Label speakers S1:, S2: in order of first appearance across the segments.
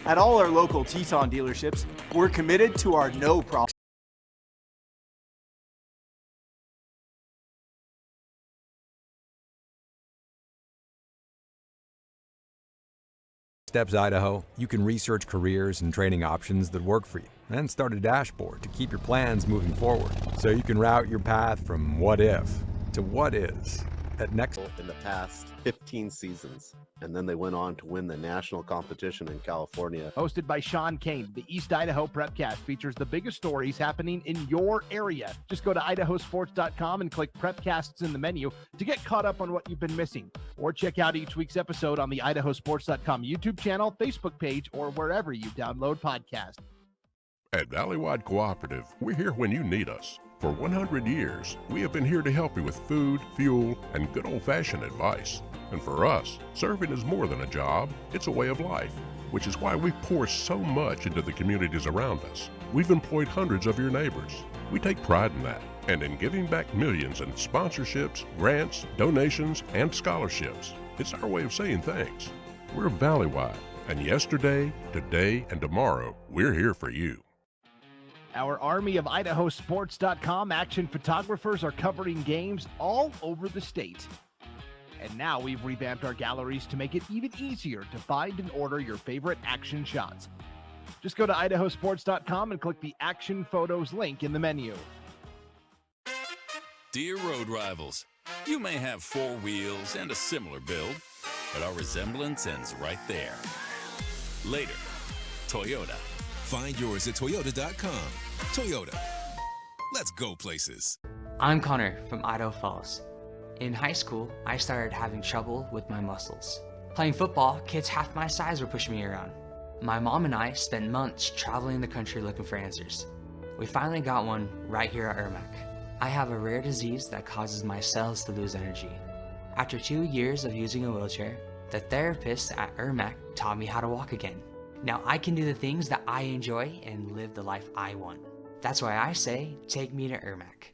S1: At all our local Teton dealerships, we're committed to our no problem.
S2: Steps Idaho, you can research careers and training options that work for you and start a dashboard to keep your plans moving forward so you can route your path from what if to what is at next.
S3: In the past 15 seasons, and then they went on to win the national competition in California.
S4: Hosted by Sean Kane, the East Idaho Prepcast features the biggest stories happening in your area. Just go to IdahoSports.com and click Prepcasts in the menu to get caught up on what you've been missing. Or check out each week's episode on the IdahoSports.com YouTube channel, Facebook page, or wherever you download podcasts.
S5: At Valleywide Cooperative, we're here when you need us. For 100 years, we have been here to help you with food, fuel, and good old-fashioned advice. And for us, serving is more than a job, it's a way of life, which is why we pour so much into the communities around us. We've employed hundreds of your neighbors. We take pride in that, and in giving back millions in sponsorships, grants, donations, and scholarships. It's our way of saying thanks. We're Valleywide, and yesterday, today, and tomorrow, we're here for you.
S4: Our army of IdahoSports.com action photographers are covering games all over the state. And now we've revamped our galleries to make it even easier to find and order your favorite action shots. Just go to IdahoSports.com and click the Action Photos link in the menu.
S6: Dear road rivals, you may have four wheels and a similar build, but our resemblance ends right there. Later, Toyota.
S7: Find yours at Toyota.com. Toyota. Let's go places.
S8: I'm Connor from Idaho Falls. In high school, I started having trouble with my muscles. Playing football, kids half my size were pushing me around. My mom and I spent months traveling the country looking for answers. We finally got one right here at Ermac. I have a rare disease that causes my cells to lose energy. After 2 years of using a wheelchair, the therapist at Ermac taught me how to walk again. Now I can do the things that I enjoy and live the life I want. That's why I say, take me to Ermac.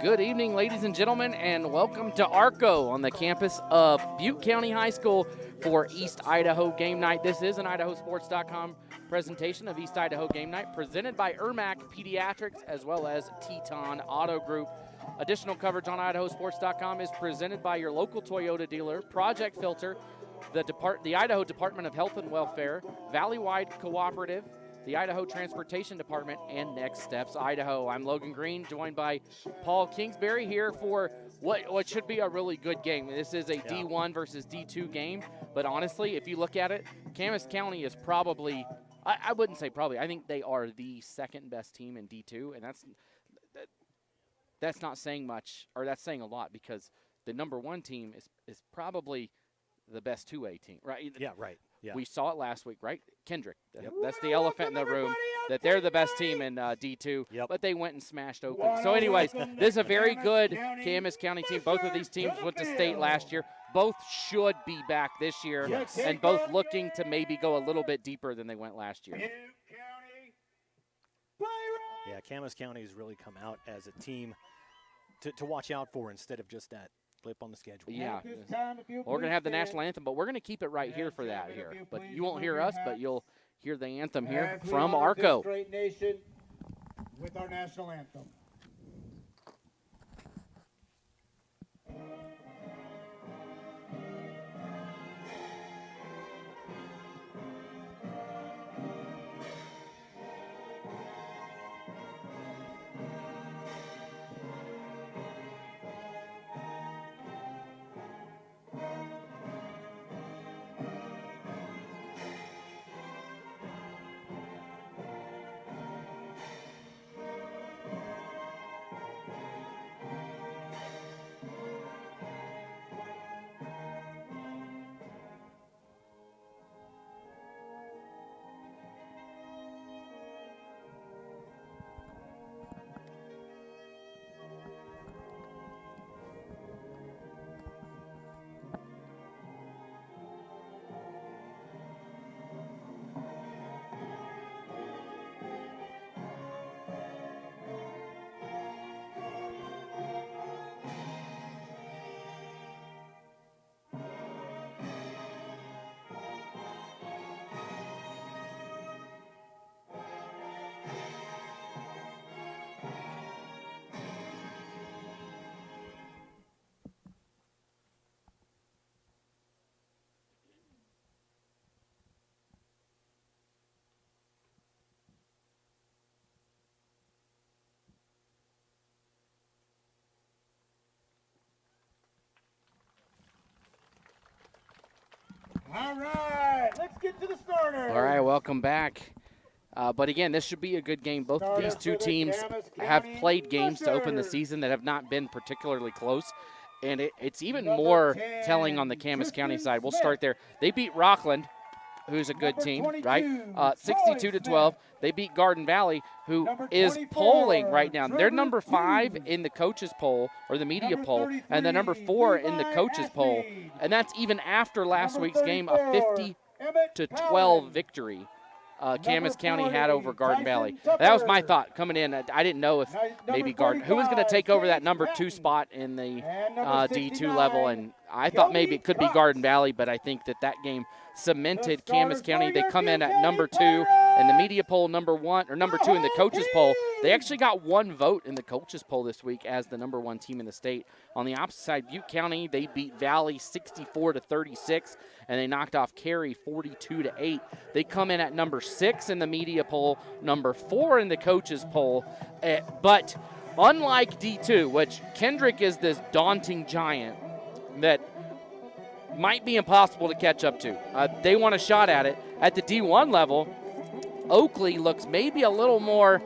S9: Good evening, ladies and gentlemen, and welcome to ARCO on the campus of Butte County High School for East Idaho Game Night. This is an IdahoSports.com presentation of East Idaho Game Night, presented by Ermac Pediatrics as well as Teton Auto Group. Additional coverage on IdahoSports.com is presented by your local Toyota dealer, Project Filter, the Idaho Department of Health and Welfare, Valleywide Cooperative, the Idaho Transportation Department, and Next Steps Idaho. I'm Logan Green, joined by Paul Kingsbury here for what should be a really good game. This is a D1 versus D2 game, but honestly, if you look at it, Camas County is probably, I wouldn't say probably, I think they are the second best team in D2, and that's not saying much, or that's saying a lot, because the number one team is probably the best 2A team, right?
S10: Yeah, right. Yeah.
S9: We saw it last week, right? Kendrick. Yep. That's the elephant in the room, that they're the best team in D2, but they went and smashed Oakland. So anyways, this is a very good Camas County team. Both of these teams went to state last year. Both should be back this year, and both looking to maybe go a little bit deeper than they went last year.
S10: Yeah, Camas County has really come out as a team to watch out for instead of just that blip on the schedule.
S9: Yeah. We're going to have the national anthem, but we're going to keep it right here for that here. But you won't hear us, but you'll hear the anthem here from ARCO.
S11: Great nation with our national anthem. All right, let's get to the starter.
S9: All right, welcome back. But again, this should be a good game. Both of these two teams have played games to open the season that have not been particularly close. And it's even more telling on the Camas County side. We'll start there. They beat Rockland, who's a good team, right? 62-12. They beat Garden Valley, who is polling right now. They're number 5 in the coaches poll, or the media poll, and the number 4 in the coaches poll. And that's even after last week's game, a 50-12 victory Camas County had over Garden Valley. That was my thought coming in. I didn't know if maybe Garden, who was going to take over that number 2 spot in the D2 level, and I thought maybe it could be Garden Valley, but I think that game cemented Camas County. They come in at number 2 in the media poll, number 1 or number 2 in the coaches poll. They actually got 1 vote in the coaches poll this week as the number 1 team in the state. On the opposite side, Butte County, they beat Valley 64-36, and they knocked off Cary 42-8. They come in at number 6 in the media poll, number 4 in the coaches poll. But unlike D2, which Kendrick is this daunting giant that might be impossible to catch up to. They want a shot at it. At the D1 level, Oakley looks maybe a little more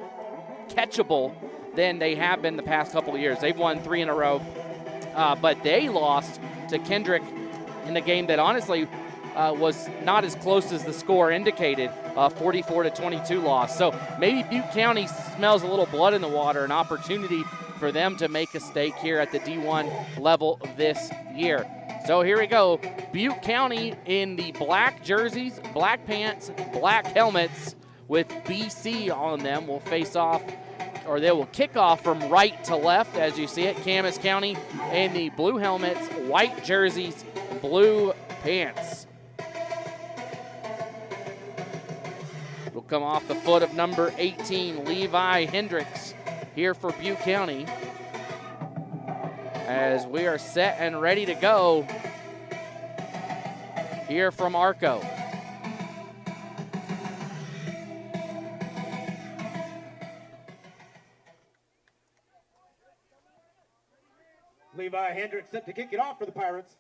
S9: catchable than they have been the past couple of years. They've won 3 in a row, but they lost to Kendrick in a game that honestly was not as close as the score indicated, 44-22 loss. So maybe Butte County smells a little blood in the water, an opportunity for them to make a stake here at the D1 level this year. So here we go. Butte County in the black jerseys, black pants, black helmets with BC on them will face off, or they will kick off from right to left as you see it. Camas County in the blue helmets, white jerseys, blue pants. Will come off the foot of number 18, Levi Hendricks, here for Butte County. As we are set and ready to go here from Arco.
S11: Levi Hendricks set to kick it off for the Pirates.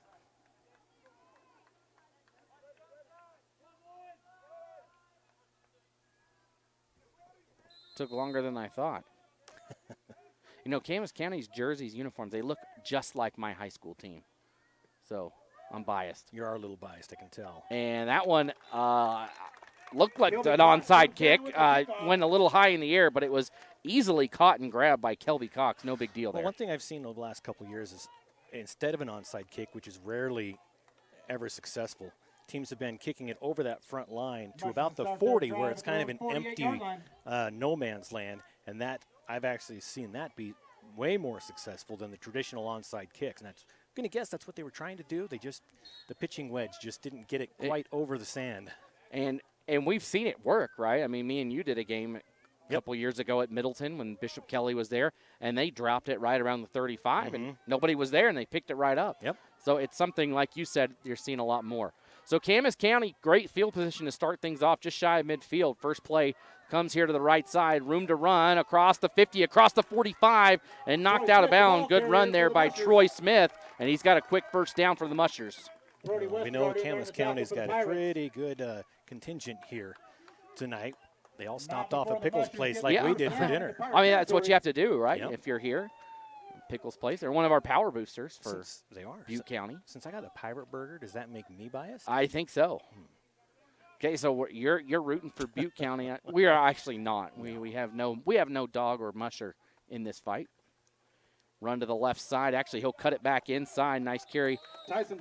S9: Took longer than I thought. You know, Camas County's jerseys, uniforms, they look just like my high school team. So I'm biased.
S10: You are a little biased, I can tell.
S9: And that one looked like an onside kick. Went a little high in the air, but it was easily caught and grabbed by Kelby Cox. No big deal there.
S10: One thing I've seen over the last couple of years is instead of an onside kick, which is rarely ever successful, teams have been kicking it over that front line to about the 40, where it's kind of an empty no man's land, and that I've actually seen that be way more successful than the traditional onside kicks. And I'm going to guess that's what they were trying to do. The pitching wedge just didn't get it quite over the sand.
S9: And we've seen it work, right? I mean, me and you did a game a couple years ago at Middleton when Bishop Kelly was there, and they dropped it right around the 35, and nobody was there, and they picked it right up.
S10: Yep.
S9: So it's something, like you said, you're seeing a lot more. So Camas County, great field position to start things off, just shy of midfield. First play comes here to the right side, room to run across the 50, across the 45, and knocked out of bounds. Good run there by Troy Smith, and he's got a quick first down for the Mushers.
S10: We know Camas County's got a pretty good contingent here tonight. They all stopped off at Pickles' Place like we did for dinner.
S9: I mean, that's what you have to do, right? Yep. If you're here. Pickles' Place. They're one of our power boosters for Butte County.
S10: Since I got a pirate burger, does that make me biased?
S9: I think so. Okay, so you're rooting for Butte County. We are actually not. We have no dog or musher in this fight. Run to the left side. Actually, he'll cut it back inside. Nice carry.
S11: Tyson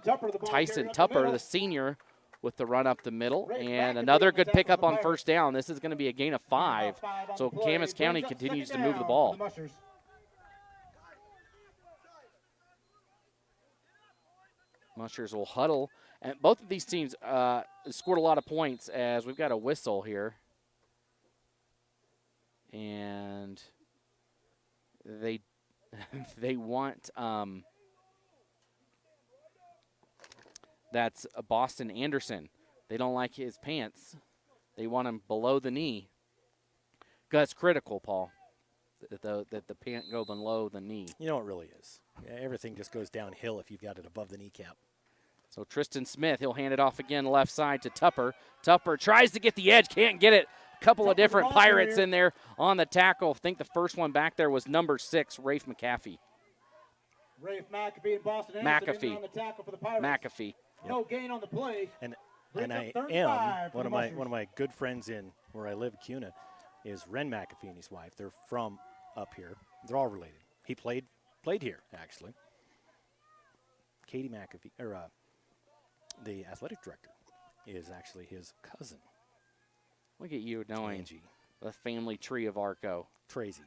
S11: Tupper,
S9: the senior, with the run up the middle. And another good pickup on first down. This is going to be a gain of 5. So Camas County continues to move the ball. Mushers will huddle. And both of these teams scored a lot of points as we've got a whistle here. And they want that's Boston Anderson. They don't like his pants. They want him below the knee. That's critical, Paul, that the pant go below the knee.
S10: You know, it really is. Yeah, everything just goes downhill if you've got it above the kneecap.
S9: So Tristan Smith, he'll hand it off again left side to Tupper. Tupper tries to get the edge, can't get it. A couple of different Pirates in there on the tackle. I think the first one back there was number 6, Rafe McAfee.
S11: Rafe McAfee and Boston Anderson on the tackle for the Pirates.
S9: McAfee.
S11: No gain on the play.
S10: And I am one of my good friends in where I live, Cuna, is Ren McAfee and his wife. They're from up here. They're all related. He played here actually. Katie McAfee, or the athletic director, is actually his cousin.
S9: Look at you knowing
S10: Angie.
S9: The family tree of Arco.
S10: Crazy.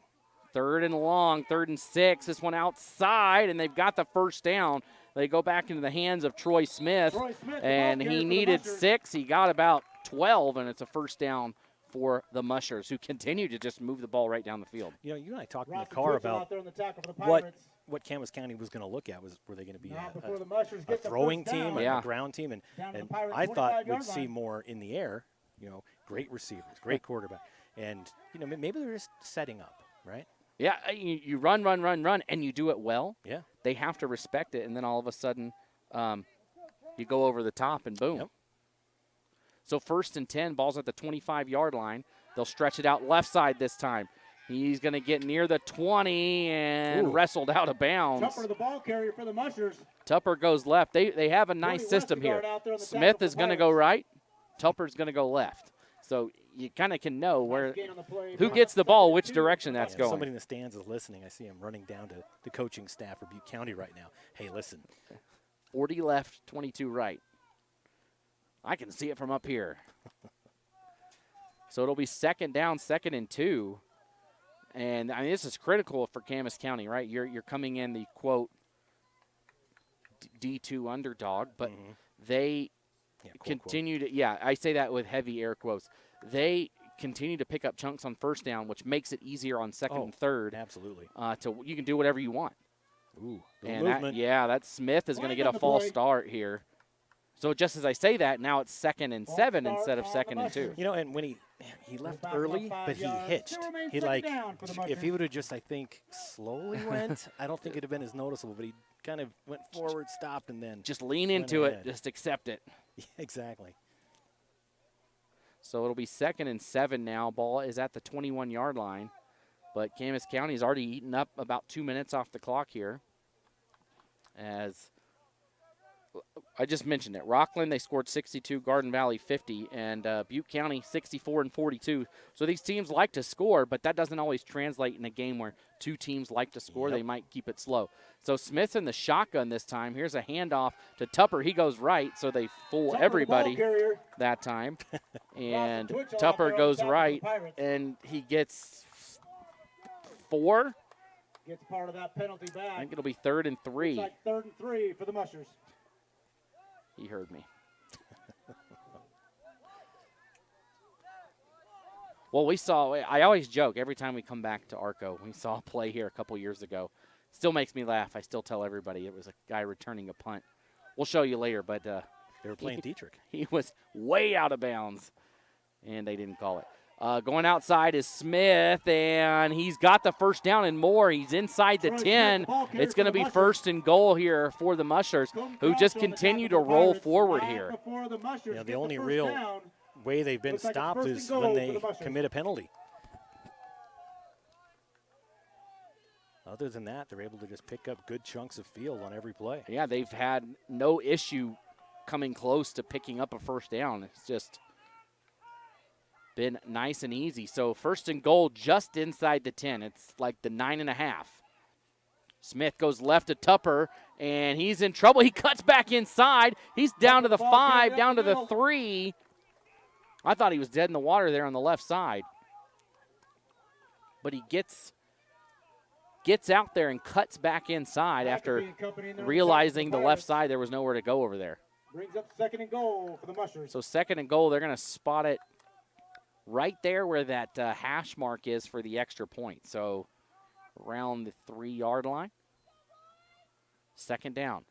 S9: 3rd and long, 3rd and 6. This one outside, and they've got the first down. They go back into the hands of Troy Smith, and he needed 6. He got about 12, and it's a first down for the Mushers, who continue to just move the ball right down the field.
S10: You know, you and I talked in the car about what Camas County was going to look at. Were they going to be a throwing team, a ground team? And I thought we'd see more in the air, you know, great receivers, great quarterback. And, you know, maybe they're just setting up, right?
S9: Yeah, you run, and you do it well.
S10: Yeah.
S9: They have to respect it, and then all of a sudden you go over the top and boom.
S10: Yep.
S9: So 1st and 10, ball's at the 25-yard line. They'll stretch it out left side this time. He's going to get near the 20 and wrestled out of bounds.
S11: Tupper, the ball carrier for the Mushers.
S9: Tupper goes left. They have a nice system here. Smith is going to go right. Tupper's going to go left. So you kind of can know who gets the ball, which direction that's going.
S10: Somebody in the stands is listening. I see him running down to the coaching staff for Butte County right now. Hey, listen.
S9: 40 left, 22 right. I can see it from up here. So it'll be 2nd down, 2nd and 2. And, I mean, this is critical for Camas County, right? You're coming in the, quote, D2 underdog, but they continue to, I say that with heavy air quotes. They continue to pick up chunks on first down, which makes it easier on 2nd and 3rd.
S10: Absolutely.
S9: You can do whatever you want.
S10: Ooh,
S9: and that Smith is going to get a false start here. So just as I say that, now it's 2nd and 7 instead of 2nd and 2.
S10: You know, and when he left early, but he hitched. He if he would have just, I think, slowly went, I don't think it would have been as noticeable, but he kind of went forward, stopped, and then
S9: just lean into it, just accept it.
S10: Yeah, exactly.
S9: So it'll be 2nd and 7 now. Ball is at the 21-yard line, but Camas County's already eaten up about 2 minutes off the clock here. As I just mentioned it, Rockland, they scored 62, Garden Valley 50, and Butte County 64 and 42. So these teams like to score, but that doesn't always translate in a game where two teams like to score. Yep. They might keep it slow. So Smith in the shotgun this time. Here's a handoff to Tupper. He goes right, so they fool everybody that time. And Tupper goes right, and he gets 4.
S11: Gets part of that penalty back.
S9: I think it'll be 3rd and 3.
S11: Looks like 3rd and 3 for the Mushers.
S9: He heard me. Well, I always joke every time we come back to Arco. We saw a play here a couple years ago. Still makes me laugh. I still tell everybody it was a guy returning a punt. We'll show you later, but
S10: they were playing Dietrich.
S9: He was way out of bounds, and they didn't call it. Going outside is Smith, and he's got the first down and more. He's inside the 10. It's going to be 1st and goal here for the Mushers, who just continue to roll forward here.
S10: Yeah, the only real way they've been stopped is when they commit a penalty. Other than that, they're able to just pick up good chunks of field on every play.
S9: Yeah, they've had no issue coming close to picking up a first down. It's just been nice and easy. So 1st and goal just inside the 10. It's like the 9.5. Smith goes left to Tupper, and he's in trouble. He cuts back inside. He's down to the 5, down to the 3. I thought he was dead in the water there on the left side. But he gets out there and cuts back inside after realizing the left side there was nowhere to go over there.
S11: Brings up 2nd and goal for the Mushers.
S9: So 2nd and goal, they're going to spot it right there where that hash mark is for the extra point. So around the 3-yard line. 2nd down.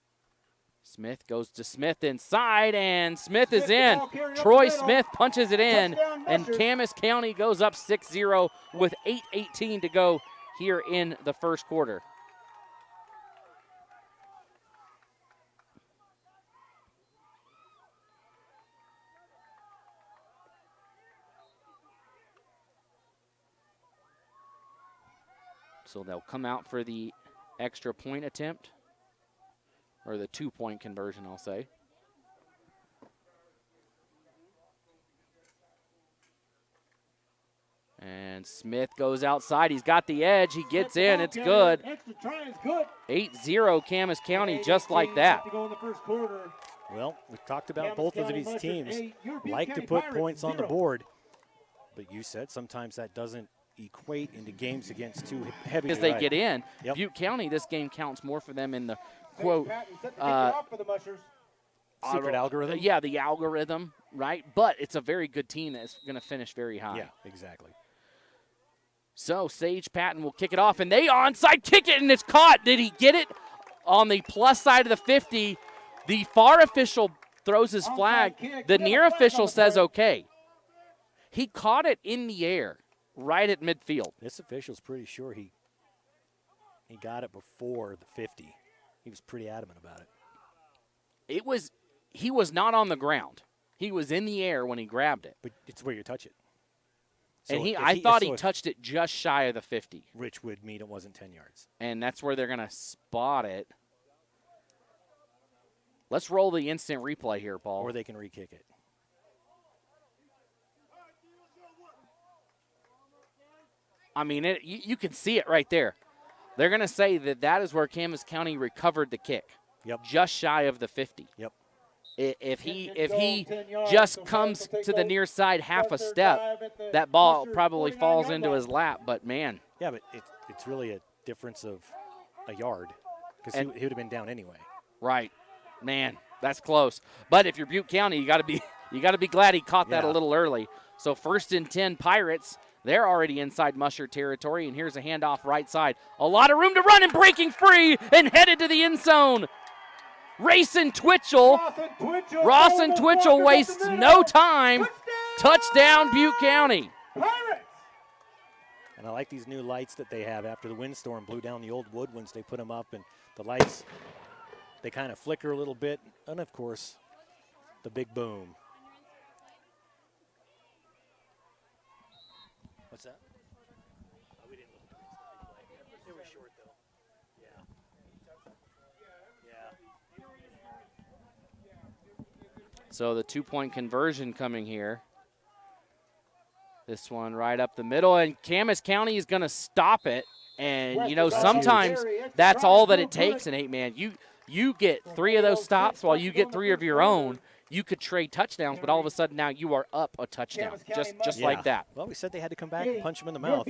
S9: Smith goes to Smith inside, and Smith is in. Troy Smith punches it in, and Camas County goes up 6-0 with 8:18 to go here in the first quarter. So they'll come out for the extra point attempt, or the 2-point conversion, I'll say. And Smith goes outside. He's got the edge. He gets in. It's good. 8-0 Camas County, just like that.
S10: Well, we've talked about both of these teams like to put points on the board, but you said sometimes that doesn't equate into games against too heavy.
S9: Because they get in. Yep. Butte County, this game counts more for them in the, quote,
S10: secret algorithm?
S9: Yeah, the algorithm, right? But it's a very good team that's going to finish very high.
S10: Yeah, exactly.
S9: So Sage Patton will kick it off, and they onside kick it, and it's caught. Did he get it on the plus side of the 50? The far official throws his flag. The near official says okay. He caught it in the air, right at midfield.
S10: This official's pretty sure he got it before the 50. He was pretty adamant about it.
S9: He was not on the ground. He was in the air when he grabbed it.
S10: But it's where you touch it. So
S9: and I thought he touched it just shy of the 50.
S10: Which would mean it wasn't 10 yards.
S9: And that's where they're going to spot it. Let's roll the instant replay here, Paul.
S10: Or they can re-kick it.
S9: I mean, you can see it right there. They're going to say that is where Camas County recovered the kick.
S10: Yep.
S9: Just shy of the 50.
S10: Yep.
S9: If he just comes to the near side half a step, that ball probably falls into his lap. But, man.
S10: Yeah, but it's really a difference of a yard because he would have been down anyway.
S9: Right. Man, that's close. But if you're Butte County, you got to be glad he caught that a little early. So 1st and 10 Pirates. They're already inside Musher territory, and here's a handoff right side. A lot of room to run and breaking free and headed to the end zone. Racing Twitchell. Rawson Twitchell wastes no time. Touchdown, Butte County.
S10: And I like these new lights that they have after the windstorm blew down the old wood ones. They put them up, and the lights, they kind of flicker a little bit. And, of course, the big boom. What's that? Oh, we didn't look at the replay. It was short, though. Yeah.
S9: So the 2-point conversion coming here. This one right up the middle, and Camas County is going to stop it. And, you know, sometimes that's all that it takes in 8-man. You get 3 of those stops while you get 3 of your own. You could trade touchdowns, but all of a sudden now you are up a touchdown, just like that.
S10: Well, we said they had to come back and punch him in the mouth.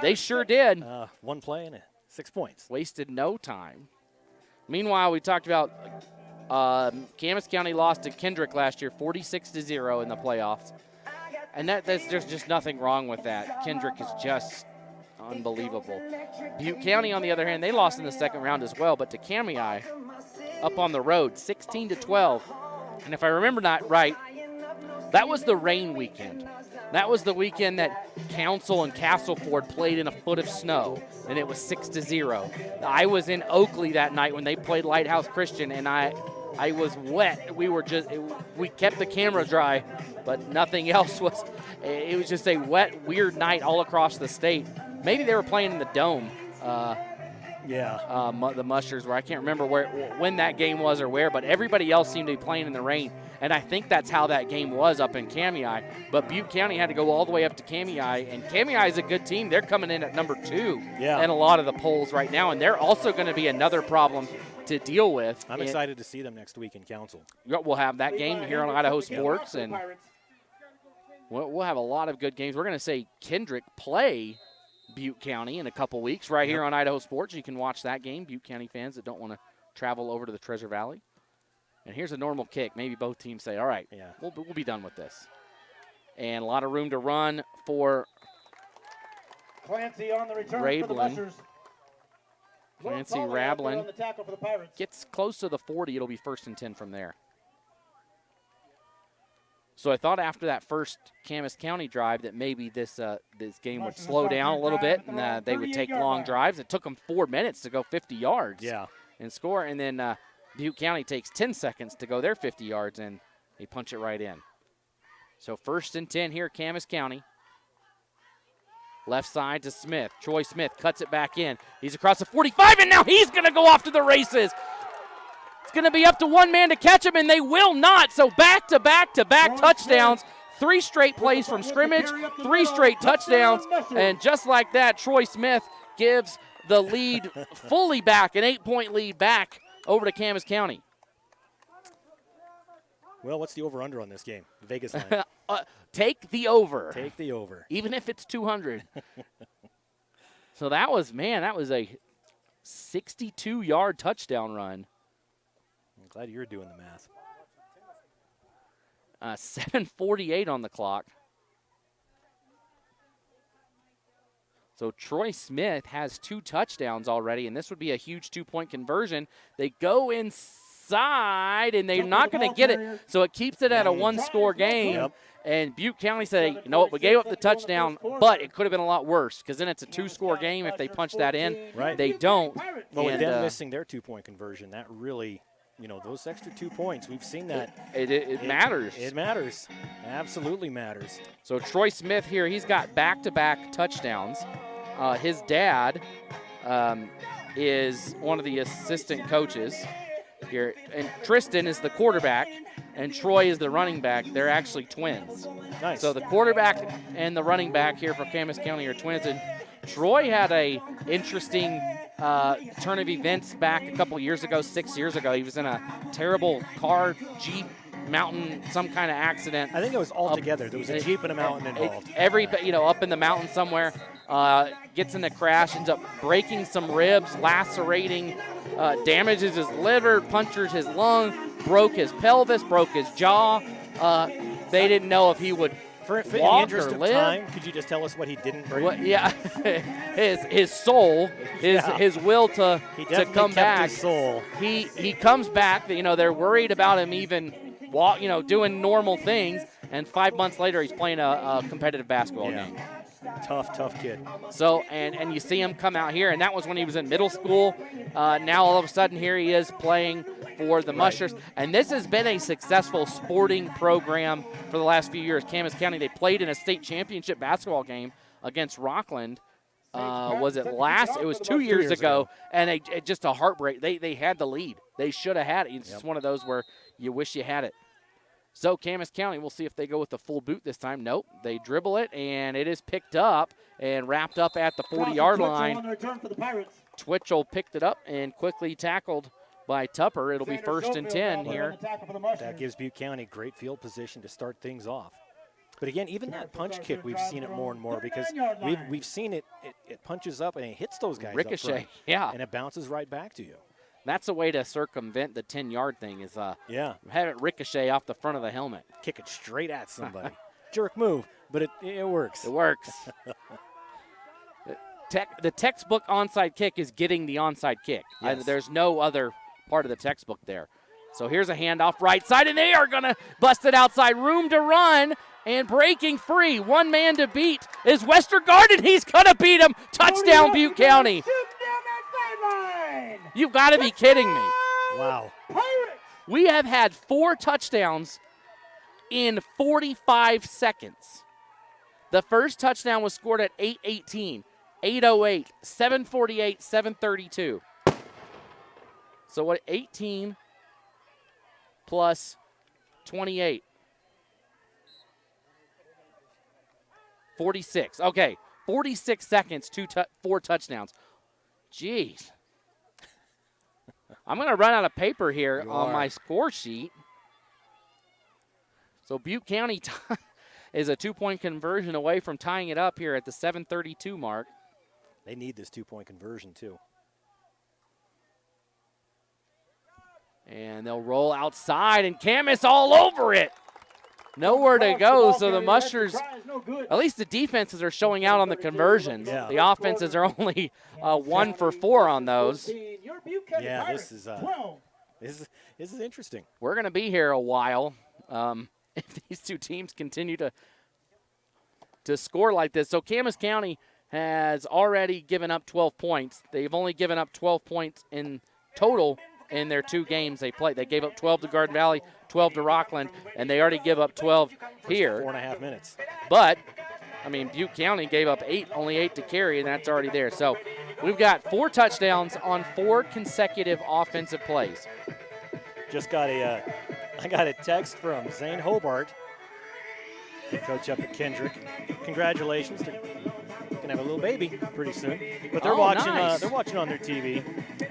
S9: They sure did.
S10: 1 play and 6 points.
S9: Wasted no time. Meanwhile, we talked about Camas County lost to Kendrick last year, 46-0 in the playoffs. And there's just nothing wrong with that. Kendrick is just unbelievable. Butte County, on the other hand, they lost in the second round as well, but to Kamei up on the road, 16-12. And if I remember not right, that was the rain weekend. That was the weekend that Council and Castleford played in a foot of snow, and it was 6-0. I was in Oakley that night when they played Lighthouse Christian, and I was wet. We kept the camera dry, but nothing else was. It was just a wet, weird night all across the state. Maybe they were playing in the Dome. The Mushers, where I can't remember when that game was or where, but everybody else seemed to be playing in the rain. And I think that's how that game was up in Kamei. But Butte County had to go all the way up to Kamei, and Kamei is a good team. They're coming in at number 2 in a lot of the polls right now, and they're also going to be another problem to deal with.
S10: I'm excited to see them next week in Council.
S9: We'll have that game here on Idaho Sports, and we'll have a lot of good games. We're going to say Kendrick play Butte County in a couple weeks right here on Idaho Sports. You can watch that game, Butte County fans that don't want to travel over to the Treasure Valley. And here's a normal kick. Maybe both teams say, all right, we'll be done with this. And a lot of room to run for
S11: Clancy on the return
S9: Rablin.
S11: for the Mushers.
S9: Clancy Rablin gets close to the 40. It'll be 1st and 10 from there. So I thought after that first Camas County drive that maybe this game would slow down a little bit and they would take long drives. It took them 4 minutes to go 50 yards and score. And then Butte County takes 10 seconds to go their 50 yards, and they punch it right in. So 1st and 10 here, Camas County. Left side to Smith. Troy Smith cuts it back in. He's across the 45, and now he's going to go off to the races. It's going to be up to one man to catch him, and they will not. So back-to-back-to-back touchdowns. 3 straight plays from scrimmage, 3 straight touchdowns, and just like that, Troy Smith gives the lead fully back, an 8-point lead back over to Camas County.
S10: Well, what's the over-under on this game? The Vegas line.
S9: Take the over.
S10: Take the over.
S9: Even if it's 200. So that was a 62-yard touchdown run.
S10: I'm glad you're doing the math.
S9: 7:48 on the clock. So Troy Smith has 2 touchdowns already, and this would be a huge 2-point conversion. They go inside, and they're not going to get it, so it keeps it at a 1-score game.
S10: Yep.
S9: And Butte County said, you know what, we gave up the touchdown, but it could have been a lot worse because then it's a 2-score game if they punch that in.
S10: Right.
S9: They don't.
S10: Well, with them missing their 2-point conversion, that really, those extra 2 points, we've seen that.
S9: It matters.
S10: It matters. Absolutely matters.
S9: So Troy Smith here, he's got back-to-back touchdowns. His dad is one of the assistant coaches here, and Tristan is the quarterback, and Troy is the running back. They're actually twins.
S10: Nice.
S9: So the quarterback and the running back here for Camas County are twins, and Troy had a interesting turn of events back a couple years ago, 6 years ago. He was in a terrible car, Jeep, mountain, some kind of accident.
S10: I think it was all together. There was a Jeep and a mountain involved.
S9: Up in the mountain somewhere, gets in a crash, ends up breaking some ribs, lacerating, damages his liver, punctures his lung, broke his pelvis, broke his jaw. They didn't know if he would
S10: For the
S9: walk
S10: interest
S9: or
S10: of
S9: live.
S10: time, could you just tell us what he didn't break?
S9: His soul, his will to come
S10: kept
S9: back.
S10: His soul.
S9: He comes back. They're worried about him even doing normal things. And 5 months later, he's playing a competitive basketball game.
S10: Tough kid.
S9: So, and you see him come out here, and that was when he was in middle school. Now all of a sudden here he is playing for the Mushers. And this has been a successful sporting program for the last few years. Camas County, they played in a state championship basketball game against Rockland. Was it last? It was 2 years ago, and it just a heartbreak. They had the lead. They should have had it. It's just one of those where you wish you had it. So Camas County, we'll see if they go with the full boot this time. Nope, they dribble it, and it is picked up and wrapped up at the 40-yard line. Twitchell picked it up and quickly tackled by Tupper. It'll be 1st and 10 here.
S10: That gives Butte County great field position to start things off. But again, even that punch kick, we've seen it more and more because we've seen it punches up and it hits those guys.
S9: Ricochet,
S10: up front,
S9: yeah.
S10: And it bounces right back to you.
S9: That's a way to circumvent the 10-yard thing is have it ricochet off the front of the helmet.
S10: Kick it straight at somebody. Jerk move, but it works.
S9: It works. The textbook onside kick is getting the onside kick.
S10: Yes.
S9: There's no other part of the textbook there. So here's a handoff right side, and they are going to bust it outside. Room to run, and breaking free. One man to beat is Westergaard, and he's going to beat him. Touchdown, Butte County. You've got to be kidding me.
S10: Wow.
S9: We have had 4 touchdowns in 45 seconds. The first touchdown was scored at 8:18, 8:08, 7:48, 7:32. So what, 18 plus 28. 46. Okay, 46 seconds, 4 touchdowns. Jeez. I'm going to run out of paper here on my score sheet. So Butte County is a 2-point conversion away from tying it up here at the 7:32 mark.
S10: They need this 2-point conversion, too.
S9: And they'll roll outside, and Camas all over it. Nowhere to go, so the Mushers, at least the defenses are showing out on the conversions.
S10: Yeah.
S9: The offenses are only 1 for 4 on those.
S10: Yeah, this is interesting.
S9: We're going to be here a while if these two teams continue to score like this. So Camas County has already given up 12 points. They've only given up 12 points in total in their 2 games they played. They gave up 12 to Garden Valley, 12 to Rockland, and they already give up 12 here.
S10: 4.5 minutes.
S9: But I mean, Butte County gave up 8, only 8 to carry, and that's already there. So we've got 4 touchdowns on 4 consecutive offensive plays.
S10: Just got I got a text from Zane Hobart, the coach up at Kendrick. Congratulations. They're going to have a little baby pretty soon. But they're watching
S9: nice.
S10: They're watching on their TV.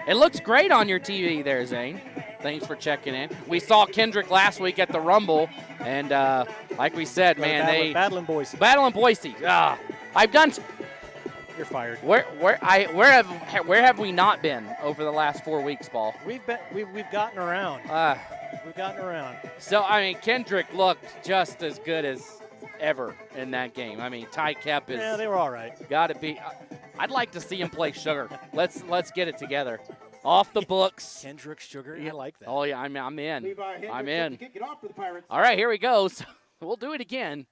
S9: It looks great on your TV there, Zane. Thanks for checking in. We saw Kendrick last week at the Rumble, and like we said, man,
S10: battling Boise.
S9: Battling Boise. I've done.
S10: You're fired.
S9: Where have we not been over the last 4 weeks, Paul?
S10: We've gotten around. We've gotten around.
S9: So I mean, Kendrick looked just as good as ever in that game. I mean, Ty Kep is.
S10: Yeah, they were all right.
S9: Got to be. I'd like to see him play Sugar. Let's get it together. Off the books.
S10: Kendrick Sugar. I like that.
S9: Oh yeah, I'm in. I'm in.
S11: Kick it off for the Pirates.
S9: All right, here we go. So we'll do it again.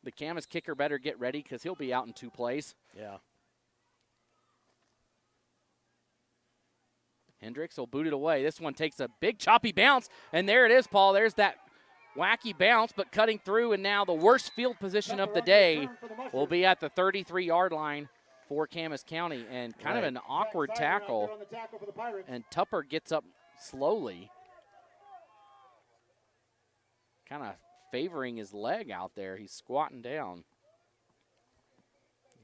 S9: The Camas kicker better get ready because he'll be out in 2 plays.
S10: Yeah.
S9: Hendricks will boot it away. This one takes a big choppy bounce, and there it is, Paul. There's that wacky bounce, but cutting through, and now the worst field position of the day will be at the 33-yard line for Camas County, and kind of an awkward tackle. And Tupper gets up slowly, kind of favoring his leg out there. He's squatting down.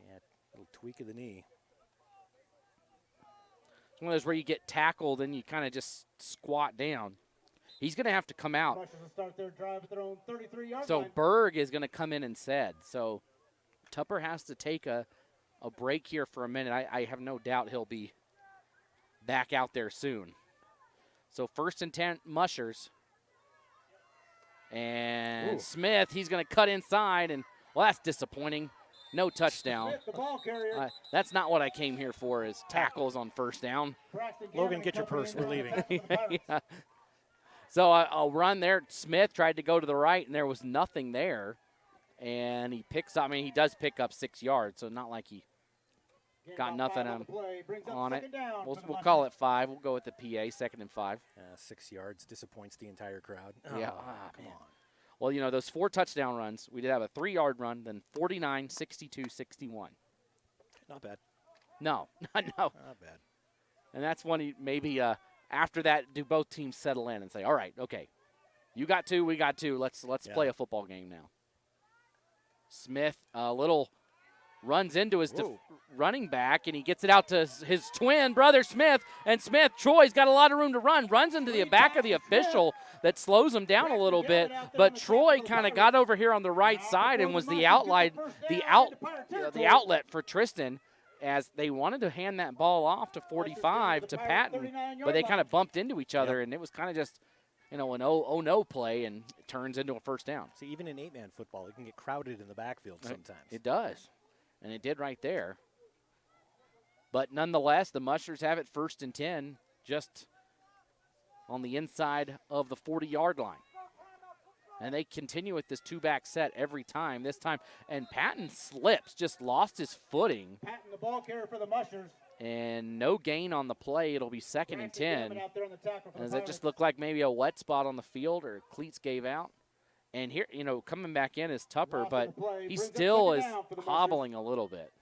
S10: Yeah, little tweak of the knee.
S9: It's one of those where you get tackled and you kind of just squat down. He's going to have to come out. So Berg is going to come in instead. So Tupper has to take a break here for a minute. I have no doubt he'll be back out there soon. So 1st and 10, Mushers. And Smith, he's going to cut inside, and, well, that's disappointing. No touchdown. That's not what I came here for, is tackles on 1st down.
S10: Logan, get your purse. We're leaving.
S9: Yeah. So I'll run there. Smith tried to go to the right, and there was nothing there. And he picks up, I mean, he does pick up 6 yards, so not like he got nothing on it. We'll call it 5. We'll go with the PA, 2nd and 5.
S10: 6 yards disappoints the entire crowd.
S9: Yeah. Come on. Well, you know, those 4 touchdown runs, we did have a 3-yard run, then 49, 62, 61.
S10: Not bad.
S9: No.
S10: Not bad.
S9: And that's when maybe after that, do both teams settle in and say, all right, okay, you got 2, we got 2. Let's play a football game now. Smith, a little runs into his running back, and he gets it out to his twin brother Smith. And Smith, Troy's got a lot of room to run, runs into the back of the official that slows him down a little bit. But Troy kind of got over here on the right side and was the outlet for Tristan, as they wanted to hand that ball off to 45 to Patton, but they kind of bumped into each other, and it was kind of just, you know, an oh-no play, and it turns into a 1st down.
S10: See, even in 8-man football, it can get crowded in the backfield sometimes.
S9: It does, and it did right there. But nonetheless, the Mushers have it 1st and 10, just on the inside of the 40-yard line. And they continue with this 2-back set every time. This time, and Patton slips, just lost his footing.
S11: Patton, the ball carrier for the Mushers.
S9: And no gain on the play. It'll be 2nd and 10. Does it just look like maybe a wet spot on the field, or cleats gave out? And here, you know, coming back in is Tupper, but he still is hobbling a little bit.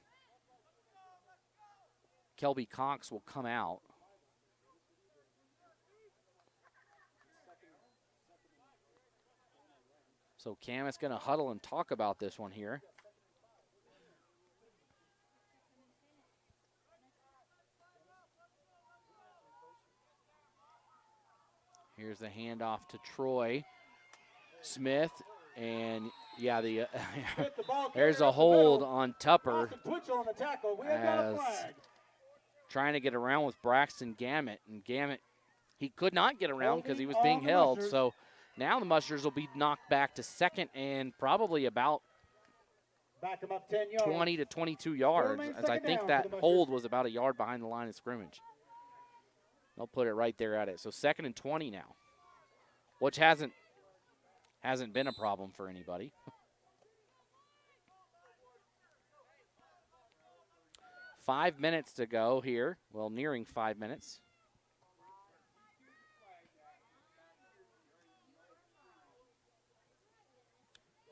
S9: Kelby Cox will come out. So Camas going to huddle and talk about this one here. Here's the handoff to Troy Smith, and yeah, there's a hold on Tupper as trying to get around with Braxton Gamet, and Gamet, he could not get around because he was being held. So now the Mushers will be knocked back to 2nd and probably about 20 to 22 yards, as I think that hold was about a yard behind the line of scrimmage. They'll put it right there at it. So 2nd and 20 now, which hasn't been a problem for anybody. 5 minutes to go here. Well, nearing 5 minutes.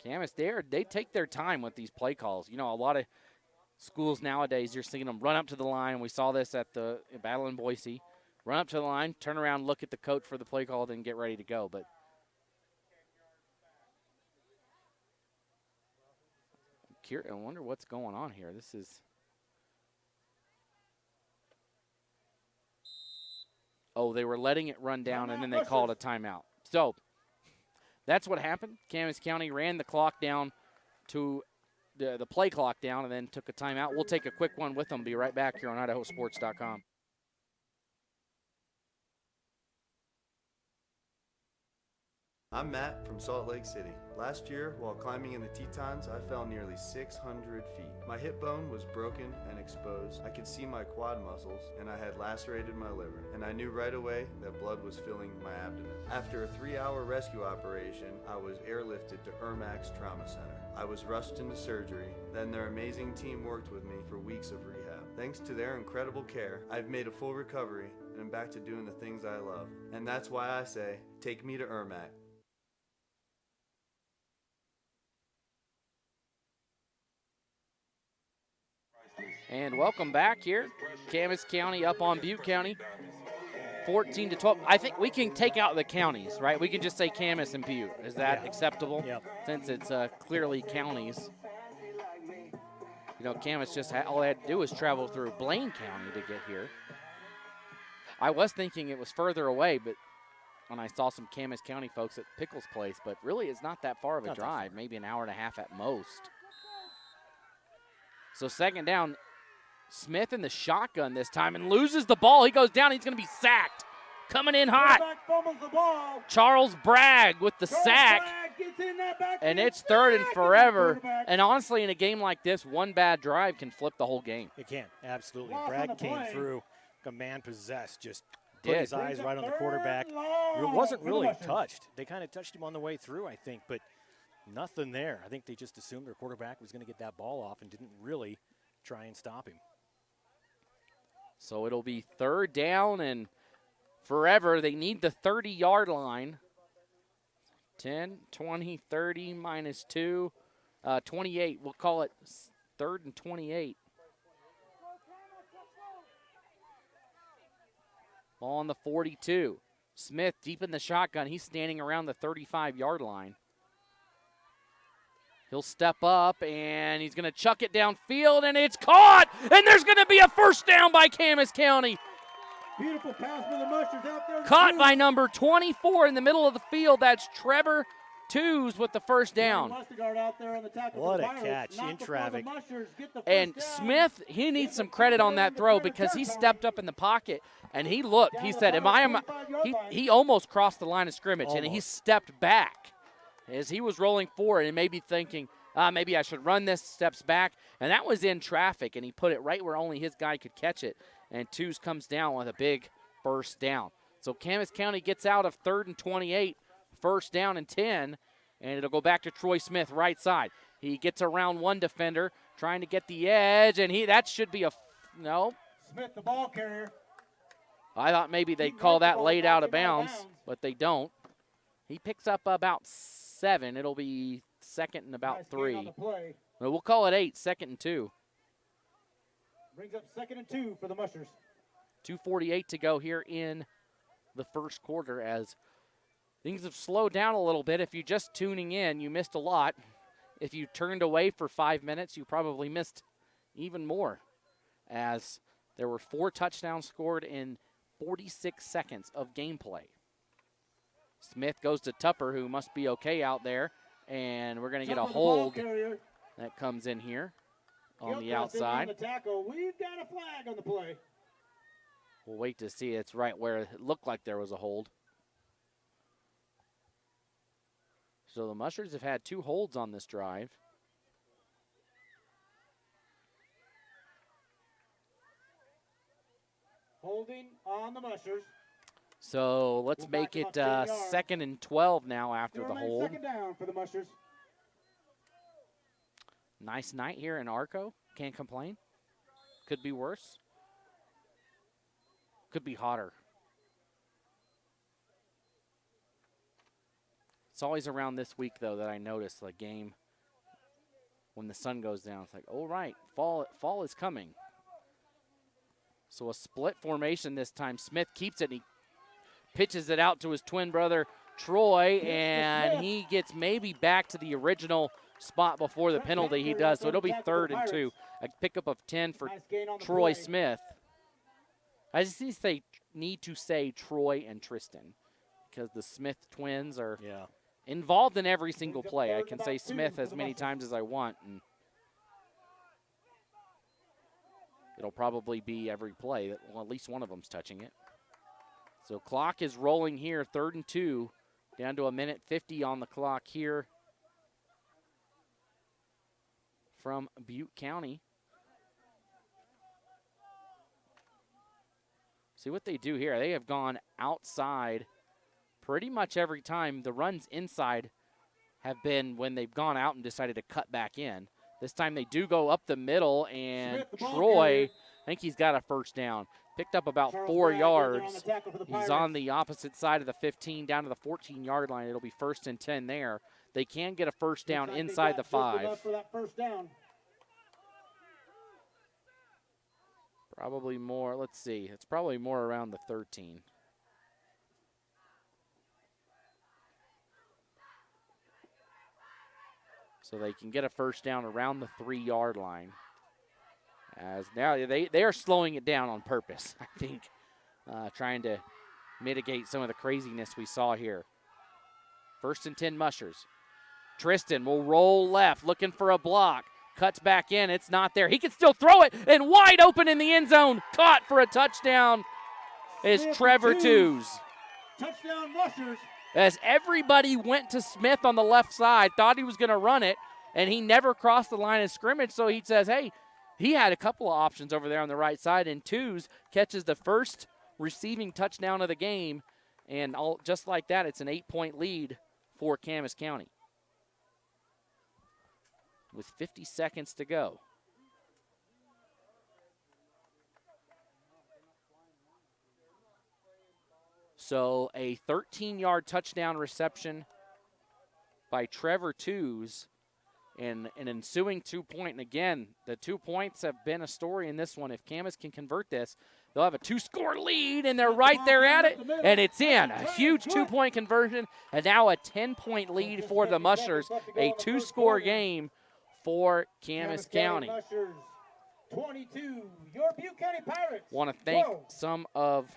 S9: Camas, they take their time with these play calls. You know, a lot of schools nowadays, you're seeing them run up to the line. We saw this at the battle in Boise. Run up to the line, turn around, look at the coach for the play call, then get ready to go. But I wonder what's going on here. This is – oh, they were letting it run down, and then they called a timeout. So that's what happened. Camas County ran the clock down to the play clock down and then took a timeout. We'll take a quick one with them. Be right back here on IdahoSports.com.
S12: I'm Matt from Salt Lake City. Last year, while climbing in the Tetons, I fell nearly 600 feet. My hip bone was broken and exposed. I could see my quad muscles, and I had lacerated my liver. And I knew right away that blood was filling my abdomen. After a 3-hour rescue operation, I was airlifted to Ermax Trauma Center. I was rushed into surgery. Then their amazing team worked with me for weeks of rehab. Thanks to their incredible care, I've made a full recovery, and I'm back to doing the things I love. And that's why I say, take me to Ermac.
S9: And welcome back here. Camas County up on Butte County, 14-12. I think we can take out the counties, right? We can just say Camas and Butte. Is that acceptable?
S10: Yep.
S9: Since it's clearly counties. You know, Camas just all they had to do was travel through Blaine County to get here. I was thinking it was further away, but when I saw some Camas County folks at Pickles Place, but really it's not that far of a drive, maybe an hour and a half at most. So second down, Smith in the shotgun this time and loses the ball. He goes down. He's going to be sacked. Coming in hot. Charles Bragg with the sack. And it's third and forever. And honestly, in a game like this, one bad drive can flip the whole game.
S10: It can, absolutely. Bragg came through, command possessed, just put his eyes right on the quarterback. It wasn't really touched. They kind of touched him on the way through, I think, but nothing there. I think they just assumed their quarterback was going to get that ball off and didn't really try and stop him.
S9: So it'll be third down and forever. They need the 30-yard line. 10, 20, 30, minus 2, 28. We'll call it third and 28. Ball on the 42. Smith deep in the shotgun. He's standing around the 35-yard line. He'll step up, and he's going to chuck it downfield, and it's caught! And there's going to be a first down by Camas County.
S11: Beautiful pass for the Mustards out there.
S9: Caught by number 24 in the middle of the field. That's Trevor Tews with the first down.
S10: What a catch in traffic.
S9: And Smith, he needs some credit on that throw because he stepped up in the pocket, and he looked. He said, he almost crossed the line of scrimmage, and he stepped back as he was rolling forward and maybe thinking, maybe I should run this, steps back. And that was in traffic, and he put it right where only his guy could catch it. And Tews comes down with a big first down. So Camas County gets out of third and 28, first down and 10, and it'll go back to Troy Smith right side. He gets around one defender, trying to get the edge, and that should be no.
S11: Smith, the ball carrier.
S9: I thought maybe they'd call that laid out of bounds, but they don't. He picks up about 7. It'll be second and about 3. But we'll call it 8, second and 2.
S11: Brings up second and 2 for the Mushers.
S9: 2:48 to go here in the first quarter as things have slowed down a little bit. If you're just tuning in, you missed a lot. If you turned away for 5 minutes, you probably missed even more, as there were 4 touchdowns scored in 46 seconds of gameplay. Smith goes to Tupper, who must be okay out there, and we're going to get a hold that comes in here on the outside.
S11: We've got a flag on the play.
S9: We'll wait to see. It's right where it looked like there was a hold. So the Mustards have had 2 holds on this drive.
S11: Holding on the Mushers.
S9: So let's make it second and 12 now after the hold.
S11: Second down for the Mushers.
S9: Nice night here in Arco. Can't complain. Could be worse. Could be hotter. It's always around this week, though, that I notice the game when the sun goes down. It's like, all right, fall is coming. So a split formation this time. Smith keeps it, and he pitches it out to his twin brother, Troy, and he gets maybe back to the original spot before the penalty. He does, so it'll be 3rd and 2. A pickup of 10 for Troy Smith. I just need to say Troy and Tristan because the Smith twins are involved in every single play. I can say Smith as many times as I want, and it'll probably be every play that at least one of them's touching it. So clock is rolling here, 3rd and 2, down to 1:50 on the clock here from Butte County. See what they do here. They have gone outside pretty much every time. The runs inside have been when they've gone out and decided to cut back in. This time they do go up the middle, and Troy, I think he's got a first down. Picked up about 4 yards. He's on the opposite side of the 15 down to the 14-yard line. It'll be 1st and 10 there. They can get a first down inside the 5. Probably more, let's see. It's probably more around the 13. So they can get a first down around the 3-yard line. As now they are slowing it down on purpose, I think, trying to mitigate some of the craziness we saw here. 1st and 10 Mushers. Tristan will roll left, looking for a block. Cuts back in. It's not there. He can still throw it, and wide open in the end zone. Caught for a touchdown is Trevor Tews.
S11: Touchdown Mushers.
S9: As everybody went to Smith on the left side, thought he was going to run it, and he never crossed the line of scrimmage, so he says, hey, he had a couple of options over there on the right side, and Tews catches the first receiving touchdown of the game, and just like that, it's an 8-point lead for Camas County with 50 seconds to go. So a 13-yard touchdown reception by Trevor Tews and an ensuing 2-point. And again, the 2 points have been a story in this one. If Camas can convert this, they'll have a 2-score lead, and they're right there at it, and it's in. A huge 2-point conversion, and now a 10-point lead for the Mushers. A 2-score game for Camas County.
S11: 22, your Butte County Pirates.
S9: Want to thank some of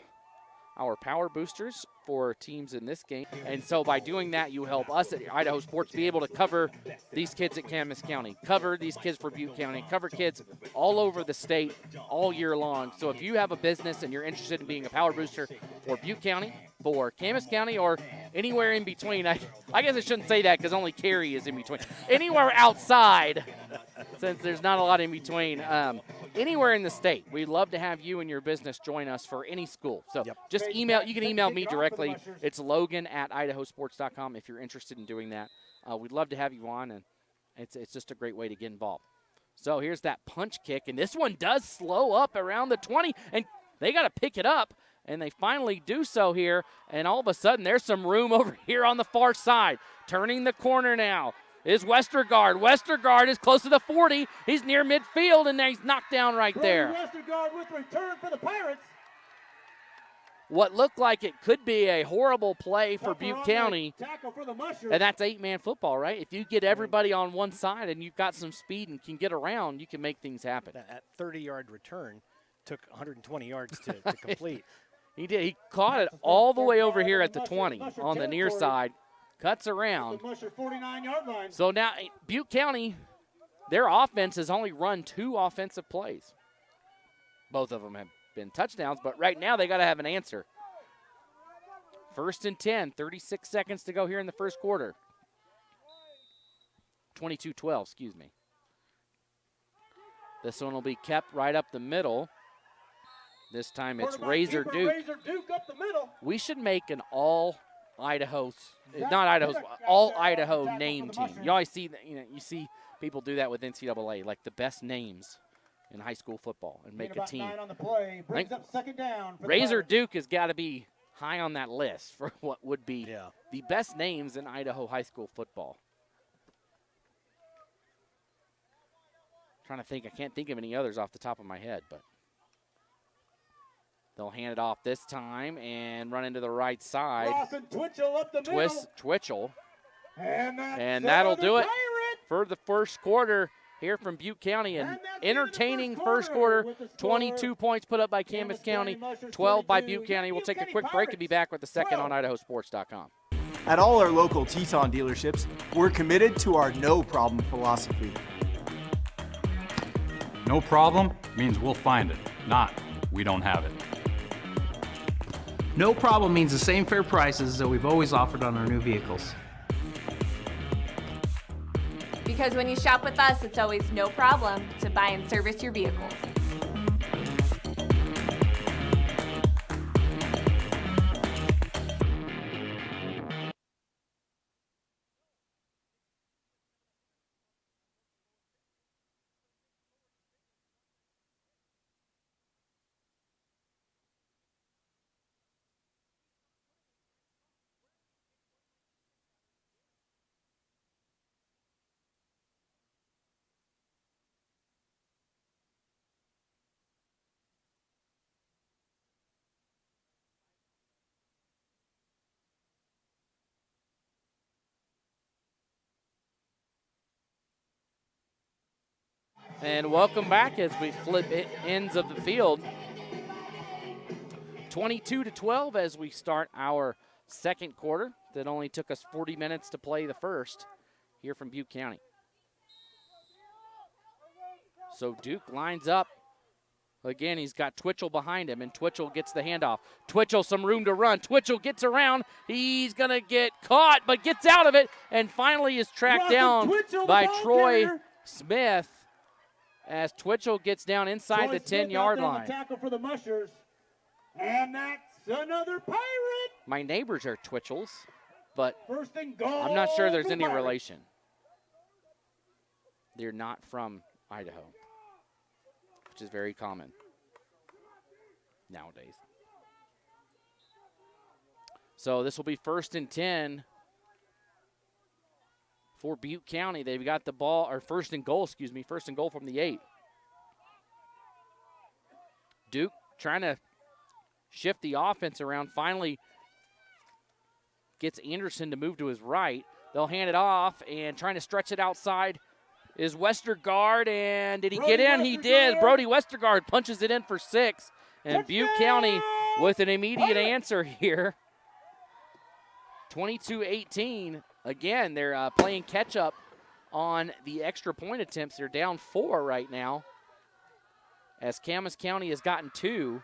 S9: our power boosters for teams in this game. And so by doing that, you help us at Idaho Sports be able to cover these kids at Camas County, cover these kids for Butte County, cover kids all over the state all year long. So if you have a business and you're interested in being a power booster for Butte County, for Camas County, or anywhere in between, I guess I shouldn't say that because only Cary is in between. Anywhere outside, since there's not a lot in between, anywhere in the state, we'd love to have you and your business join us for any school. So just email. You can email me directly. It's Logan@IdahoSports.com if you're interested in doing that. We'd love to have you on, and it's just a great way to get involved. So here's that punch kick, and this one does slow up around the 20, and they got to pick it up, and they finally do so here, and all of a sudden there's some room over here on the far side. Turning the corner now is Westergaard. Westergaard is close to the 40. He's near midfield, and he's knocked down right there.
S11: Westergaard with return for the Pirates.
S9: What looked like it could be a horrible play for Butte County, and that's 8-man football, right? If you get everybody on one side and you've got some speed and can get around, you can make things happen.
S10: That 30-yard return took 120 yards to complete.
S9: He did. He caught it all the way over here at the 20 on the near side, cuts around. So now Butte County, their offense has only run 2 offensive plays. Both of them have been touchdowns, but right now they got to have an answer. 1st and 10, 36 seconds to go here in the first quarter. 22-12, excuse me. This one will be kept right up the middle. This time it's Razor Duke.
S11: Up the middle.
S9: We should make an all Idaho name team. You always see that, you see people do that with NCAA, like the best names in high school football, and make a team.
S11: 9 on the play. Brings up 2nd down.
S9: Razor Duke has got to be high on that list for what would be the best names in Idaho high school football. Trying to think. I can't think of any others off the top of my head, but they'll hand it off this time and run into the right side.
S11: Lawson Twitchell up the middle.
S9: Twitchell.
S11: And
S9: that'll do it
S11: Pirate.
S9: for the first quarter here from Butte County. An entertaining first quarter. 22 points put up by Camas County, 12 by Butte County. We'll take a quick break and be back with the second on IdahoSports.com.
S1: At all our local Teton dealerships, we're committed to our no problem philosophy.
S13: No problem means we'll find it, not we don't have it.
S14: No problem means the same fair prices that we've always offered on our new vehicles.
S15: Because when you shop with us, it's always no problem to buy and service your vehicles.
S9: And welcome back as we flip ends of the field. 22-12 as we start our second quarter. That only took us 40 minutes to play the first here from Butte County. So Duke lines up. Again, he's got Twitchell behind him, and Twitchell gets the handoff. Twitchell, some room to run. Twitchell gets around. He's going to get caught, but gets out of it, and finally is tracked down by Troy Smith as Twitchell gets down inside the 10-yard line.
S11: Tackle for the Mushers. And that's another Pirate.
S9: My neighbors are Twitchells, but
S11: First and goal
S9: I'm not sure there's
S11: for
S9: any
S11: Pirates.
S9: relation. They're not from Idaho, which is very common nowadays. So this will be 1st and 10 for Butte County. They've got the ball, or 1st and goal from the 8. Duke trying to shift the offense around, finally gets Anderson to move to his right. They'll hand it off, and trying to stretch it outside is Westergaard, and did he get in? He did. Brody Westergaard punches it in for 6, and Butte County with an immediate answer here. 22-18. Again, they're playing catch-up on the extra point attempts. They're down 4 right now, as Camas County has gotten 2,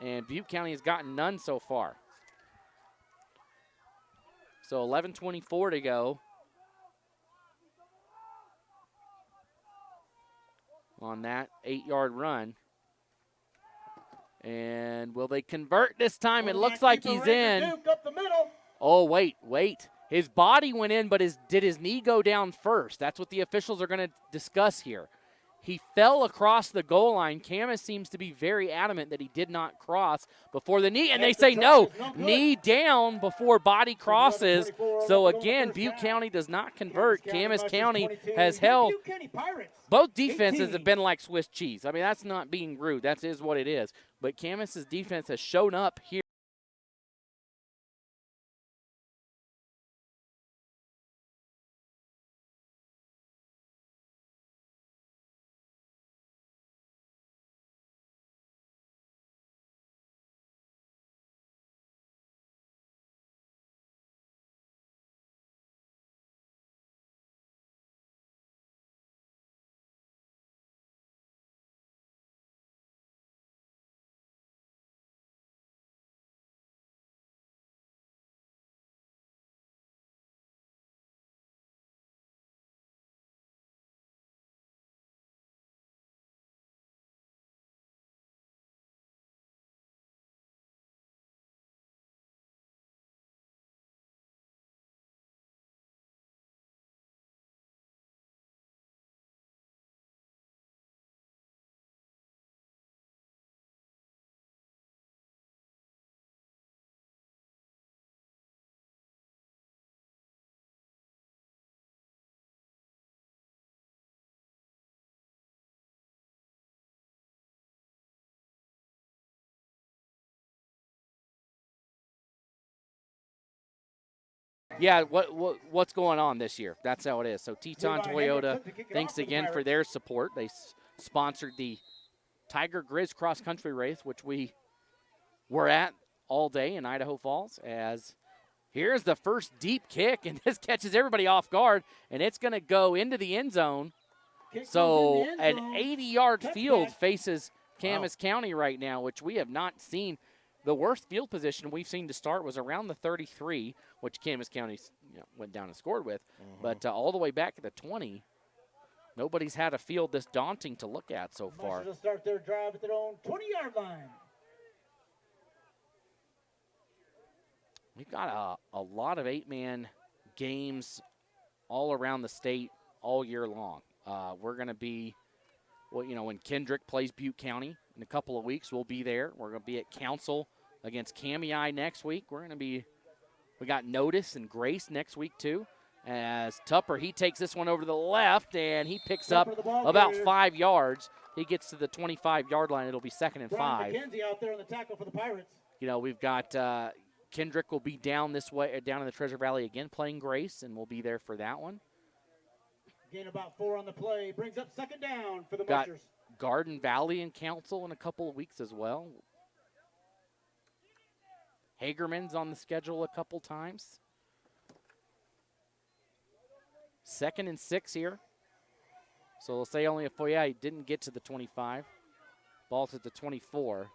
S9: and Butte County has gotten none so far. So 11:24 to go on that 8-yard run. And will they convert this time? It looks like he's in. Oh, wait. His body went in, but did his knee go down first? That's what the officials are going to discuss here. He fell across the goal line. Camas seems to be very adamant that he did not cross before the knee, and they say no, knee down before body crosses. So again, Butte County does not convert. Camas County has held. Both defenses have been like Swiss cheese. I mean, that's not being rude. That is what it is. But Camas' defense has shown up here. Yeah, what's going on this year? That's how it is. So Teton Toyota, thanks again for their support. They sponsored the Tiger Grizz cross country race, which we were at all day in Idaho Falls. As here's the first deep kick, and this catches everybody off guard, and it's going to go into the end zone. So an 80-yard field faces Camas County right now, which we have not seen. The worst field position we've seen to start was around the 33, which Camas County went down and scored with. But all the way back at the 20, nobody's had a field this daunting to look at so far.
S11: Mushers will start their drive at their own 20-yard line.
S9: We've got a lot of 8-man games all around the state all year long. We're going to be, when Kendrick plays Butte County in a couple of weeks, we'll be there. We're going to be at Council against Camas next week. We got Notice and Grace next week too. As Tupper, he takes this one over to the left, and he picks up about 5 yards. He gets to the 25-yard line. It'll be 2nd and 5.
S11: McKenzie out there on the tackle for the Pirates.
S9: We've got Kendrick will be down this way, down in the Treasure Valley again, playing Grace, and we'll be there for that one.
S11: Gain about 4 on the play. Brings up 2nd down for the
S9: Got
S11: Mushers.
S9: Garden Valley and Council in a couple of weeks as well. Hagerman's on the schedule a couple times. 2nd and 6 here. So we'll say only he didn't get to the 25. Ball's at the 24.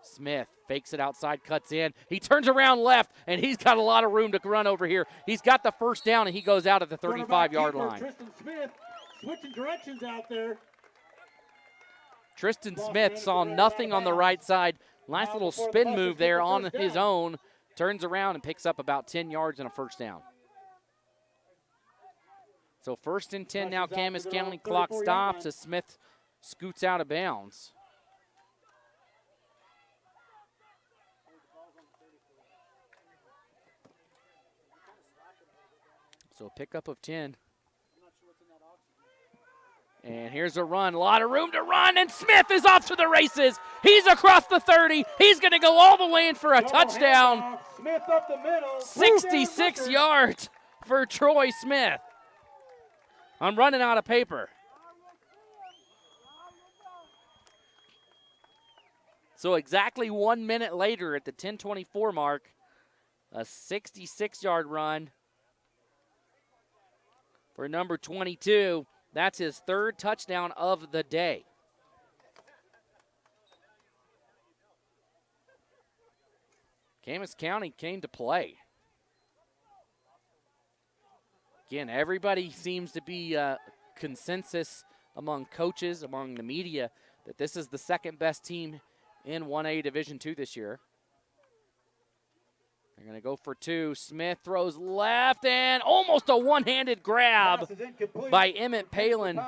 S9: Smith fakes it outside, cuts in. He turns around left, and he's got a lot of room to run over here. He's got the first down, and he goes out at the 35-yard line.
S11: Tristan Smith switching directions out there.
S9: Tristan Smith saw nothing on the right side. Nice little spin move there on his own. Turns around and picks up about 10 yards and a first down. So 1st and 10 now, Camas County. Clock stops as Smith scoots out of bounds. So a pickup of 10. And here's a run. A lot of room to run, and Smith is off to the races. He's across the 30. He's going to go all the way in for a touchdown.
S11: Smith up the middle.
S9: 66 yards for Troy Smith. I'm running out of paper. So exactly 1 minute later at the 10:24 mark, a 66-yard run for number 22. That's his 3rd touchdown of the day. Camas County came to play. Again, everybody seems to be consensus among coaches, among the media, that this is the 2nd best team in 1A Division II this year. They're going to go for 2. Smith throws left, and almost a one-handed grab by Emmett Palin.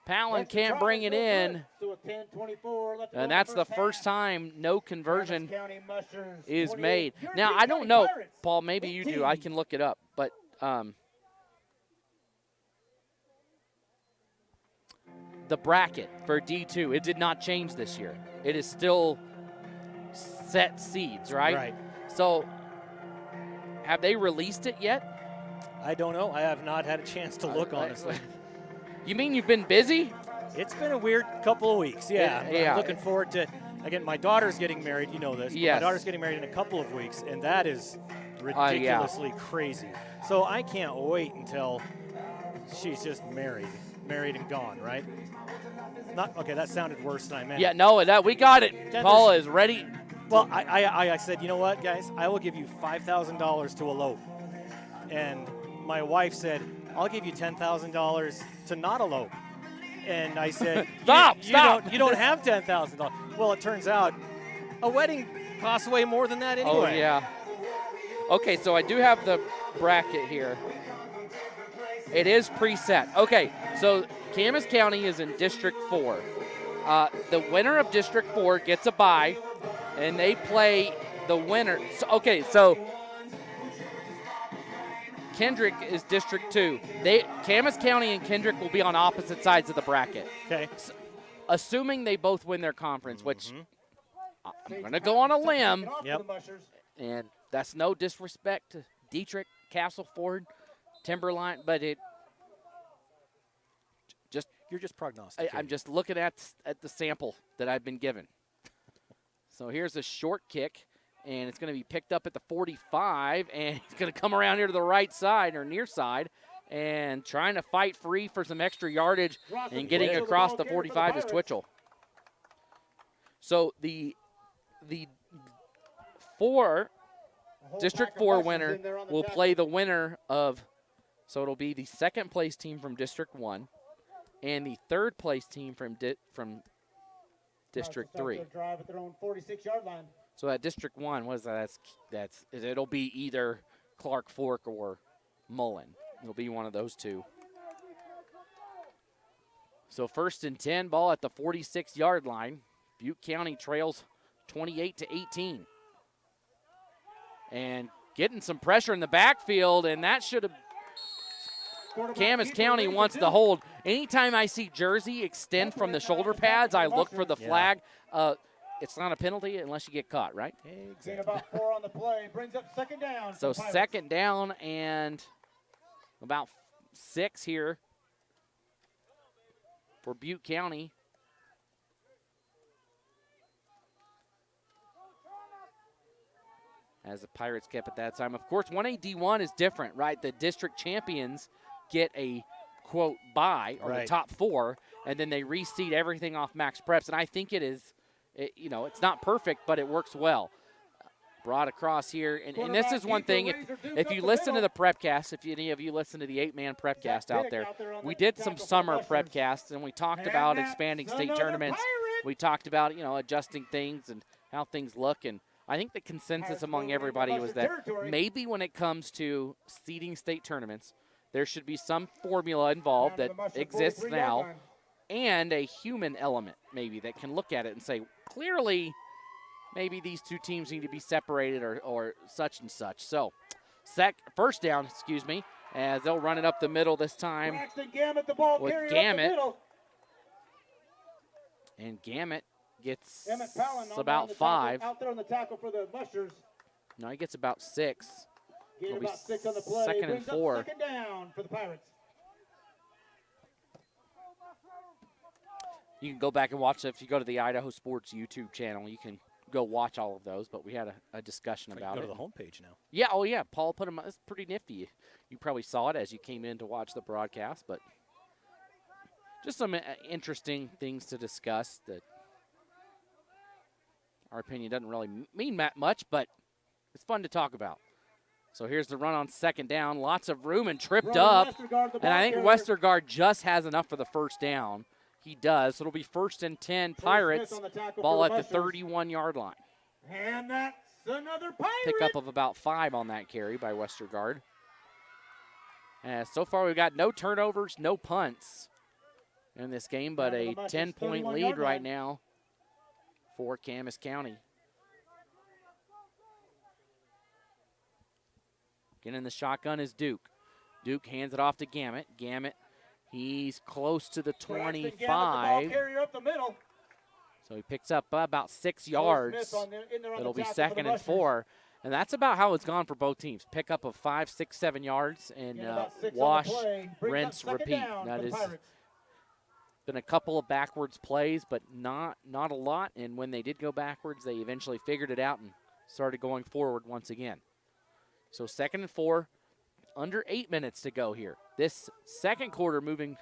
S9: Palin can't bring it in. And that's the first time no conversion is made. Now, I don't know, Paul, maybe you do. I can look it up. But the bracket for D2, it did not change this year. It is still set seeds, right?
S10: Right.
S9: So have they released it yet?
S10: I don't know. I have not had a chance to look, honestly.
S9: You mean you've been busy?
S10: It's been a weird couple of weeks, yeah.
S9: Yeah.
S10: I'm looking forward to, again, my daughter's getting married, you know this.
S9: Yes.
S10: My daughter's getting married in a couple of weeks, and that is ridiculously crazy. So I can't wait until she's just married and gone, right? Not okay, that sounded worse than I meant.
S9: Yeah, no, we got it. Paul is ready.
S10: Well, I said, you know what, guys? I will give you $5,000 to elope. And my wife said, I'll give you $10,000 to not elope. And I said,
S9: stop.
S10: You don't have $10,000. Well, it turns out a wedding costs way more than that anyway.
S9: Oh, yeah. Okay, so I do have the bracket here. It is preset. Okay, so Camas County is in District 4. The winner of District 4 gets a bye, and they play the winner. So Kendrick is District 2. Camas County and Kendrick will be on opposite sides of the bracket.
S10: Okay.
S9: So, assuming they both win their conference, which I'm going to go on a limb.
S10: Yep.
S9: And that's no disrespect to Dietrich, Castleford, Timberline, but it just
S10: you're just prognosticating.
S9: I'm just looking at the sample that I've been given. So here's a short kick, and it's going to be picked up at the 45, and it's going to come around here to the right side or near side, and trying to fight free for some extra yardage and getting across the 45 is Twitchell. So the District 4 winner will play the winner of, so it'll be the second place team from District 1 and the third place team from District 3.
S11: Drive at their own 46-yard line.
S9: So at District 1, what is that? It'll be either Clark Fork or Mullen. It'll be one of those two. So 1st and 10, ball at the 46-yard line. Butte County trails 28-18. And getting some pressure in the backfield, and that should have Camas County wants to hold. Anytime I see jersey extend from the shoulder pads, I look for the flag. It's not a penalty unless you get caught, right?
S11: Exactly. About 4 on the play. Brings up 2nd down.
S9: So 2nd down and about 6 here for Butte County. As the Pirates kept at that time. Of course, 1A D1 is different, right? The district champions get a, quote, bye, or the top 4, and then they reseed everything off max preps. And I think it is, it's not perfect, but it works well. Brought across here. And this is one thing, if you listen to the prepcast, if any of you listen to the 8-man prepcast out there, we did some summer prepcasts, and we talked about expanding state tournaments. We talked about, adjusting things and how things look. And I think the consensus among everybody was that maybe when it comes to seeding state tournaments, there should be some formula involved that exists now and a human element maybe that can look at it and say, clearly, maybe these two teams need to be separated or such and such. So, 1st down, as they'll run it up the middle this time with Gamet. And Gamet gets about 5.
S11: Out there on the tackle for the Mushers.
S9: No, he gets about 6. It'll be
S11: about 6 on the play.
S9: 2nd and 4.
S11: 2nd down for the Pirates.
S9: You can go back and watch it. If you go to the Idaho Sports YouTube channel, you can go watch all of those, but we had a discussion about it.
S10: Go to the homepage now.
S9: Yeah, oh yeah, Paul put them. It's pretty nifty. You probably saw it as you came in to watch the broadcast, but just some interesting things to discuss that our opinion doesn't really mean that much, but it's fun to talk about. So here's the run on 2nd down. Lots of room and tripped up. And I think Westergaard just has enough for the 1st down. He does. So it'll be 1st and 10 Pirates. Ball at the 31-yard line.
S11: And that's another Pirate.
S9: Pickup of about 5 on that carry by Westergaard. And so far we've got no turnovers, no punts in this game, but a 10-point lead right now for Camas County. Getting in the shotgun is Duke. Duke hands it off to Gamet. Gamet, he's close to the 25. So he picks up about 6 yards. It'll be 2nd and 4. And that's about how it's gone for both teams. Pickup of 5, 6, 7 yards, and wash, rinse, repeat. That is been a couple of backwards plays, but not a lot. And when they did go backwards, they eventually figured it out and started going forward once again. So 2nd and 4, under 8 minutes to go here. This second quarter moving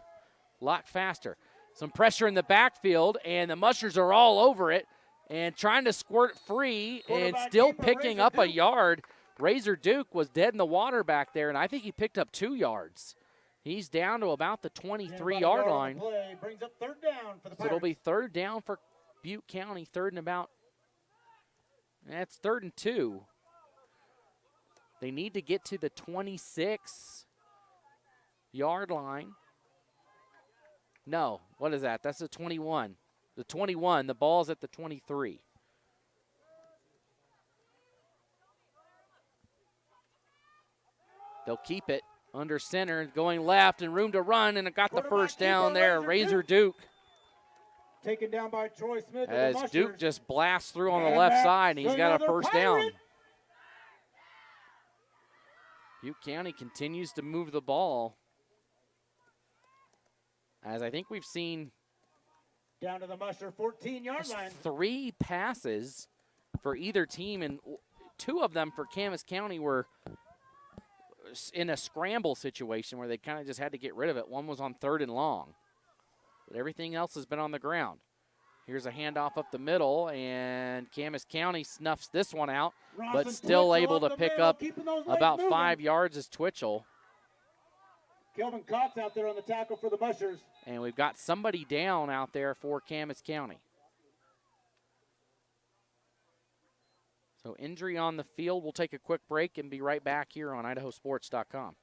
S9: a lot faster. Some pressure in the backfield, and the Mushers are all over it and trying to squirt it free and still picking up a yard. Razor Duke was dead in the water back there, and I think he picked up 2 yards. He's down to about the 23-yard line.
S11: Brings up 3rd down for the
S9: So it'll be 3rd down for Butte County, 3rd and about, that's 3rd and 2. They need to get to the 26-yard line. No, what is that? That's the 21. The 21, the ball's at the 23. They'll keep it under center, going left and room to run, and it got the 1st down there. Razor Duke.
S11: Taken down by Troy Smith.
S9: As Duke just blasts through on the left side, and he's got a 1st down. Butte County continues to move the ball. As I think we've seen
S11: down to the Musher 14-yard line.
S9: 3 passes for either team, and 2 of them for Camas County were in a scramble situation where they kind of just had to get rid of it. One was on 3rd and long, but everything else has been on the ground. Here's a handoff up the middle, and Camas County snuffs this one out, but still able to pick up about 5 yards as Twitchell.
S11: Kelvin Cox out there on the tackle for the Mushers.
S9: And we've got somebody down out there for Camas County. So injury on the field. We'll take a quick break and be right back here on IdahoSports.com.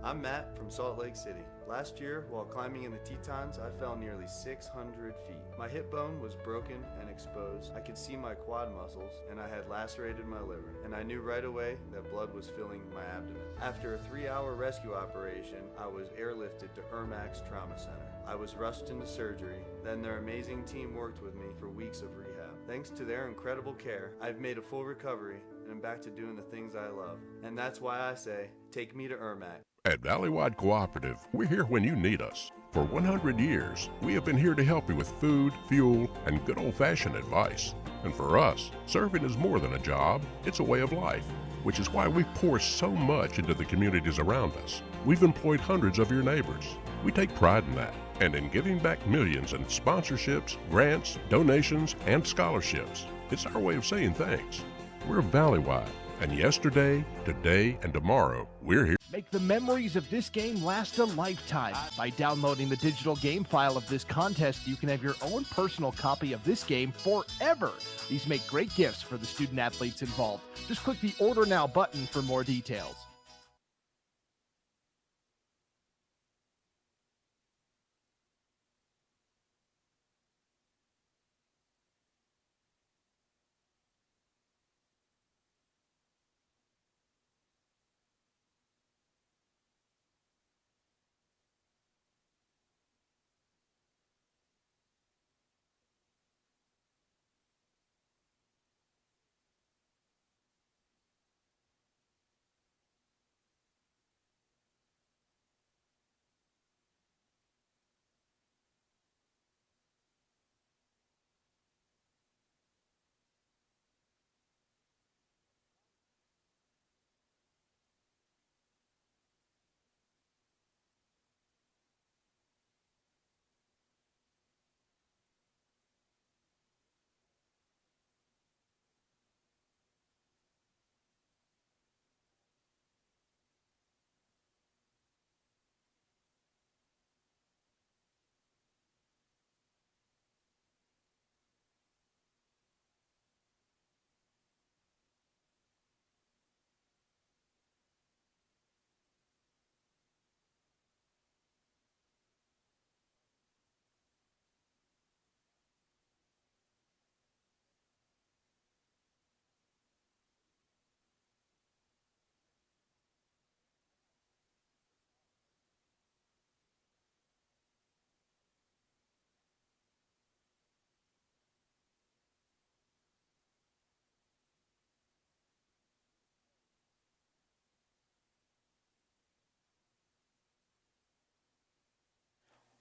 S12: I'm Matt from Salt Lake City. Last year, while climbing in the Tetons, I fell nearly 600 feet. My hip bone was broken and exposed. I could see my quad muscles, and I had lacerated my liver. And I knew right away that blood was filling my abdomen. After a 3-hour rescue operation, I was airlifted to Ermax Trauma Center. I was rushed into surgery. Then their amazing team worked with me for weeks of rehab. Thanks to their incredible care, I've made a full recovery and I'm back to doing the things I love. And that's why I say, take me to Ermax.
S5: At Valleywide Cooperative, we're here when you need us. For 100 years, we have been here to help you with food, fuel, and good old-fashioned advice. And for us, serving is more than a job, it's a way of life, which is why we pour so much into the communities around us. We've employed hundreds of your neighbors. We take pride in that, and in giving back millions in sponsorships, grants, donations, and scholarships. It's our way of saying thanks. We're Valleywide, and yesterday, today, and tomorrow, we're here.
S4: Make the memories of this game last a lifetime. By downloading the digital game file of this contest, you can have your own personal copy of this game forever. These make great gifts for the student athletes involved. Just click the Order Now button for more details.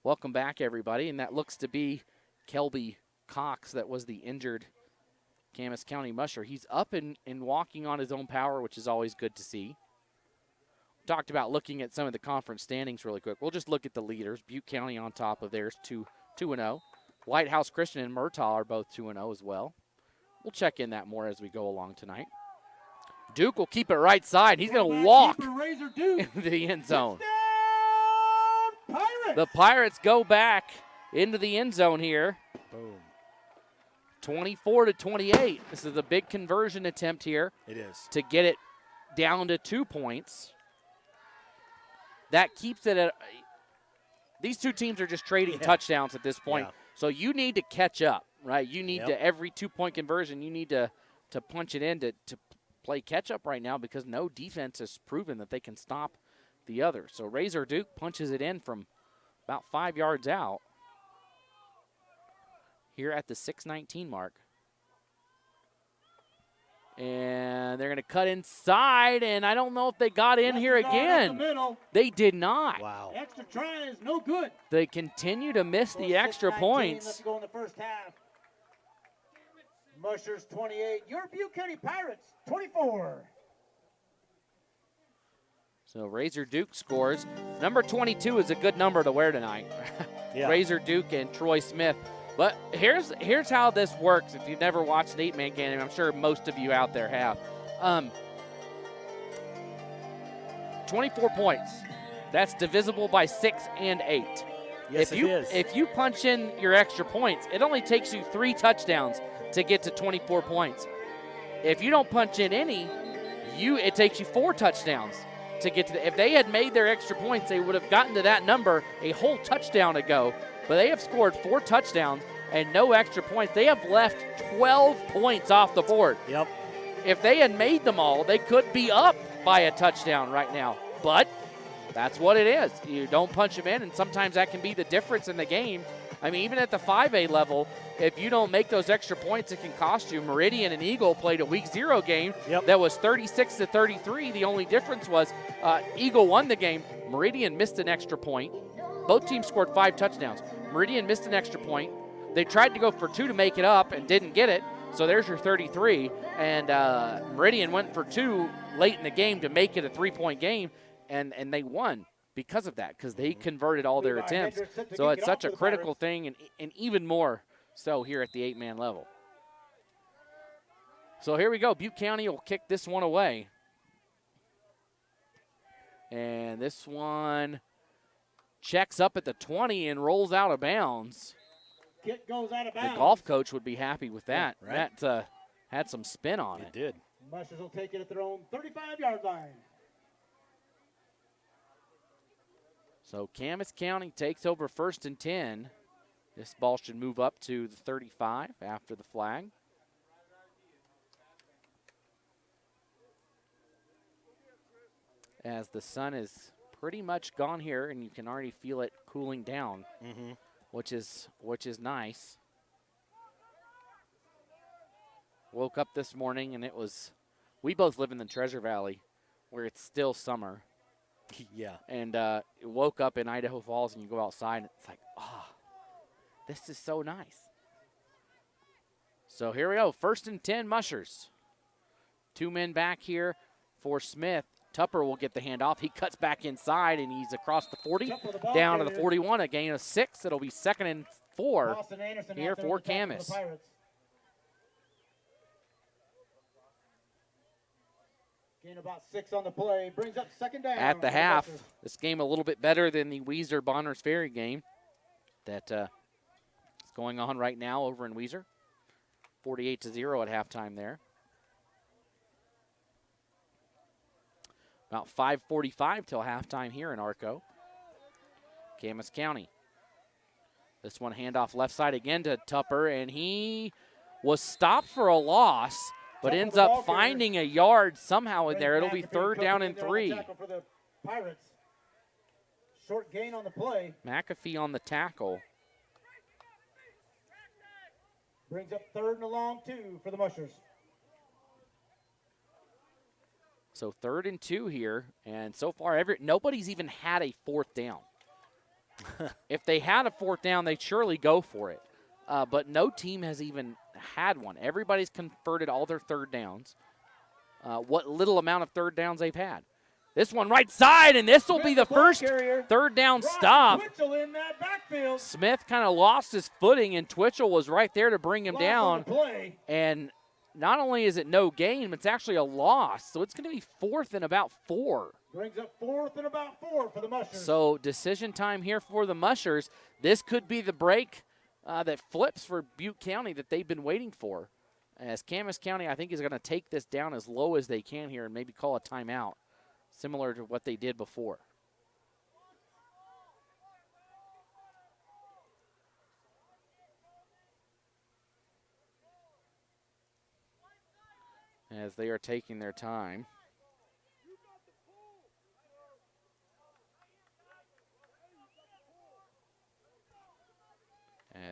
S9: Welcome back, everybody, and that looks to be Kelby Cox that was the injured Camas County Musher. He's up and walking on his own power, which is always good to see. Talked about looking at some of the conference standings really quick. We'll just look at the leaders. Butte County on top of theirs, 2-0. Lighthouse Christian and Murtaugh are both 2-0 as well. We'll check in that more as we go along tonight. Duke will keep it right side. He's going to walk into the end zone. The Pirates go back into the end zone here.
S10: Boom.
S9: 24-28. This is a big conversion attempt here.
S10: It is.
S9: To get it down to 2 points. That keeps it at – these two teams are just trading touchdowns at this point.
S10: Yeah.
S9: So you need to catch up, right? You need to – every 2-point conversion, you need to punch it in to play catch-up right now because no defense has proven that they can stop the other. So Razor Duke punches it in from about 5 yards out. here at the 6:19 mark. And they're going to cut inside, and I don't know if they got in here again. They did not.
S10: Wow.
S11: Extra try is no good.
S9: They continue to miss the extra points.
S11: Let's go in the first half. Mushers 28. Your Butte County Pirates 24.
S9: So Razor Duke scores. Number 22 is a good number to wear tonight.
S10: Yeah.
S9: Razor Duke and Troy Smith. But here's how this works. If you've never watched an 8-man game, I'm sure most of you out there have. 24 points. That's divisible by 6 and 8.
S10: Yes, it is.
S9: If you punch in your extra points, it only takes you 3 touchdowns to get to 24 points. If you don't punch in any, it takes you 4 touchdowns to get to the. If they had made their extra points, they would have gotten to that number a whole touchdown ago. But they have scored 4 touchdowns and no extra points. They have left 12 points off the board.
S10: Yep.
S9: If they had made them all, they could be up by a touchdown right now. But that's what it is. You don't punch them in, and sometimes that can be the difference in the game. I mean, even at the 5A level, if you don't make those extra points, it can cost you. Meridian and Eagle played a week 0 game that was 36-33. The only difference was Eagle won the game. Meridian missed an extra point. Both teams scored 5 touchdowns. Meridian missed an extra point. They tried to go for 2 to make it up and didn't get it. So there's your 33. And Meridian went for 2 late in the game to make it a 3-point game, and they won because of that, because they converted all their attempts. So it's such a critical thing, and even more so here at the 8-man level. So here we go. Butte County will kick this one away. And this one checks up at the 20 and rolls out of bounds.
S11: Kick goes out of bounds.
S9: The golf coach would be happy with that.
S10: Yeah, right.
S9: That had some spin on it.
S10: It did.
S11: Mushers will take it at their own 35-yard line.
S9: So Camas County takes over 1st and 10. This ball should move up to the 35 after the flag. As the sun is pretty much gone here, and you can already feel it cooling down, which is nice. Woke up this morning, and we both live in the Treasure Valley, where it's still summer.
S10: Yeah.
S9: And woke up in Idaho Falls, and you go outside, and it's like, this is so nice. So here we go, 1st and 10 Mushers. 2 men back here for Smith. Tupper will get the handoff. He cuts back inside, and he's across the 40, down to the 41, a gain of 6. It'll be 2nd and 4 here for Camas.
S11: Gain about 6 on the play. Brings up 2nd down.
S9: At the half, this game a little bit better than the Weiser Bonners Ferry game that is going on right now over in Weiser. 48-0 at halftime there. About 5:45 till halftime here in Arco. Camas County. This one handoff left side again to Tupper, and he was stopped for a loss, but ends up finding a yard somehow in there. It'll be 3rd down and 3.
S11: For the Pirates. Short gain on the play.
S9: McAfee on the tackle.
S11: Brings up 3rd and a long 2 for the Mushers.
S9: So 3rd and 2 here, and so far nobody's even had a 4th down. If they had a 4th down, they'd surely go for it. But no team has even had one. Everybody's converted all their 3rd downs. What little amount of 3rd downs they've had. This one right side, and this will be the first 3rd down stop.
S11: In that backfield.
S9: Smith kind of lost his footing, and Twitchell was right there to bring him down. And not only is it no gain, it's actually a loss. So it's going to be 4th and about 4.
S11: Brings up 4th and about 4 for the Mushers.
S9: So decision time here for the Mushers. This could be the break that flips for Butte County that they've been waiting for. As Camas County, I think, is going to take this down as low as they can here and maybe call a timeout, similar to what they did before. As they are taking their time.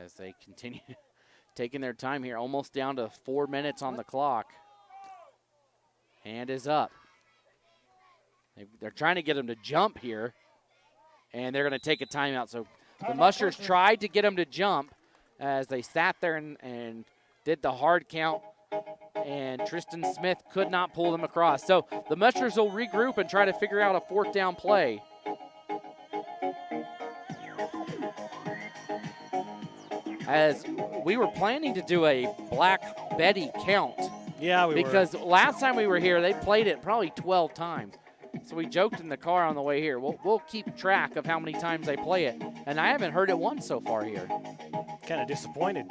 S9: As they continue taking their time here, almost down to 4 minutes on the clock. Hand is up. They're trying to get him to jump here, and they're going to take a timeout. So the Mushers tried to get him to jump as they sat there and did the hard count, and Tristan Smith could not pull them across. So the Mushers will regroup and try to figure out a 4th down play. As we were planning to do a Black Betty count.
S10: Yeah, we
S9: because last time we were here, they played it probably 12 times. So we joked in the car on the way here. We'll keep track of how many times they play it. And I haven't heard it once so far here.
S10: Kind of disappointed.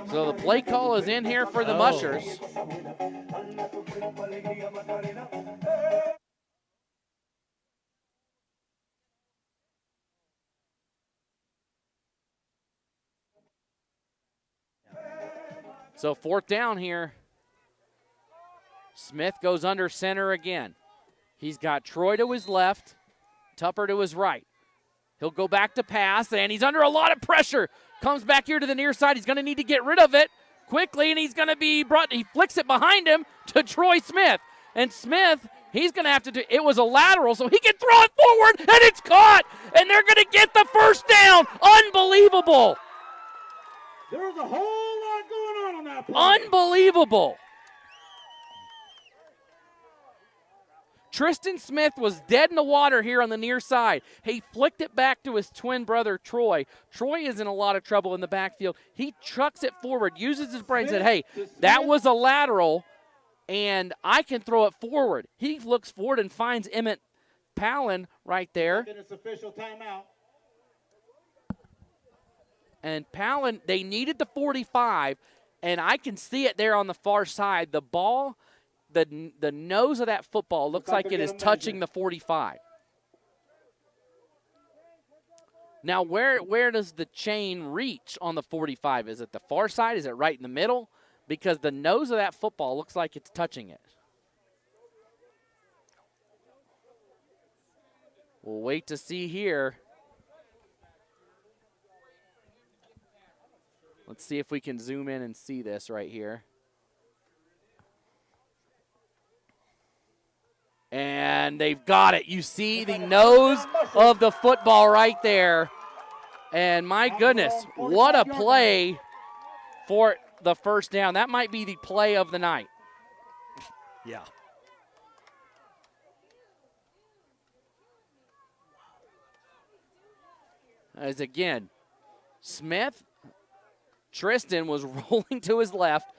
S9: So the play call is in here for the Mushers. So 4th down here. Smith goes under center again. He's got Troy to his left, Tupper to his right. He'll go back to pass, and he's under a lot of pressure. Comes back here to the near side. He's going to need to get rid of it quickly, and he's going to be brought. He flicks it behind him to Troy Smith. And Smith, he's going to have to do, it was a lateral, so he can throw it forward, and it's caught. And they're going to get the 1st down. Unbelievable.
S11: There's a whole lot going on that play.
S9: Unbelievable. Tristan Smith was dead in the water here on the near side. He flicked it back to his twin brother, Troy. Troy is in a lot of trouble in the backfield. He trucks it forward, uses his brain, said, hey, that was a lateral, and I can throw it forward. He looks forward and finds Emmett Palin right there.
S11: It's official timeout.
S9: And Palin, they needed the 45, and I can see it there on the far side. The ball, the nose of that football looks like it is touching the 45. Now, where does the chain reach on the 45? Is it the far side? Is it right in the middle? Because the nose of that football looks like it's touching it. We'll wait to see here. Let's see if we can zoom in and see this right here. And they've got it. You see the nose of the football right there. And my goodness, what a play for the 1st down. That might be the play of the night.
S10: Yeah.
S9: As again, Smith, Tristan was rolling to his left,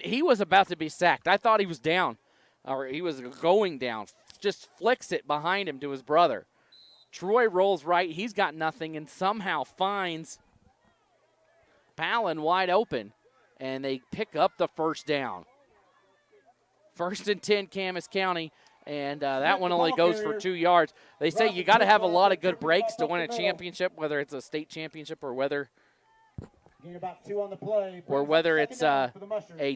S9: he was about to be sacked. I thought he was down, or he was going down. Just flicks it behind him to his brother. Troy rolls right. He's got nothing and somehow finds Palin wide open, and they pick up the 1st down. 1st and 10, Camas County, and that one only goes for 2 yards. They say you got to have a lot of good breaks to win a championship, whether it's a state championship or whether it's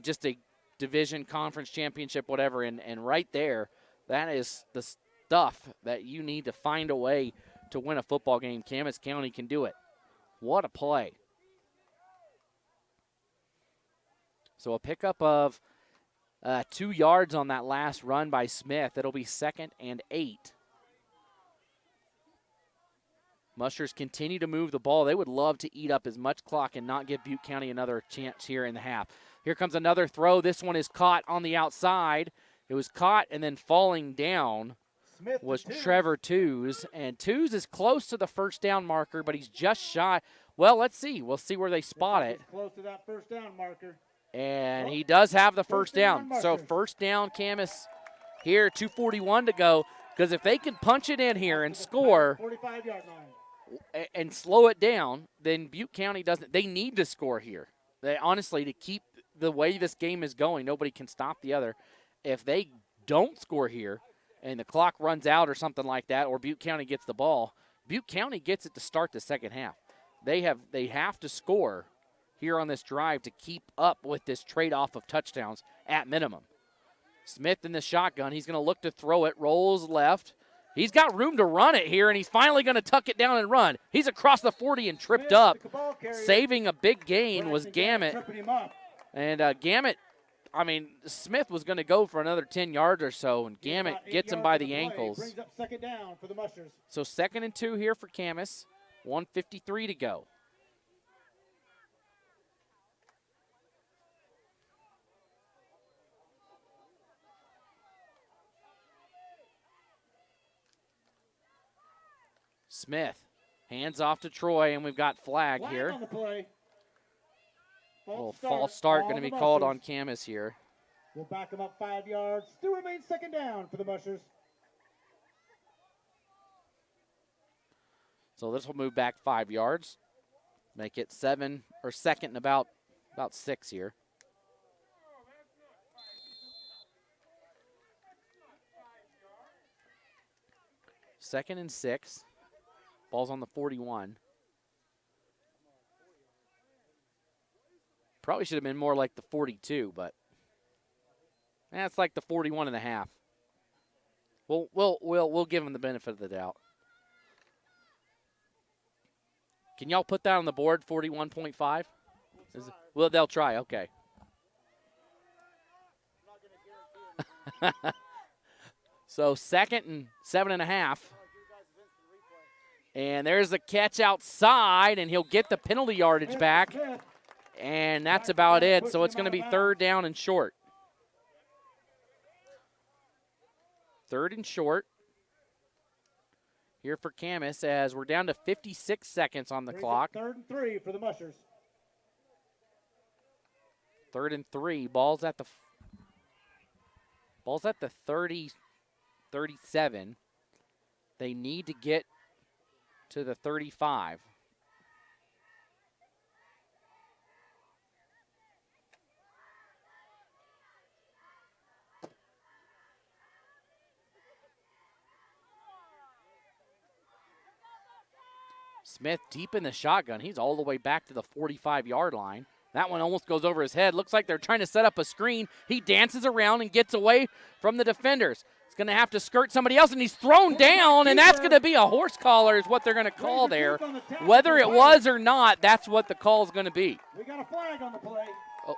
S9: just a division conference championship, whatever. And right there, that is the stuff that you need to find a way to win a football game. Camas County can do it. What a play. So a pickup of 2 yards on that last run by Smith. It'll be 2nd and 8. Mushers continue to move the ball. They would love to eat up as much clock and not give Butte County another chance here in the half. Here comes another throw. This one is caught on the outside. It was caught and then falling down was Trevor Tews. And Tews is close to the 1st down marker, but he's just shy. Well, let's see. We'll see where they spot it.
S11: Close to that 1st down marker.
S9: And he does have the 1st down. So 1st down, Camas here, 2:41 to go. Because if they can punch it in here and score
S11: 45-yard line
S9: and slow it down, then Butte County doesn't. They need to score here. They honestly, to keep the way this game is going, nobody can stop the other. If they don't score here and the clock runs out or something like that, or Butte County gets the ball, Butte County gets it to start the 2nd half. They have to score here on this drive to keep up with this trade-off of touchdowns at minimum. Smith in the shotgun. He's going to look to throw it. Rolls left. He's got room to run it here, and he's finally going to tuck it down and run. He's across the 40 and tripped up. Saving a big gain was Gamet. And Gamet, I mean, Smith was going to go for another 10 yards or so, and Gamet gets him by the ankles.
S11: Brings up second down for the Mushers.
S9: So 2nd and 2 here for Camas. 1:53 to go. Smith, hands off to Troy, and we've got flag here.
S11: On the play.
S9: Little false start going to be called on Camas here.
S11: We'll back him up 5 yards. Still remains second down for the Mushers.
S9: So this will move back 5 yards. Make it 7 or 2nd and about 6 here. Second and 6. Ball's on the 41. Probably should have been more like the 42, but that's like the 41 and a half. We'll give him the benefit of the doubt. Can y'all put that on the board, 41.5? Well, they'll try, okay. So 2nd and 7.5. And there's the catch outside, and he'll get the penalty yardage back. And that's about it. So it's going to be 3rd down and short. 3rd and short here for Camas as we're down to 56 seconds on the clock.
S11: 3rd and 3 for the Mushers.
S9: 3rd and 3. Ball's at the 30, 37. They need to get to the 35. Smith deep in the shotgun. He's all the way back to the 45-yard line. That one almost goes over his head. Looks like they're trying to set up a screen. He dances around and gets away from the defenders. He's going to have to skirt somebody else, and he's thrown down, and that's going to be a horse collar is what they're going to call there. Whether it was or not, that's what the call is going to be.
S11: We got a flag on the play.
S9: Oh.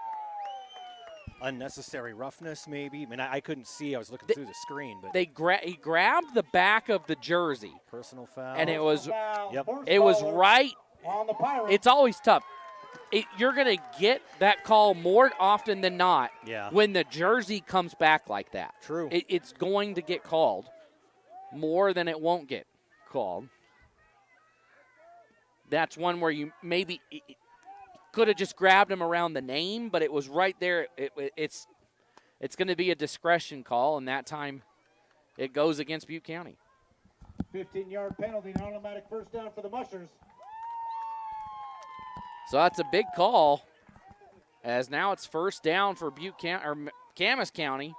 S10: Unnecessary roughness, maybe. I mean, I couldn't see. I was looking through the screen. But
S9: he grabbed the back of the jersey.
S10: Personal foul.
S9: And it was,
S10: Yep.
S9: it was right.
S11: On the Pirates.
S9: It's always tough. You're going to get that call more often than not when the jersey comes back like that.
S10: True.
S9: It's going to get called more than it won't get called. That's one where you maybe could have just grabbed him around the name, but it was right there. It's going to be a discretion call, and that time it goes against Butte County.
S11: 15-yard penalty, an automatic first down for the Mushers.
S9: So that's a big call, as now it's first down for Butte County or Camas County,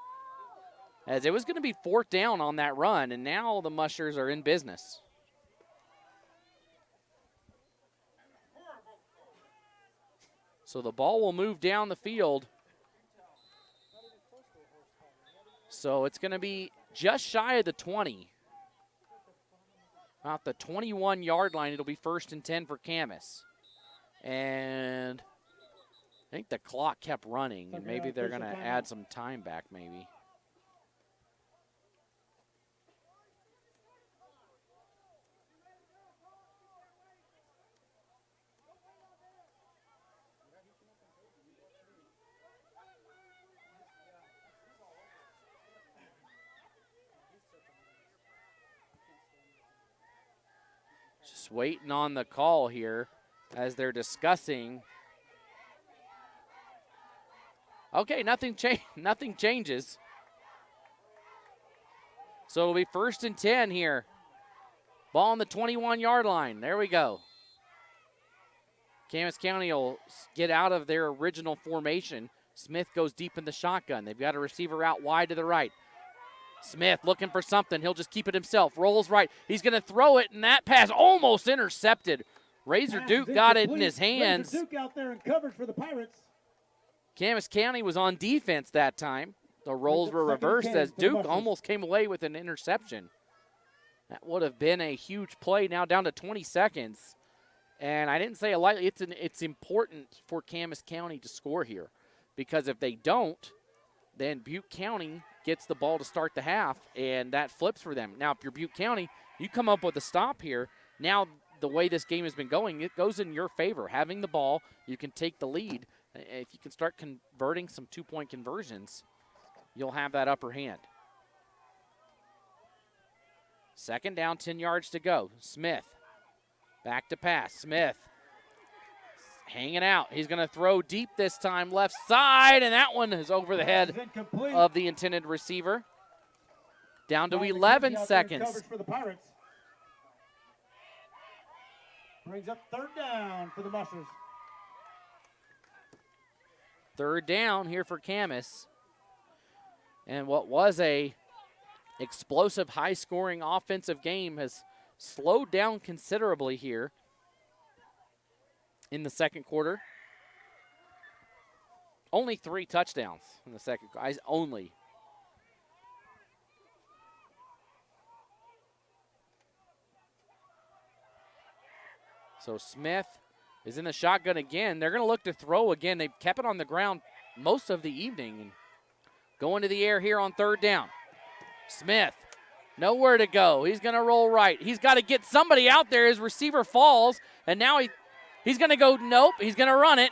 S9: as it was going to be 4th down on that run, and now the Mushers are in business. So the ball will move down the field. So it's going to be just shy of the 20. About the 21-yard line, it'll be 1st and 10 for Camas. And I think the clock kept running, and maybe they're going to add some time back maybe. Just waiting on the call here as they're discussing. Okay, nothing changes. So it'll be 1st and 10 here. Ball on the 21-yard line. There we go. Camas County will get out of their original formation. Smith goes deep in the shotgun. They've got a receiver out wide to the right. Smith looking for something. He'll just keep it himself. Rolls right. He's going to throw it, and that pass almost intercepted. Razor Duke got it in his hands.
S11: Razor Duke out there in coverage for the Pirates.
S9: Camas County was on defense that time. The roles were reversed as Duke almost came away with an interception. That would have been a huge play. Now down to 20 seconds. And I didn't say it lightly. It's important for Camas County to score here, because if they don't, then Butte County gets the ball to start the half, and that flips for them. Now, if you're Butte County, you come up with a stop here. Now, the way this game has been going, it goes in your favor. Having the ball, you can take the lead. If you can start converting some two-point conversions, you'll have that upper hand. Second down, 10 yards to go. Smith, back to pass. Smith hanging out. He's going to throw deep this time, left side, and that one is over the head of the intended receiver. Down to 11 seconds.
S11: For the Pirates. Brings up third down for the Mushers.
S9: Third down here for Camas. And what was a explosive, high-scoring offensive game has slowed down considerably here in the second quarter. Only 3 touchdowns in the second quarter. Only. So Smith is in the shotgun again. They're going to look to throw again. They've kept it on the ground most of the evening. And going to the air here on third down. Smith, nowhere to go. He's going to roll right. He's got to get somebody out there. His receiver falls, and now he's going to go, nope, he's going to run it.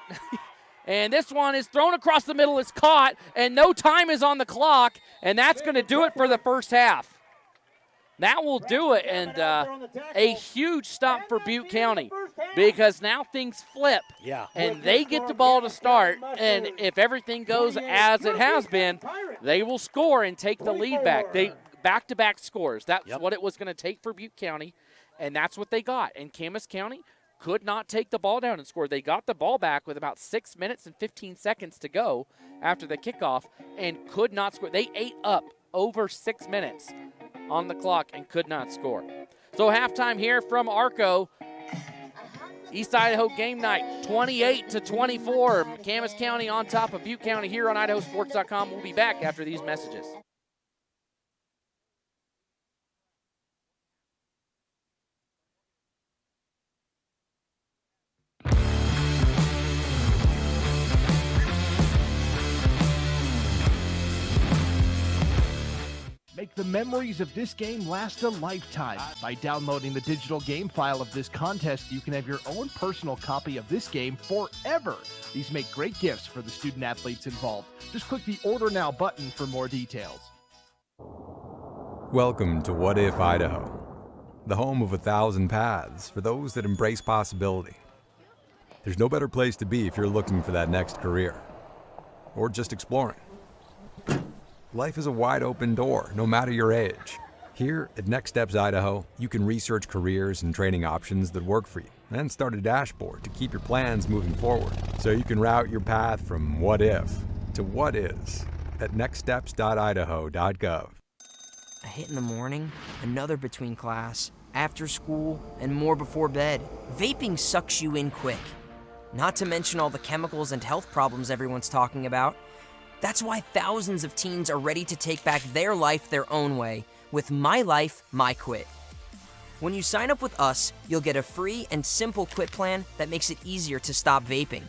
S9: And this one is thrown across the middle. It's caught, and no time is on the clock, and that's going to do it for the first half. That will do it, and a huge stop for Butte County, because now things flip.
S10: Yeah.
S9: And they get the ball to start, and if everything goes as it has been, they will score and take the lead back. They back-to-back scores. That's what it was going to take for Butte County, and that's what they got. And Camas County could not take the ball down and score. They got the ball back with about 6 minutes and 15 seconds to go after the kickoff and could not score. They ate up over 6 minutes on the clock and could not score. So halftime here from Arco. East Idaho game night, 28-24. Camas County on top of Butte County here on IdahoSports.com. We'll be back after these messages.
S4: Make the memories of this game last a lifetime. By downloading the digital game file of this contest, you can have your own personal copy of this game forever. These make great gifts for the student athletes involved. Just click the Order Now button for more details.
S2: Welcome to What If Idaho, the home of 1,000 paths for those that embrace possibility. There's no better place to be if you're looking for that next career, or just exploring. Life is a wide open door, no matter your age. Here at Next Steps Idaho, you can research careers and training options that work for you and start a dashboard to keep your plans moving forward, so you can route your path from what if to what is at nextsteps.idaho.gov.
S16: A hit in the morning, another between class, after school, and more before bed. Vaping sucks you in quick. Not to mention all the chemicals and health problems everyone's talking about. That's why thousands of teens are ready to take back their life their own way with My Life, My Quit. When you sign up with us, you'll get a free and simple quit plan that makes it easier to stop vaping.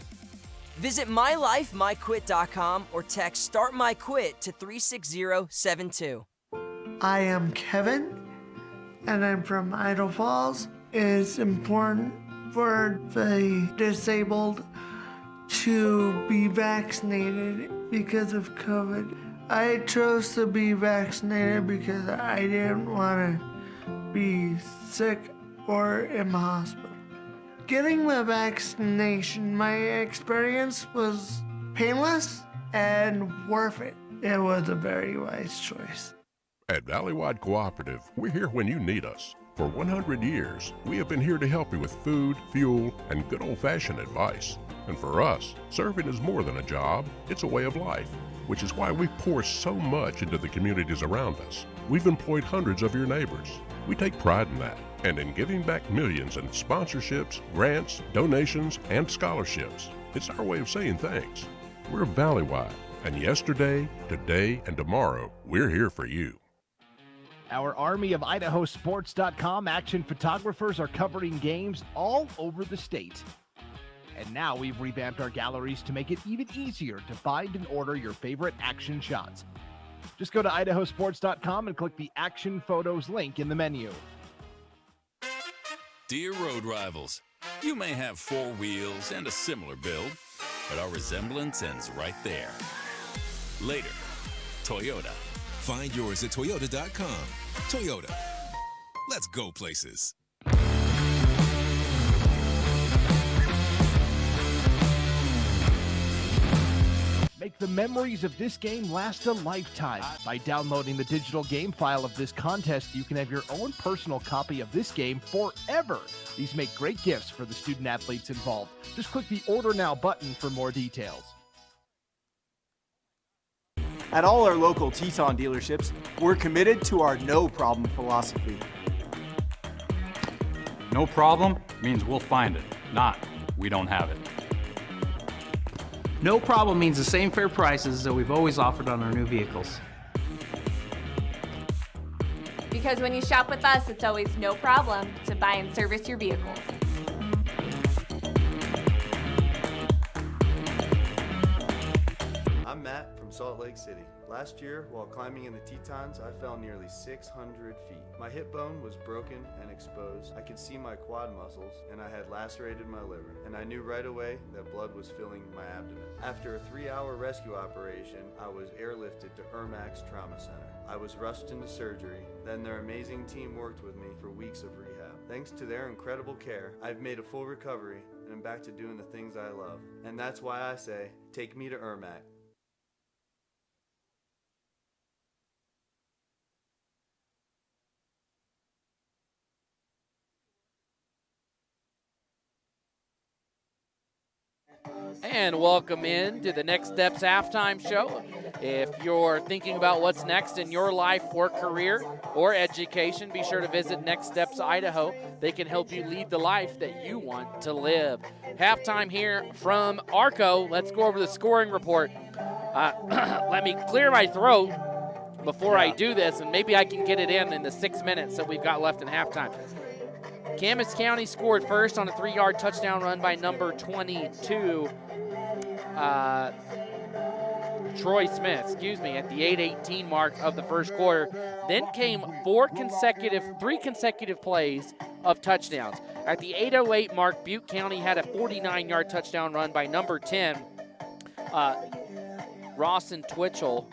S16: Visit mylifemyquit.com or text Start My Quit to 36072.
S17: I am Kevin, and I'm from Idaho Falls. It's important for the disabled to be vaccinated because of COVID. I chose to be vaccinated because I didn't want to be sick or in the hospital. Getting the vaccination, my experience was painless and worth it. It was a very wise choice.
S5: At Valleywide Cooperative, we're here when you need us. For 100 years, we have been here to help you with food, fuel, and good old-fashioned advice. And for us, serving is more than a job, it's a way of life, which is why we pour so much into the communities around us. We've employed hundreds of your neighbors. We take pride in that, and in giving back millions in sponsorships, grants, donations, and scholarships. It's our way of saying thanks. We're Valleywide, and yesterday, today, and tomorrow, we're here for you.
S4: Our army of IdahoSports.com action photographers are covering games all over the state. And now we've revamped our galleries to make it even easier to find and order your favorite action shots. Just go to IdahoSports.com and click the Action Photos link in the menu.
S6: Dear road rivals, you may have four wheels and a similar build, but our resemblance ends right there. Later, Toyota.
S7: Find yours at Toyota.com. Toyota. Let's go places.
S4: Make the memories of this game last a lifetime. By downloading the digital game file of this contest, you can have your own personal copy of this game forever. These make great gifts for the student athletes involved. Just click the Order Now button for more details.
S1: At all our local Teton dealerships, we're committed to our no problem philosophy.
S13: No problem means we'll find it, not we don't have it.
S14: No problem means the same fair prices that we've always offered on our new vehicles.
S15: Because when you shop with us, it's always no problem to buy and service your vehicles.
S12: I'm Matt from Salt Lake City. Last year, while climbing in the Tetons, I fell nearly 600 feet. My hip bone was broken and exposed. I could see my quad muscles, and I had lacerated my liver. And I knew right away that blood was filling my abdomen. After a 3-hour rescue operation, I was airlifted to Ermac's Trauma Center. I was rushed into surgery. Then their amazing team worked with me for weeks of rehab. Thanks to their incredible care, I've made a full recovery and I'm back to doing the things I love. And that's why I say, take me to Ermac.
S9: And welcome in to the Next Steps halftime show. If you're thinking about what's next in your life or career or education, be sure to visit Next Steps Idaho. They can help you lead the life that you want to live. Halftime here from Arco. Let's go over the scoring report. Let me clear my throat before I do this, and maybe I can get it in the 6 minutes that we've got left in halftime. Camas County scored first on a 3-yard touchdown run by number 22, Troy Smith, at the 8:18 mark of the first quarter. Then came three consecutive plays of touchdowns. At the 8:08 mark, Butte County had a 49-yard touchdown run by number 10, Rayson Twitchell,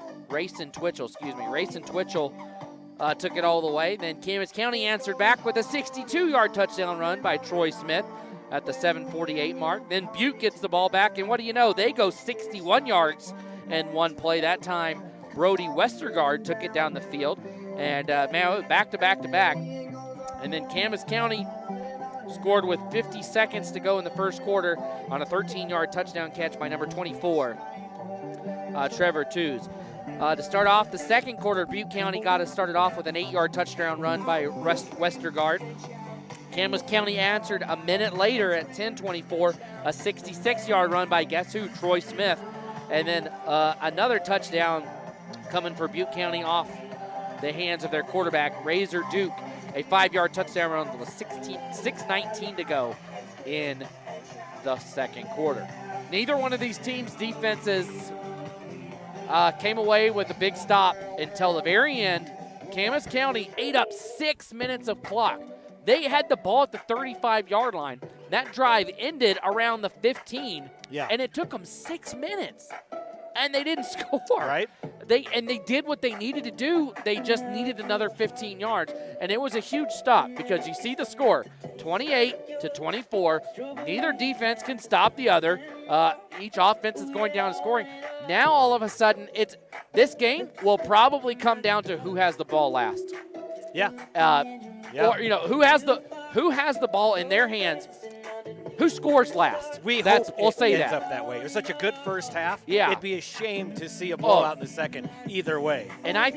S9: took it all the way. Then Camas County answered back with a 62-yard touchdown run by Troy Smith at the 7:48 mark. Then Butte gets the ball back, and what do you know? They go 61 yards in one play. That time, Brody Westergaard took it down the field. And, it was back to back to back. And then Camas County scored with 50 seconds to go in the first quarter on a 13-yard touchdown catch by number 24, Trevor Tews. To start off the second quarter, Butte County got us started off with an 8-yard touchdown run by Westergaard. Camas County answered a minute later at 10:24, a 66-yard run by guess who? Troy Smith. And then another touchdown coming for Butte County off the hands of their quarterback, Razor Duke. A 5-yard touchdown run with 6:19 to go in the second quarter. Neither one of these teams' defenses came away with a big stop until the very end. Camas County ate up 6 minutes of clock. They had the ball at the 35-yard line. That drive ended around the 15, and it took them 6 minutes, and they didn't score. Right? They did what they needed to do. They just needed another 15 yards, and it was a huge stop because you see the score, 28-24. Neither defense can stop the other. Each offense is going down and scoring. Now all of a sudden, this game will probably come down to who has the ball last.
S10: Yeah.
S9: Or who has the ball in their hands. Who scores last?
S10: We'll say that. Ends up that way. It was such a good first half. Yeah. It'd be a shame to see a blowout in the second either way.
S9: And I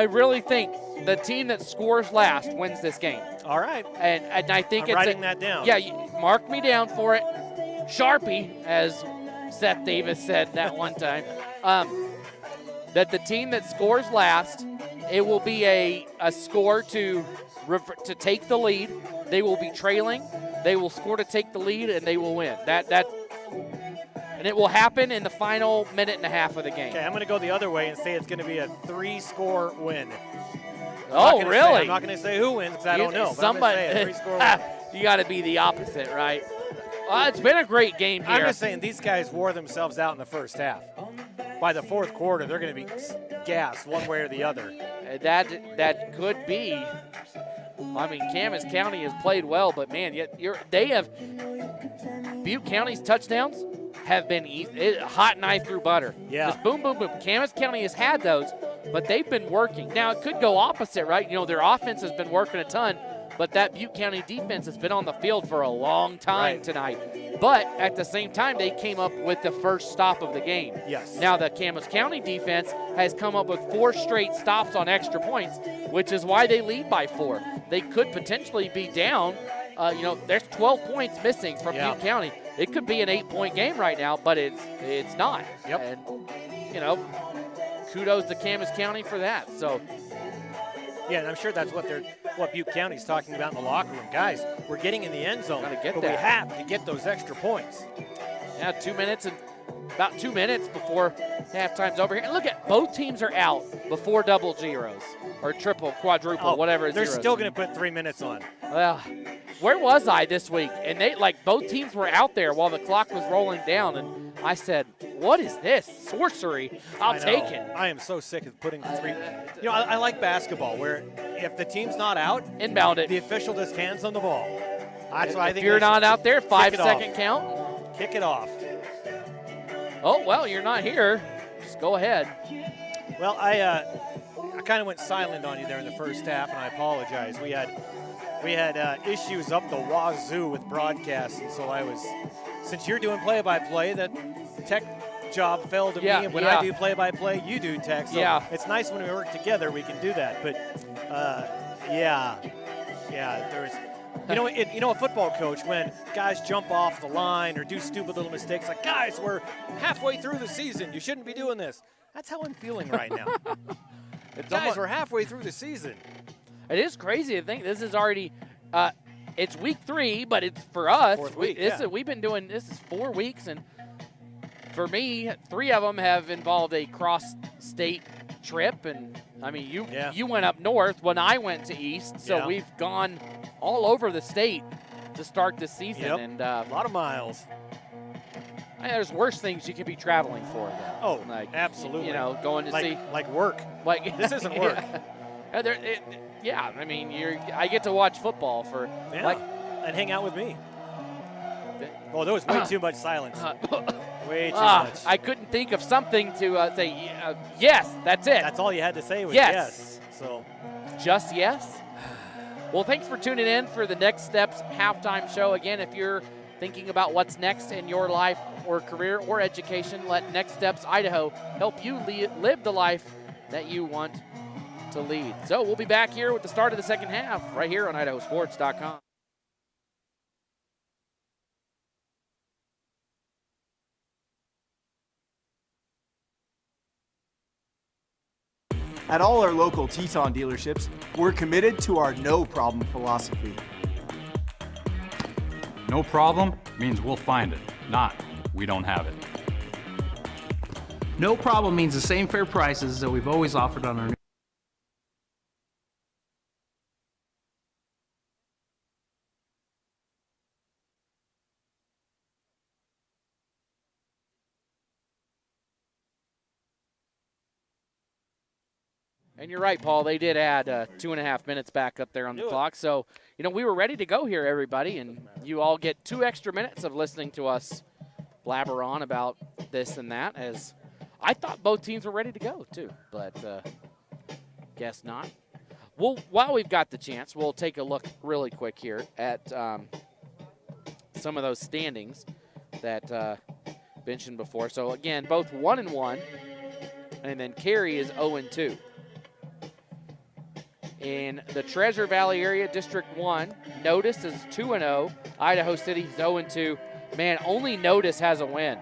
S9: really think the team that scores last wins this game.
S10: All right.
S9: And I think
S10: I'm writing that down.
S9: Yeah, mark me down for it. Sharpie, as Seth Davis said that one time, that the team that scores last it will be a score to take the lead. They will be trailing. They will score to take the lead, and they will win. And it will happen in the final minute and a half of the game.
S10: Okay, I'm going to go the other way and say it's going to be a 3-score win.
S9: Oh, really?
S10: I'm not going to say who wins because I don't know.
S9: Somebody,
S10: but I'm going to say a 3-score win.
S9: You got to be the opposite, right? It's been a great game here.
S10: I'm just saying these guys wore themselves out in the first half. By the fourth quarter, they're going to be gassed one way or the other.
S9: That could be. I mean, Camas County has played well, but man, Butte County's touchdowns have been hot knife through butter.
S10: Yeah.
S9: Just boom, boom, boom. Camas County has had those, but they've been working. Now, it could go opposite, right? You know, their offense has been working a ton, but that Butte County defense has been on the field for a long time tonight. But at the same time, they came up with the first stop of the game.
S10: Yes.
S9: Now, the Camas County defense has come up with 4 straight stops on extra points, which is why they lead by 4. They could potentially be down. There's 12 points missing from Butte County. It could be an 8-point game right now, but it's not.
S10: Yep.
S9: And, kudos to Camas County for that. So,
S10: yeah, and I'm sure that's what Butte County's talking about in the locker room. Guys, we're getting in the end zone, but we have to get those extra points.
S9: Yeah, about 2 minutes before halftime's over here. And look at both teams are out before double zeros or triple, quadruple, whatever.
S10: They're
S9: zeros.
S10: still going to put 3 minutes on.
S9: Well, where was I this week? And both teams were out there while the clock was rolling down, and I said, "What is this sorcery? I'll take it."
S10: I am so sick of putting the 3. I like basketball where if the team's not out,
S9: inbound it.
S10: The official just hands on the ball. That's why I think
S9: if you're not out there, 5-second count.
S10: Kick it off.
S9: Oh well, you're not here. Just go ahead.
S10: Well, I kind of went silent on you there in the first half, and I apologize. We had issues up the wazoo with broadcast, and so since you're doing play-by-play, that tech job fell to me, and when I do play-by-play, you do tech. So it's nice when we work together, we can do that. But there's. A football coach, when guys jump off the line or do stupid little mistakes, like, guys, we're halfway through the season. You shouldn't be doing this. That's how I'm feeling right now. Guys, we're halfway through the season.
S9: It is crazy to think this is already it's week 3, but it's for us. We've been doing this is 4 weeks, and for me, 3 of them have involved a cross-state trip. And I mean, you went up north when I went to east, so we've gone all over the state to start this season.
S10: Yep.
S9: And
S10: a lot of miles.
S9: There's worse things you could be traveling for, though.
S10: Oh, absolutely.
S9: Going to see
S10: work.
S9: This
S10: isn't work.
S9: I mean, I get to watch football for
S10: and hang out with me. Oh, there was way too much silence. Way too much.
S9: I couldn't think of something to say. Yes, that's it.
S10: That's all you had to say was yes. So,
S9: just yes. Well, thanks for tuning in for the Next Steps halftime show. Again, if you're thinking about what's next in your life or career or education, let Next Steps Idaho help you live the life that you want to lead. So we'll be back here with the start of the second half right here on IdahoSports.com.
S1: At all our local Teton dealerships, we're committed to our no problem philosophy.
S13: No problem means we'll find it, not we don't have it.
S14: No problem means the same fair prices that we've always offered on our new.
S9: And you're right, Paul. They did add 2.5 minutes back up there on the clock. So, we were ready to go here, everybody, and you all get 2 extra minutes of listening to us blabber on about this and that, as I thought both teams were ready to go, too, but guess not. Well, while we've got the chance, we'll take a look really quick here at some of those standings that mentioned before. So, again, both 1-1, and then Cary is 0-2. In the Treasure Valley area, District 1, Notice is 2-0. Idaho City is 0-2. Man, only Notice has a win.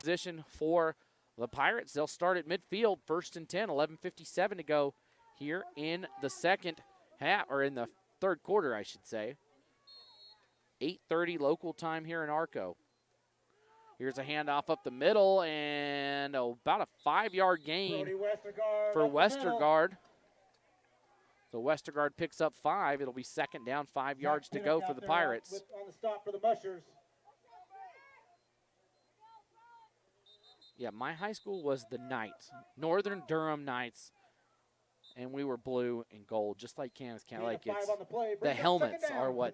S9: position for the Pirates. They'll start at midfield, 1st and 10, 11:57 to go here in the second half, or in the third quarter, I should say. 8:30 local time here in Arco. Here's a handoff up the middle, and about a 5-yard gain for Westergaard. So Westergaard picks up 5. It'll be 2nd down, 5 yards to go for the Pirates.
S11: On the stop for the Mushers.
S9: Yeah, my high school was the Knights, Northern Durham Knights, and we were blue and gold, just like Camas County. Like the helmets are what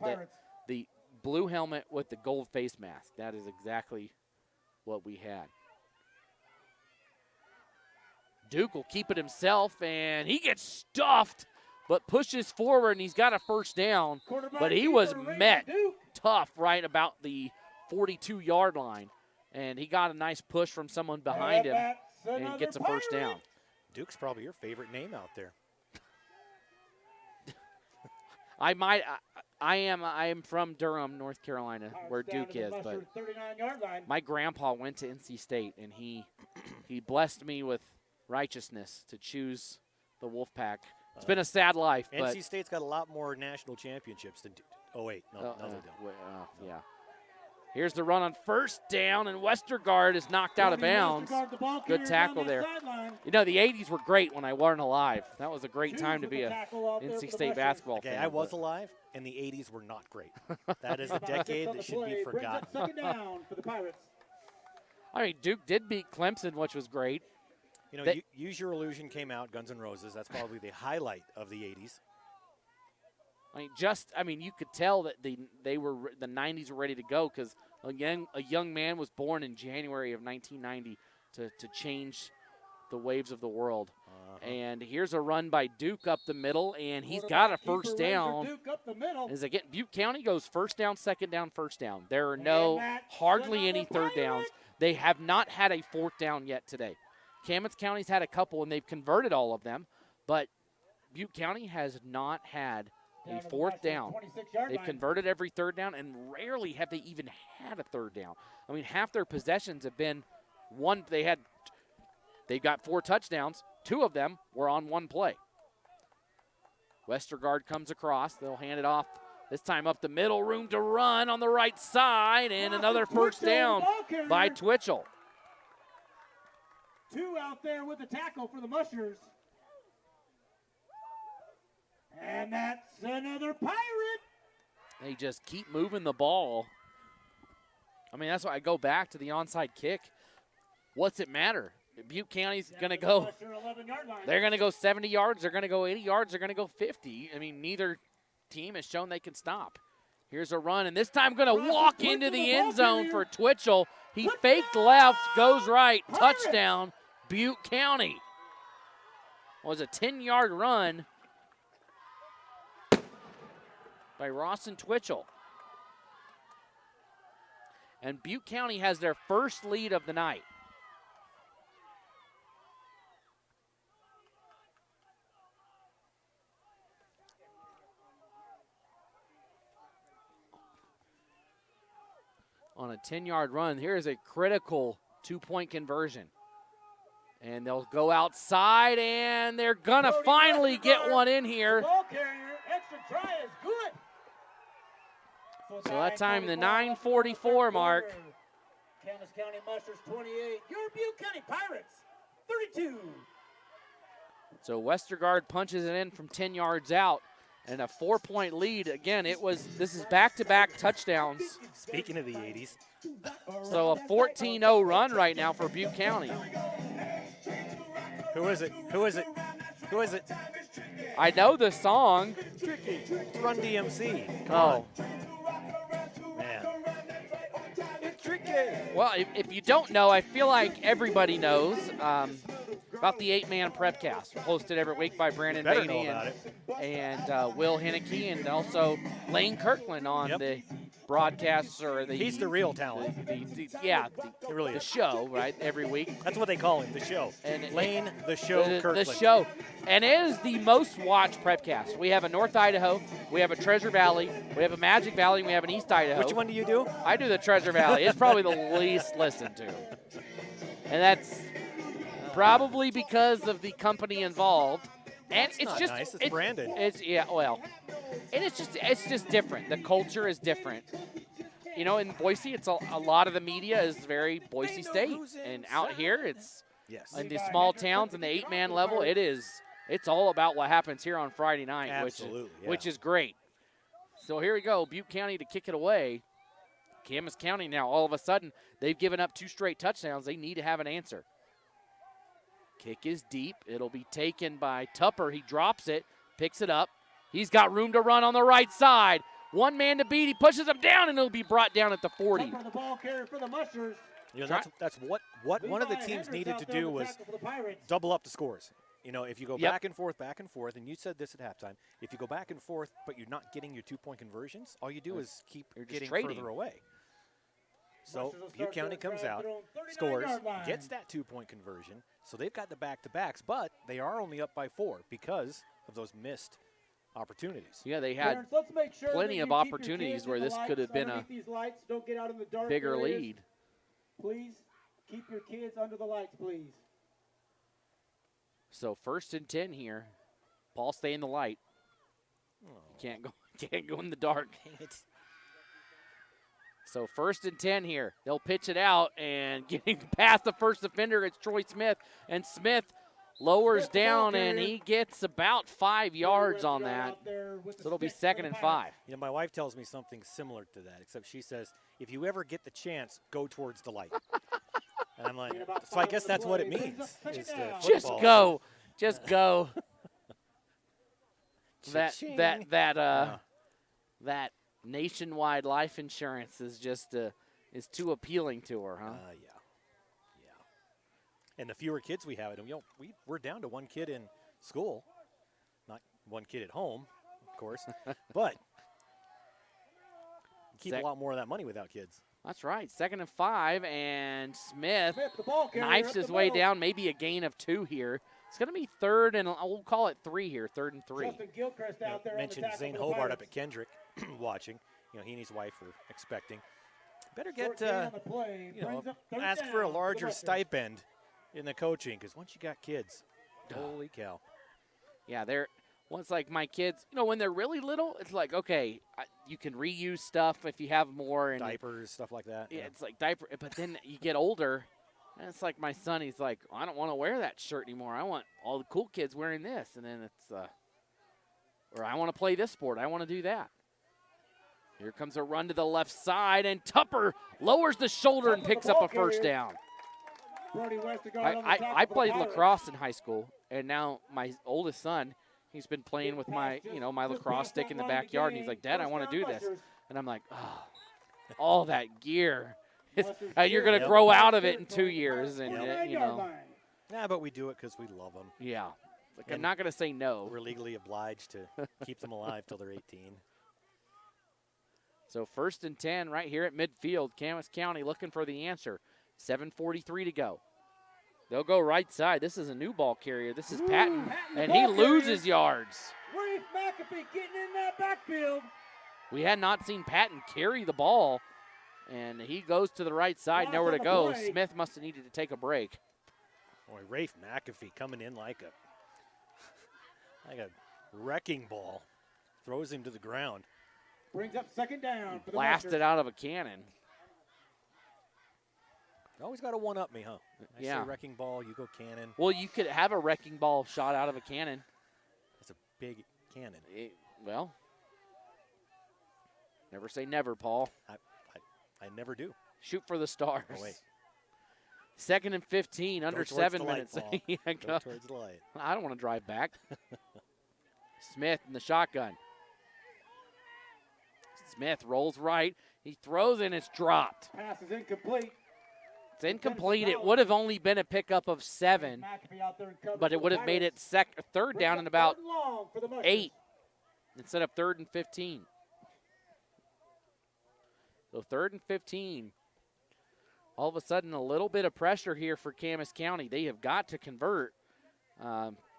S9: the blue helmet with the gold face mask. That is exactly what we had. Duke will keep it himself, and he gets stuffed, but pushes forward, and he's got a 1st down. But he was met tough right about the 42-yard line, and he got a nice push from someone behind him and gets a 1st down.
S10: Duke's probably your favorite name out there.
S9: I am from Durham, North Carolina, where Duke is, but my grandpa went to NC State, and he blessed me with righteousness to choose the Wolfpack. It's been a sad life.
S10: NC State's got a lot more national championships than Duke. Oh, wait. No, they don't.
S9: Yeah. Here's the run on 1st down, and Westergaard is knocked out of bounds. Good tackle there. You know, the 80s were great when I wasn't alive. That was a great time to be a NC State basketball fan.
S10: I was alive, and the 80s were not great. That is a decade that should be forgotten.
S11: 2nd down for the Pirates.
S9: I mean, Duke did beat Clemson, which was great.
S10: You know, Use Your Illusion came out, Guns N' Roses. That's probably the highlight of the 80s.
S9: I mean, you could tell that the 90s were ready to go, because a young man was born in January of 1990 to change the waves of the world. And here's a run by Duke up the middle, and he's got a 1st down. As again, Butte County goes 1st down, 2nd down, 1st down. There are hardly any 3rd downs. They have not had a 4th down yet today. Camas County's had a couple, and they've converted all of them, but Butte County has not had a 4th down. They've converted every 3rd down, and rarely have they even had a 3rd down. I mean, half their possessions have been one. They've got 4 touchdowns. 2 of them were on one play. Westergaard comes across. They'll hand it off. This time up the middle, room to run on the right side, and another 1st down by Twitchell.
S11: 2 out there with the tackle for the Mushers. And that's another Pirate.
S9: They just keep moving the ball. I mean, that's why I go back to the onside kick. What's it matter? Butte County's going to go. They're going to go 70 yards. They're going to go 80 yards. They're going to go 50. I mean, neither team has shown they can stop. Here's a run, and this time going to walk into the end zone for Twitchell. He faked left, goes right, touchdown, Butte County. Was a 10-yard run by Rawson Twitchell. And Butte County has their 1st lead of the night. On a 10-yard run, here's a critical 2-point conversion. And they'll go outside, and they're going to finally get one in here.
S11: Ball carrier, extra try is good.
S9: So that time, the 9:44 mark.
S11: Camas County Mushers 28. Your Butte County Pirates 32.
S9: So Westergaard punches it in from 10 yards out. And a 4-point lead. Again, this is back-to-back touchdowns.
S10: Speaking of the 80s.
S9: So a 14-0 run right now for Butte County.
S10: Who is it? Who is it? Who is it?
S9: I know the song.
S10: Tricky. It's Run DMC. Come on. Man. It's tricky.
S9: Well, if you don't know, I feel like everybody knows about the 8-man Prepcast, hosted every week by Brandon Beatty and Will Henneke, and also Lane Kirkland on the broadcasts, or
S10: he's the real talent.
S9: The show, right, every week.
S10: That's what they call him, the show. And Lane, the show, Kirkland.
S9: The show. And it is the most watched Prepcast. We have a North Idaho, we have a Treasure Valley, we have a Magic Valley, and we have an East Idaho.
S10: Which one do you do?
S9: I do the Treasure Valley. It's probably the least listened to. And that's probably because of the company involved. And
S10: It's
S9: it's
S10: not
S9: just
S10: nice. It's branded.
S9: It's and it's just different. The culture is different. You know, in Boise, it's a lot of the media is very Boise State, and out here it's in the small towns and the 8-man level. It's all about what happens here on Friday night, which is great. So here we go, Butte County to kick it away. Camas County now all of a sudden they've given up 2 straight touchdowns. They need to have an answer. Kick is deep. It'll be taken by Tupper. He drops it, picks it up. He's got room to run on the right side. One man to beat. He pushes him down, and it'll be brought down at the 40.
S11: The ball carrier for the Mushers.
S10: You know, that's what one of the teams needed to do was double up the scores. You know, if you go back and forth, and you said this at halftime, if you go back and forth, but you're not getting your 2-point conversions, all you do is keep getting further away. So Butte County comes out, scores, gets that 2-point conversion. So they've got the back-to-backs, but they are only up by 4 because of those missed opportunities.
S9: Yeah, they had plenty of opportunities where this could have been a bigger lead.
S11: Please keep your kids under the lights, please.
S9: So 1st and 10 here. Paul, stay in the light. Can't go in the dark. So 1st and 10 here. They'll pitch it out, and getting past the first defender, it's Troy Smith. And Smith lowers down, and he gets about 5 yards on that. So it'll be 2nd and 5.
S10: You know, my wife tells me something similar to that, except she says, if you ever get the chance, go towards the light. And I'm like, so I guess that's what it means.
S9: Just go. Just go. that nationwide life insurance is just is too appealing to her, huh?
S10: Yeah. And the fewer kids we have, we're down to 1 kid in school, not 1 kid at home, of course, but you keep a lot more of that money without kids.
S9: That's right. 2nd and 5, and Smith knifes his way down, maybe a gain of 2 here. It's going to be 3rd, and we'll call it 3 here, 3rd and 3.
S11: Justin Gilchrist out there.
S10: Mentioned Zane Hobart up at Kendrick watching. You know, he and his wife are expecting. Better get, ask for a larger stipend in the coaching, because once you got kids, holy cow.
S9: Yeah, once like my kids, when they're really little, it's like, okay, you can reuse stuff if you have more. And
S10: diapers, stuff like that.
S9: Yeah, it's like diaper. But then you get older, and it's like my son, he's like, I don't want to wear that shirt anymore. I want all the cool kids wearing this. And then it's, or I want to play this sport. I want to do that. Here comes a run to the left side, and Tupper lowers the shoulder and picks up a 1st down. I played lacrosse in high school, and now my oldest son, he's been playing with my lacrosse stick in the backyard, and he's like, Dad, I want to do this. And I'm like, oh, all that gear. You're going to grow out of it in 2 years. And,
S10: Yeah, but we do it because we love them.
S9: Yeah. Like, I'm not going to say no.
S10: We're legally obliged to keep them alive till they're 18.
S9: So 1st and 10 right here at midfield. Camas County looking for the answer. 7:43 to go. They'll go right side. This is a new ball carrier. This is Patton, and he loses yards.
S11: Reef McAfee getting in that backfield.
S9: We had not seen Patton carry the ball, and he goes to the right side, nowhere to go. Smith must have needed to take a break.
S10: Boy, Rafe McAfee coming in like a wrecking ball. Throws him to the ground.
S11: Brings up 2nd down.
S9: Blasted out of a cannon.
S10: Always got to one-up me, huh? I
S9: Yeah.
S10: say wrecking ball, you go cannon.
S9: Well, you could have a wrecking ball shot out of a cannon.
S10: It's a big cannon.
S9: Well, never say never, Paul.
S10: I never do.
S9: Shoot for the stars.
S10: Oh, wait.
S9: 2nd and 15, under 7 minutes.
S10: Yeah, go towards the light.
S9: I don't want to drive back. Smith in the shotgun. Smith rolls right. He throws and it's dropped.
S11: Pass is incomplete.
S9: It's incomplete. It would have only been a pickup of 7, but it would have made it 3rd down and about 8 instead of 3rd and 15. So 3rd and 15. All of a sudden, a little bit of pressure here for Camas County. They have got to convert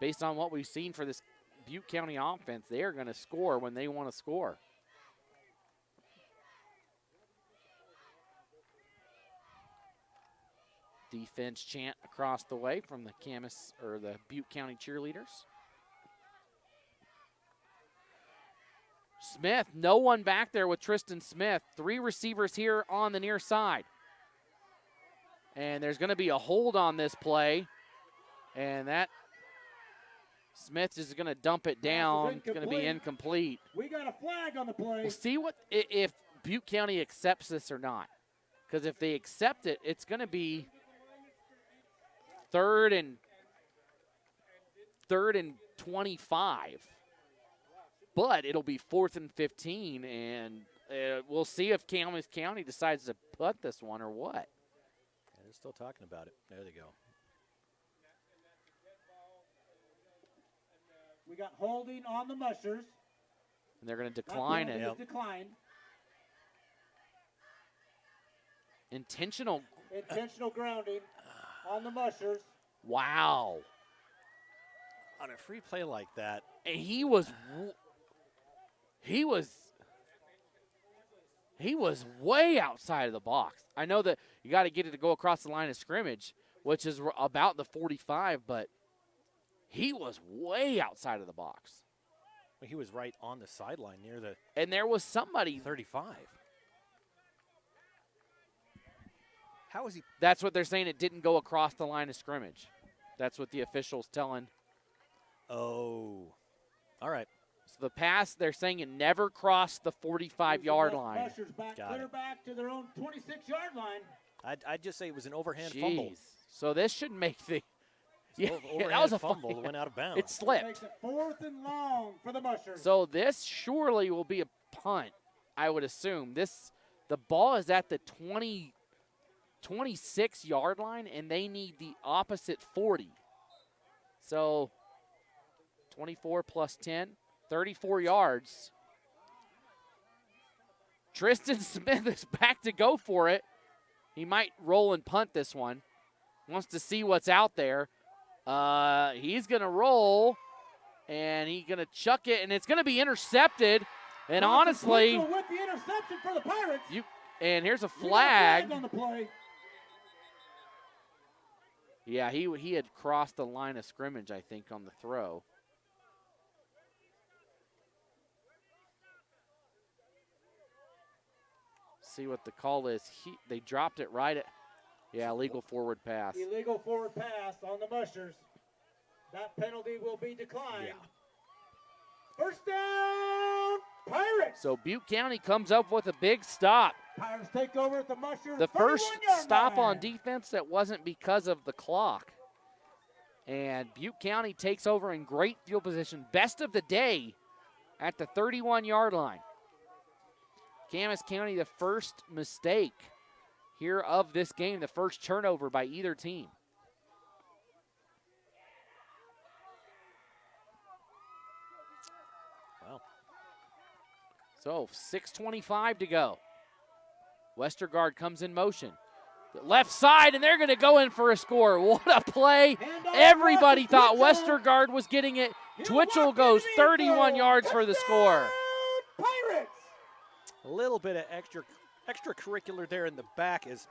S9: based on what we've seen for this Butte County offense. They are going to score when they want to score. Defense chant across the way from the Camas or the Butte County cheerleaders. Smith, no one back there with Tristan Smith. 3 receivers here on the near side. And there's going to be a hold on this play. And that Smith is going to dump it down. It's going to be incomplete.
S11: We got a flag on the play.
S9: We'll see if Butte County accepts this or not. Because if they accept it, it's going to be third and 25. But it'll be 4th and 15, and we'll see if Camas County decides to punt this one or what.
S10: Yeah, they're still talking about it. There they go.
S11: We got holding on the mushers.
S9: And they're going to decline it.
S11: Yep. Declined.
S9: Intentional
S11: grounding on the mushers.
S9: Wow.
S10: On a free play like that.
S9: And he was way outside of the box. I know that you got to get it to go across the line of scrimmage, which is about the 45, but he was way outside of the box.
S10: Well, he was right on the sideline near the.
S9: And there was somebody.
S10: 35. How was he?
S9: That's what they're saying. It didn't go across the line of scrimmage. That's what the official's telling.
S10: Oh. All right.
S9: So the pass, they're saying it never crossed the 45-yard line.
S11: Mushers back, clear back to their own 26-yard line.
S10: I'd just say it was an overhand fumble.
S9: So this should make the. Yeah,
S10: overhand
S9: that was a
S10: fumble that went out of bounds.
S9: It slipped.
S11: Makes it 4th and long for the mushers.
S9: So this surely will be a punt, I would assume. The ball is at the 26-yard line, and they need the opposite 40. So 24 plus 10, 34 yards. Tristan Smith is back to go for it. He might roll and punt this one. Wants to see what's out there. He's going to roll, and he's going to chuck it, and it's going to be intercepted. And honestly,
S11: with the interception for the Pirates.
S9: And here's a flag.
S11: On the play.
S9: Yeah, he had crossed the line of scrimmage, I think, on the throw. See what the call is. They dropped it right at. Yeah, illegal forward pass.
S11: Illegal forward pass on the mushers. That penalty will be declined. Yeah. First down, Pirates.
S9: So Butte County comes up with a big stop.
S11: Pirates take over at the mushers.
S9: The first stop on defense that wasn't because of the clock. And Butte County takes over in great field position. Best of the day at the 31-yard line. Camas County, the first mistake here of this game, the first turnover by either team.
S10: Wow.
S9: So 6:25 to go. Westergaard comes in motion. Left side, and they're going to go in for a score. What a play. Everybody thought Westergaard was getting it. Twitchell goes 31 yards for the score.
S11: Pirates.
S10: A little bit of extracurricular there in the back is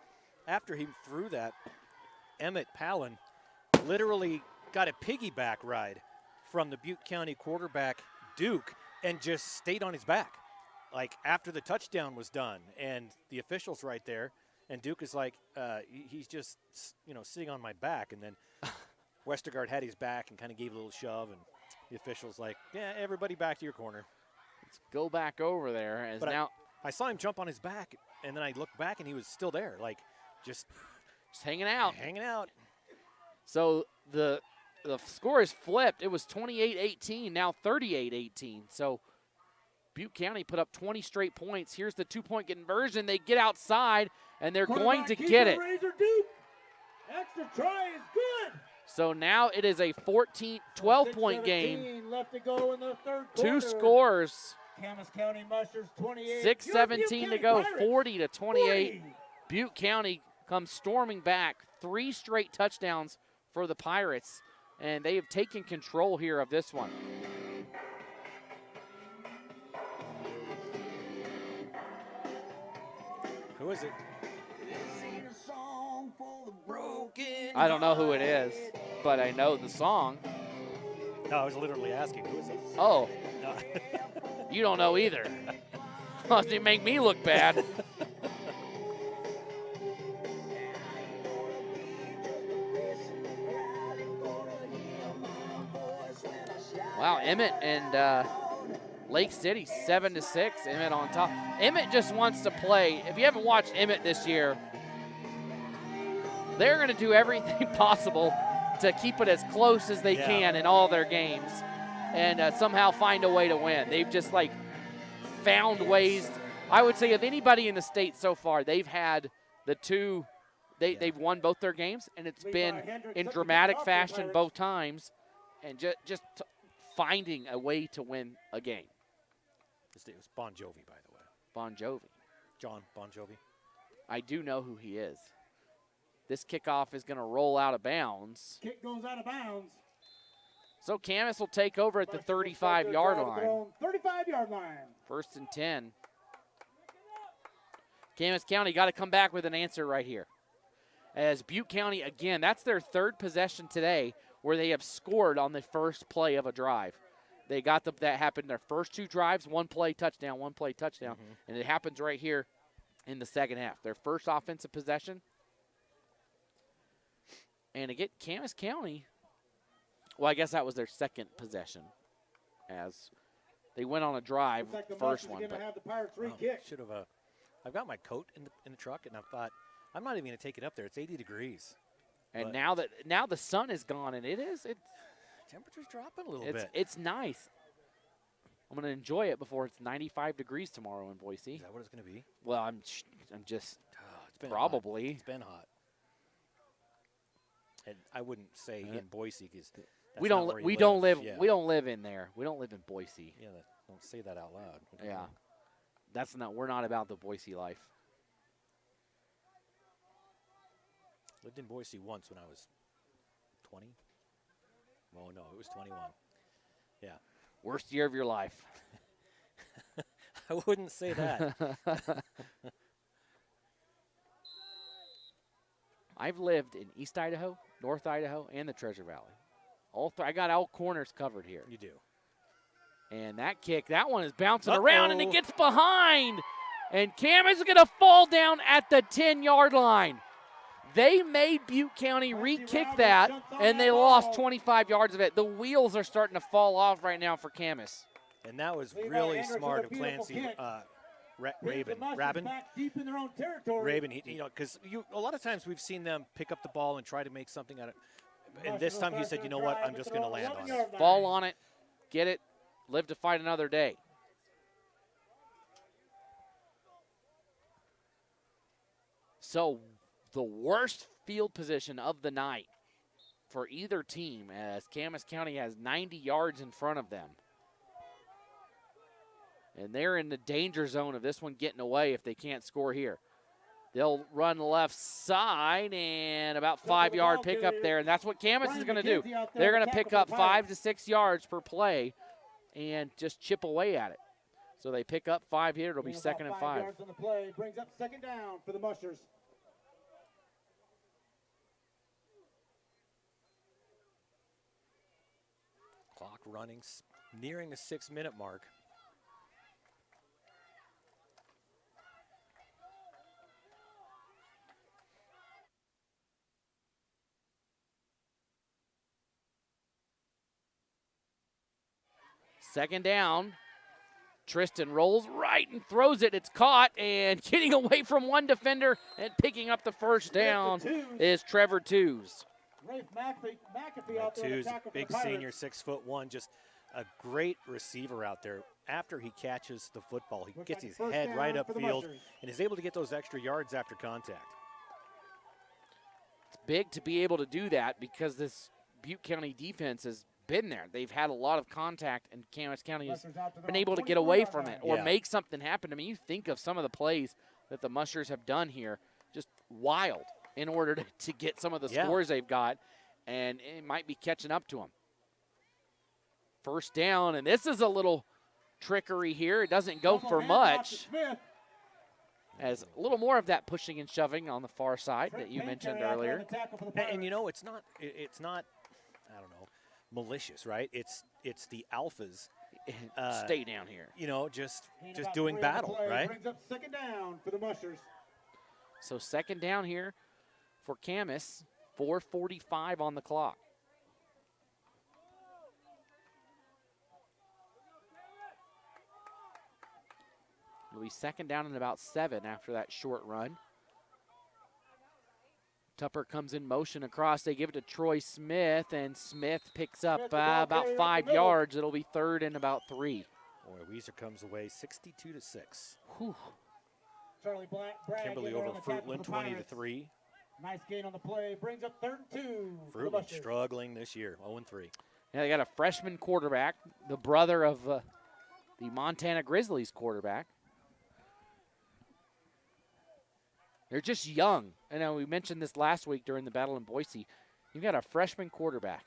S10: after he threw that, Emmett Palin literally got a piggyback ride from the Butte County quarterback, Duke, and just stayed on his back. Like after the touchdown was done, and the official's right there, and Duke is like, he's just, sitting on my back. And then Westergaard had his back and kind of gave a little shove, and the official's like, yeah, everybody back to your corner.
S9: Let's go back over there.
S10: I saw him jump on his back, and then I looked back, and he was still there, like just
S9: hanging out.
S10: Hanging out.
S9: So the score is flipped. It was 28-18, now 38-18. So Butte County put up 20 straight points. Here's the two-point conversion. They get outside, and they're going to get it.
S11: Extra try is good.
S9: So now it is a 12-point game.
S11: Left to go in the third quarter.
S9: Two scores.
S11: Camas County Mushers 28.
S9: 6:17 to go, 40-28.
S11: 40.
S9: Butte County comes storming back. 3 straight touchdowns for the Pirates, and they have taken control here of this one.
S10: Who is it?
S9: I don't know who it is, but I know the song.
S10: No, I was literally asking who is it.
S9: Oh.
S10: No.
S9: You don't know either. You make me look bad. Wow, Emmett and Lake City 7-6. Emmett on top. Emmett just wants to play. If you haven't watched Emmett this year, they're going to do everything possible to keep it as close as they can in all their games and somehow find a way to win. They've just like found ways. I would say of anybody in the state so far, they've had the two, they've won both their games, and it's been in dramatic fashion both times, and just finding a way to win a game.
S10: It was Bon Jovi, by the way.
S9: Bon Jovi.
S10: John Bon Jovi.
S9: I do know who he is. This kickoff is going to roll out of bounds.
S11: Kick goes out of bounds.
S9: So Camas will take over at the 35-yard line.
S11: 35-yard line.
S9: 1st and 10. Camas County got to come back with an answer right here. As Butte County, again, that's their third possession today where they have scored on the first play of a drive. They got that happened their first two drives, one play, touchdown, and it happens right here in the second half. Their first offensive possession. And again, Camas County, well, I guess that was their second possession as they went on a drive,
S11: Like the
S9: first
S11: Bucks
S9: one.
S11: are
S9: But
S11: gonna have the Pirates re-kick.
S10: Should have. I've got my coat in the truck, and I thought I'm not even going to take it up there. It's 80 degrees.
S9: and now the sun is gone, and it's
S10: temperature's dropping a little bit.
S9: It's nice. I'm going to enjoy it before it's 95 degrees tomorrow in Boise.
S10: Is that what it's going to be?
S9: Well, I'm just
S10: It's been
S9: probably.
S10: Hot. It's been hot. And I wouldn't say in Boise because
S9: We don't live in there. We don't live in Boise.
S10: Yeah, don't say that out loud. Okay.
S9: Yeah, we're not about the Boise life.
S10: Lived in Boise once when I was 20. Oh no, it was 21. Yeah.
S9: Worst year of your life.
S10: I wouldn't say that.
S9: I've lived in East Idaho, North Idaho, and the Treasure Valley. I got all corners covered here.
S10: You do.
S9: And that kick, that one is bouncing around, and it gets behind. And Camas is going to fall down at the 10-yard line. They made Butte County re-kick that, and they lost 25 yards of it. The wheels are starting to fall off right now for Camas.
S10: And that was really smart of Clancy. Rabin, because a lot of times we've seen them pick up the ball and try to make something out of it. And this time he said, you know what, I'm just going to land on it.
S9: Fall on it, get it, live to fight another day. So the worst field position of the night for either team, as Camas County has 90 yards in front of them. And they're in the danger zone of this one getting away if they can't score here. They'll run left side and about 5-yard pickup there, and that's what Camas is going to do. They're going to pick up 5 to 6 yards per play and just chip away at it. So they pick up 5 here. It'll be 2nd and 5.
S11: Yards on the play brings up 2nd down for the Mushers.
S10: Clock running, nearing the 6-minute mark.
S9: Second down. Tristan rolls right and throws it. It's caught, and getting away from one defender and picking up the first down is Trevor Twos.
S11: Rafe McAfee out there.
S10: Twos, big senior, 6'1", just a great receiver out there. After he catches the football, he gets his head right upfield and is able to get those extra yards after contact.
S9: It's big to be able to do that because this Butte County defense has been there. They've had a lot of contact, and Camas County has been able to get away from it or make something happen. I mean, you think of some of the plays that the Mushers have done here, just wild in order to get some of the scores they've got, and it might be catching up to them. First down, and this is a little trickery here. It doesn't go for much. as a little more of that pushing and shoving on the far side that you mentioned earlier.
S10: And you know, it's not, I don't know, malicious, right? It's the alphas.
S9: Stay down here.
S10: You know, just doing battle, right?
S11: Brings up second down for the Mushers.
S9: So second down here for Camas, 4:45 on the clock. It'll be second down and about 7 after that short run. Tupper comes in motion across. They give it to Troy Smith, and Smith picks up about 5 yards. It'll be third and about 3.
S10: Boy, Weiser comes away 62-6.
S9: Whew.
S11: Charlie
S10: Kimberly over Fruitland, 20-3.
S11: Nice gain on the play. Brings up 3rd and 2.
S10: Fruitland struggling this year, 0-3.
S9: Yeah, they got a freshman quarterback, the brother of the Montana Grizzlies quarterback. They're just young. I know we mentioned this last week during the battle in Boise. You've got a freshman quarterback.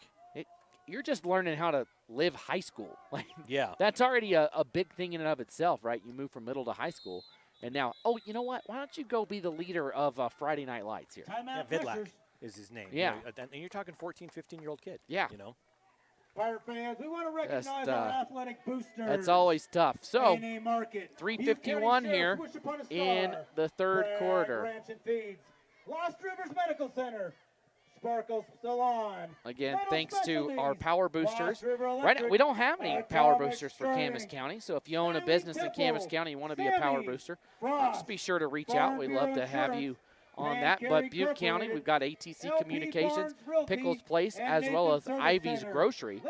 S9: You're just learning how to live high school. Like,
S10: yeah.
S9: That's already a big thing in and of itself, right? You move from middle to high school. And now, oh, you know what? Why don't you go be the leader of Friday Night Lights here?
S10: Yeah, Vidlak is his name.
S9: Yeah.
S10: And you're talking 14, 15-year-old kid.
S9: Yeah.
S10: You know?
S11: Pirate fans, we want to recognize our athletic boosters.
S9: That's always tough. So,
S11: A&A Market,
S9: 3:51 here in the third quarter.
S11: Ranch and Feeds, Lost Rivers Medical Center, Sparkle Salon.
S9: Again, thanks to our power boosters. Right now, we don't have any power boosters for Camas County, so if you own a business in Camas County, you want to be a power booster, just be sure to reach out. We'd love to have you on that. But Butte County, we've got ATC Communications, Pickles Place, as well as Ivy's Grocery.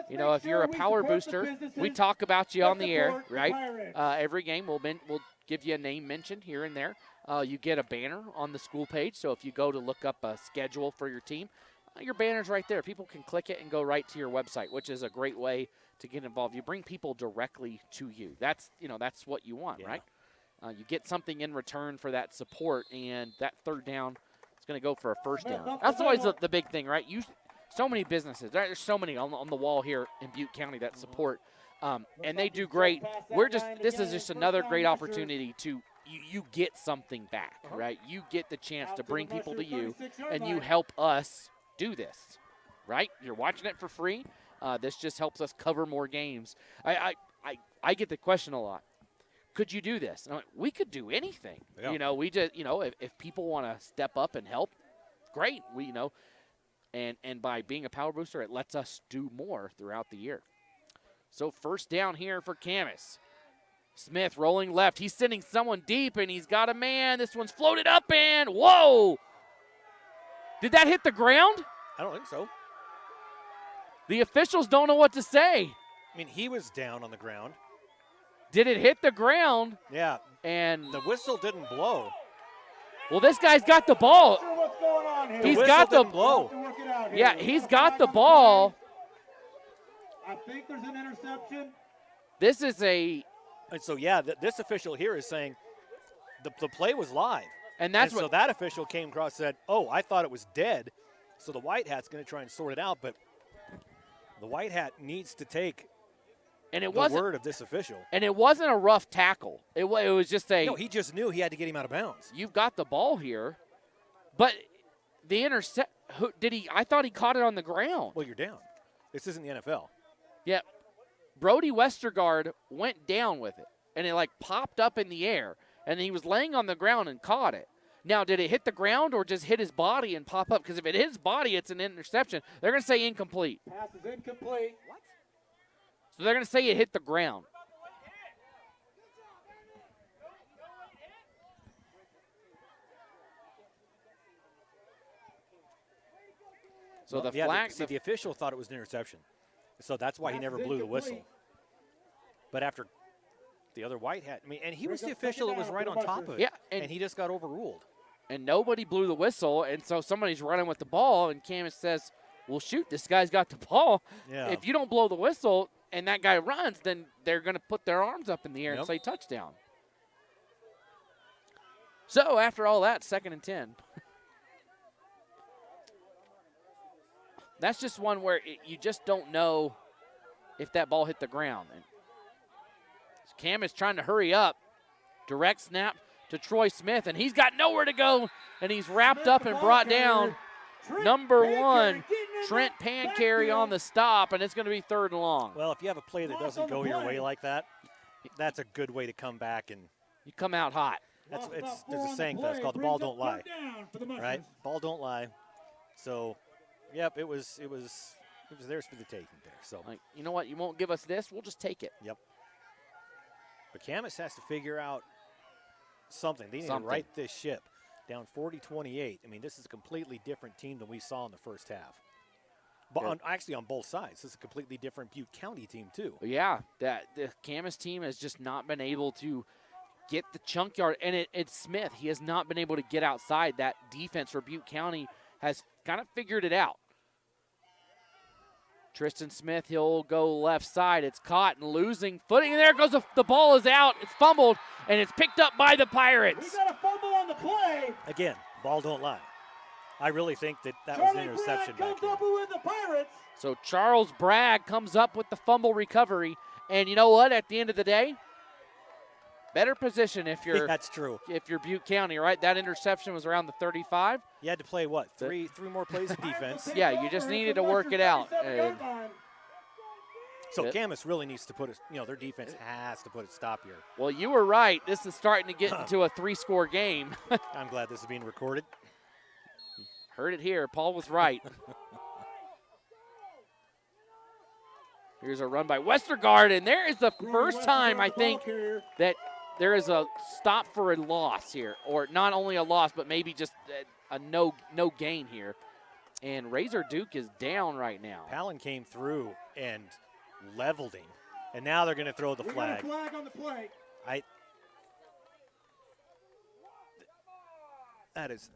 S9: You know, if you're a power booster, we talk about you on the air, right? Every game, we'll give you a name mentioned here and there. You get a banner on the school page, so if you go to look up a schedule for your team, your banner's right there. People can click it and go right to your website, which is a great way to get involved. You bring people directly to you. That's what you want, right? You get something in return for that support, and that third down is going to go for a first down. That's always the big thing, right? So many businesses. There's so many on the wall here in Butte County that support, and they do great. This is just another great opportunity to you get something back, right? You get the chance to bring people to you, and you help us do this, right? You're watching it for free. This just helps us cover more games. I get the question a lot. Could you do this? And I'm like, we could do anything. Yeah. We just, if people want to step up and help, great. And by being a power booster, it lets us do more throughout the year. So first down here for Camas. Smith rolling left. He's sending someone deep, and he's got a man. This one's floated up, and whoa! Did that hit the ground?
S10: I don't think so.
S9: The officials don't know what to say.
S10: I mean, he was down on the ground.
S9: Did it hit the ground?
S10: Yeah.
S9: And
S10: the whistle didn't blow.
S9: Well, this guy's got the ball.
S11: What's going on here?
S9: He's got the
S10: blow.
S9: Yeah, he's got the ball.
S11: I think there's an interception.
S9: This is a.
S10: And so yeah, this official here is saying the play was live.
S9: And that's
S10: so that official came across and said, "Oh, I thought it was dead." So the white hat's going to try and sort it out, but the white hat needs to take.
S9: And it
S10: wasn't the word of this official.
S9: And it wasn't a rough tackle. It was just a.
S10: No, he just knew he had to get him out of bounds.
S9: You've got the ball here, but the intercept. Did he? I thought he caught it on the ground.
S10: Well, you're down. This isn't the NFL.
S9: Yeah, Brody Westergaard went down with it, and it popped up in the air, and he was laying on the ground and caught it. Now, did it hit the ground or just hit his body and pop up? Because if it hit his body, it's an interception. They're going to say incomplete.
S11: Pass is incomplete. What?
S9: So they're going to say it hit the ground. So the flag.
S10: The official thought it was an interception. So that's why he never blew the whistle. But after the other white hat, and he was the official that was right on top of it.
S9: Yeah,
S10: and he just got overruled.
S9: And nobody blew the whistle, and so somebody's running with the ball, and Camas says, well, shoot, this guy's got the ball.
S10: Yeah.
S9: If you don't blow the whistle and that guy runs, then they're going to put their arms up in the air and say touchdown. So after all that, 2nd and 10. That's just one where you just don't know if that ball hit the ground. And Cam is trying to hurry up. Direct snap to Troy Smith, and he's got nowhere to go, and he's wrapped up and brought down. Number 1, Trent Pancarry on the stop, and it's going to be 3rd and long.
S10: Well, if you have a play that doesn't go your way like that, that's a good way to come back and
S9: you come out hot.
S10: There's a saying for that. It's called the ball don't lie, right? Ball don't lie. So, yep, it was theirs for the taking there. So,
S9: like, you know what? You won't give us this. We'll just take it.
S10: Yep. But Camas has to figure out something. They need to right this ship. Down 40-28. I mean, this is a completely different team than we saw in the first half. But actually on both sides. This is a completely different Butte County team, too.
S9: Yeah, the Camas team has just not been able to get the chunk yard. And it's Smith. He has not been able to get outside. That defense for Butte County has kind of figured it out. Tristan Smith, he'll go left side. It's caught and losing footing. And there goes the ball is out. It's fumbled, and it's picked up by the Pirates.
S11: We got a fumble on the play.
S10: Again, ball don't lie. I really think that was an interception back there.
S11: With the Pirates.
S9: So Charles Bragg comes up with the fumble recovery. And you know what? At the end of the day, better position if you're
S10: that's true.
S9: If you're Butte County, right? That interception was around the 35.
S10: You had to play what? Three more plays of defense.
S9: Yeah, you just needed to work it out.
S10: So Camas really needs to put their defense has to put a stop here.
S9: Well, you were right. This is starting to get into a 3-score game.
S10: I'm glad this is being recorded.
S9: Heard it here. Paul was right. Here's a run by Westergaard, and there is the first time, I think, that there is a stop for a loss here. Or not only a loss, but maybe just a no gain here. And Razor Duke is down right now.
S10: Palin came through and leveled him. And now they're going to throw the flag.
S11: Got a flag on the play.
S10: That is...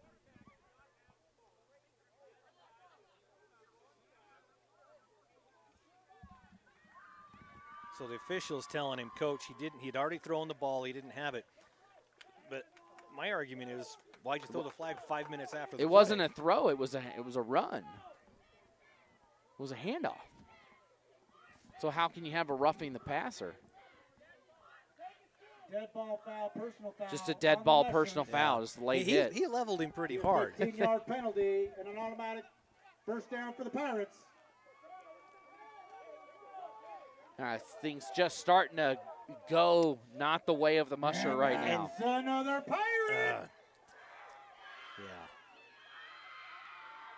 S10: So the official's telling him, Coach, he'd already thrown the ball, he didn't have it. But my argument is, why'd you throw the flag 5 minutes after the play?
S9: It wasn't a throw, it was a run. It was a handoff. So how can you have a roughing the passer?
S11: Dead ball foul, personal foul.
S9: Just a dead ball personal foul, just late hit.
S10: He leveled him pretty hard.
S11: 15-yard penalty and an automatic first down for the Pirates.
S9: Things just starting to go not the way of the musher right now.
S11: It's another Pirate.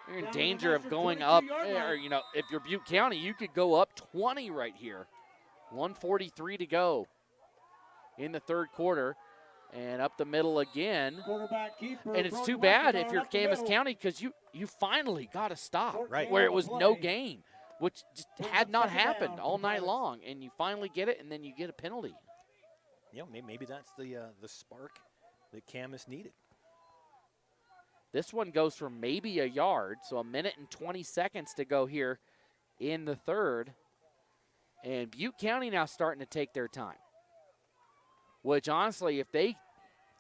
S9: You're in danger of going up, or if you're Butte County, you could go up 20 right here. 1:43 to go in the third quarter, and up the middle again. And it's too bad if you're Camas County because you finally got a stop where it was no gain, which just had not happened all night long, and you finally get it, and then you get a penalty.
S10: Maybe that's the spark that Camas needed.
S9: This one goes for maybe a yard, so 1 minute and 20 seconds to go here in the third. And Butte County now starting to take their time, which honestly, if they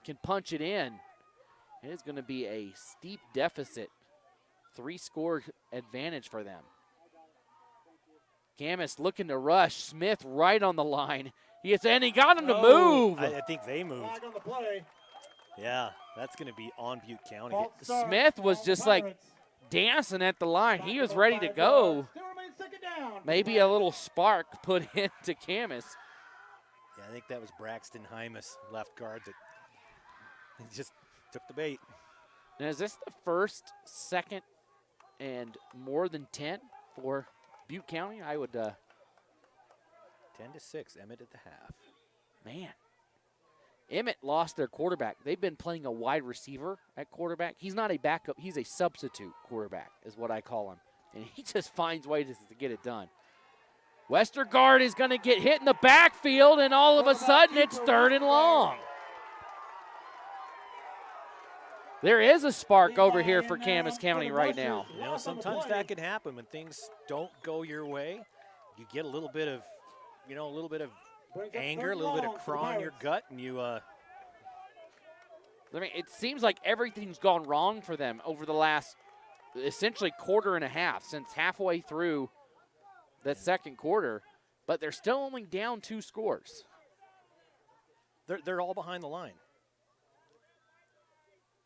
S9: can punch it in, it is going to be a steep deficit, 3-score advantage for them. Camas looking to rush. Smith right on the line. He got him to move.
S10: I think they moved.
S11: Flag on the play.
S10: Yeah, that's going to be on Butte County.
S9: Smith was just like dancing at the line. He was ready to go. Maybe a little spark put into Camas.
S10: Yeah, I think that was Braxton Hymas, left guard, that just took the bait.
S9: Now, is this the first, second, and more than 10 for Butte County? I would
S10: 10-6, Emmett at the half.
S9: Man. Emmett lost their quarterback. They've been playing a wide receiver at quarterback. He's not a backup. He's a substitute quarterback is what I call him. And he just finds ways to get it done. Westergaard is going to get hit in the backfield, and all of a sudden it's 3rd and long. There is a spark over here for Camas County right now.
S10: Sometimes that can happen when things don't go your way. You get a little bit of, anger, a little bit of craw in your gut, and you.
S9: It seems like everything's gone wrong for them over the last, essentially, quarter and a half, since halfway through that second quarter, but they're still only down 2 scores.
S10: They're all behind the line.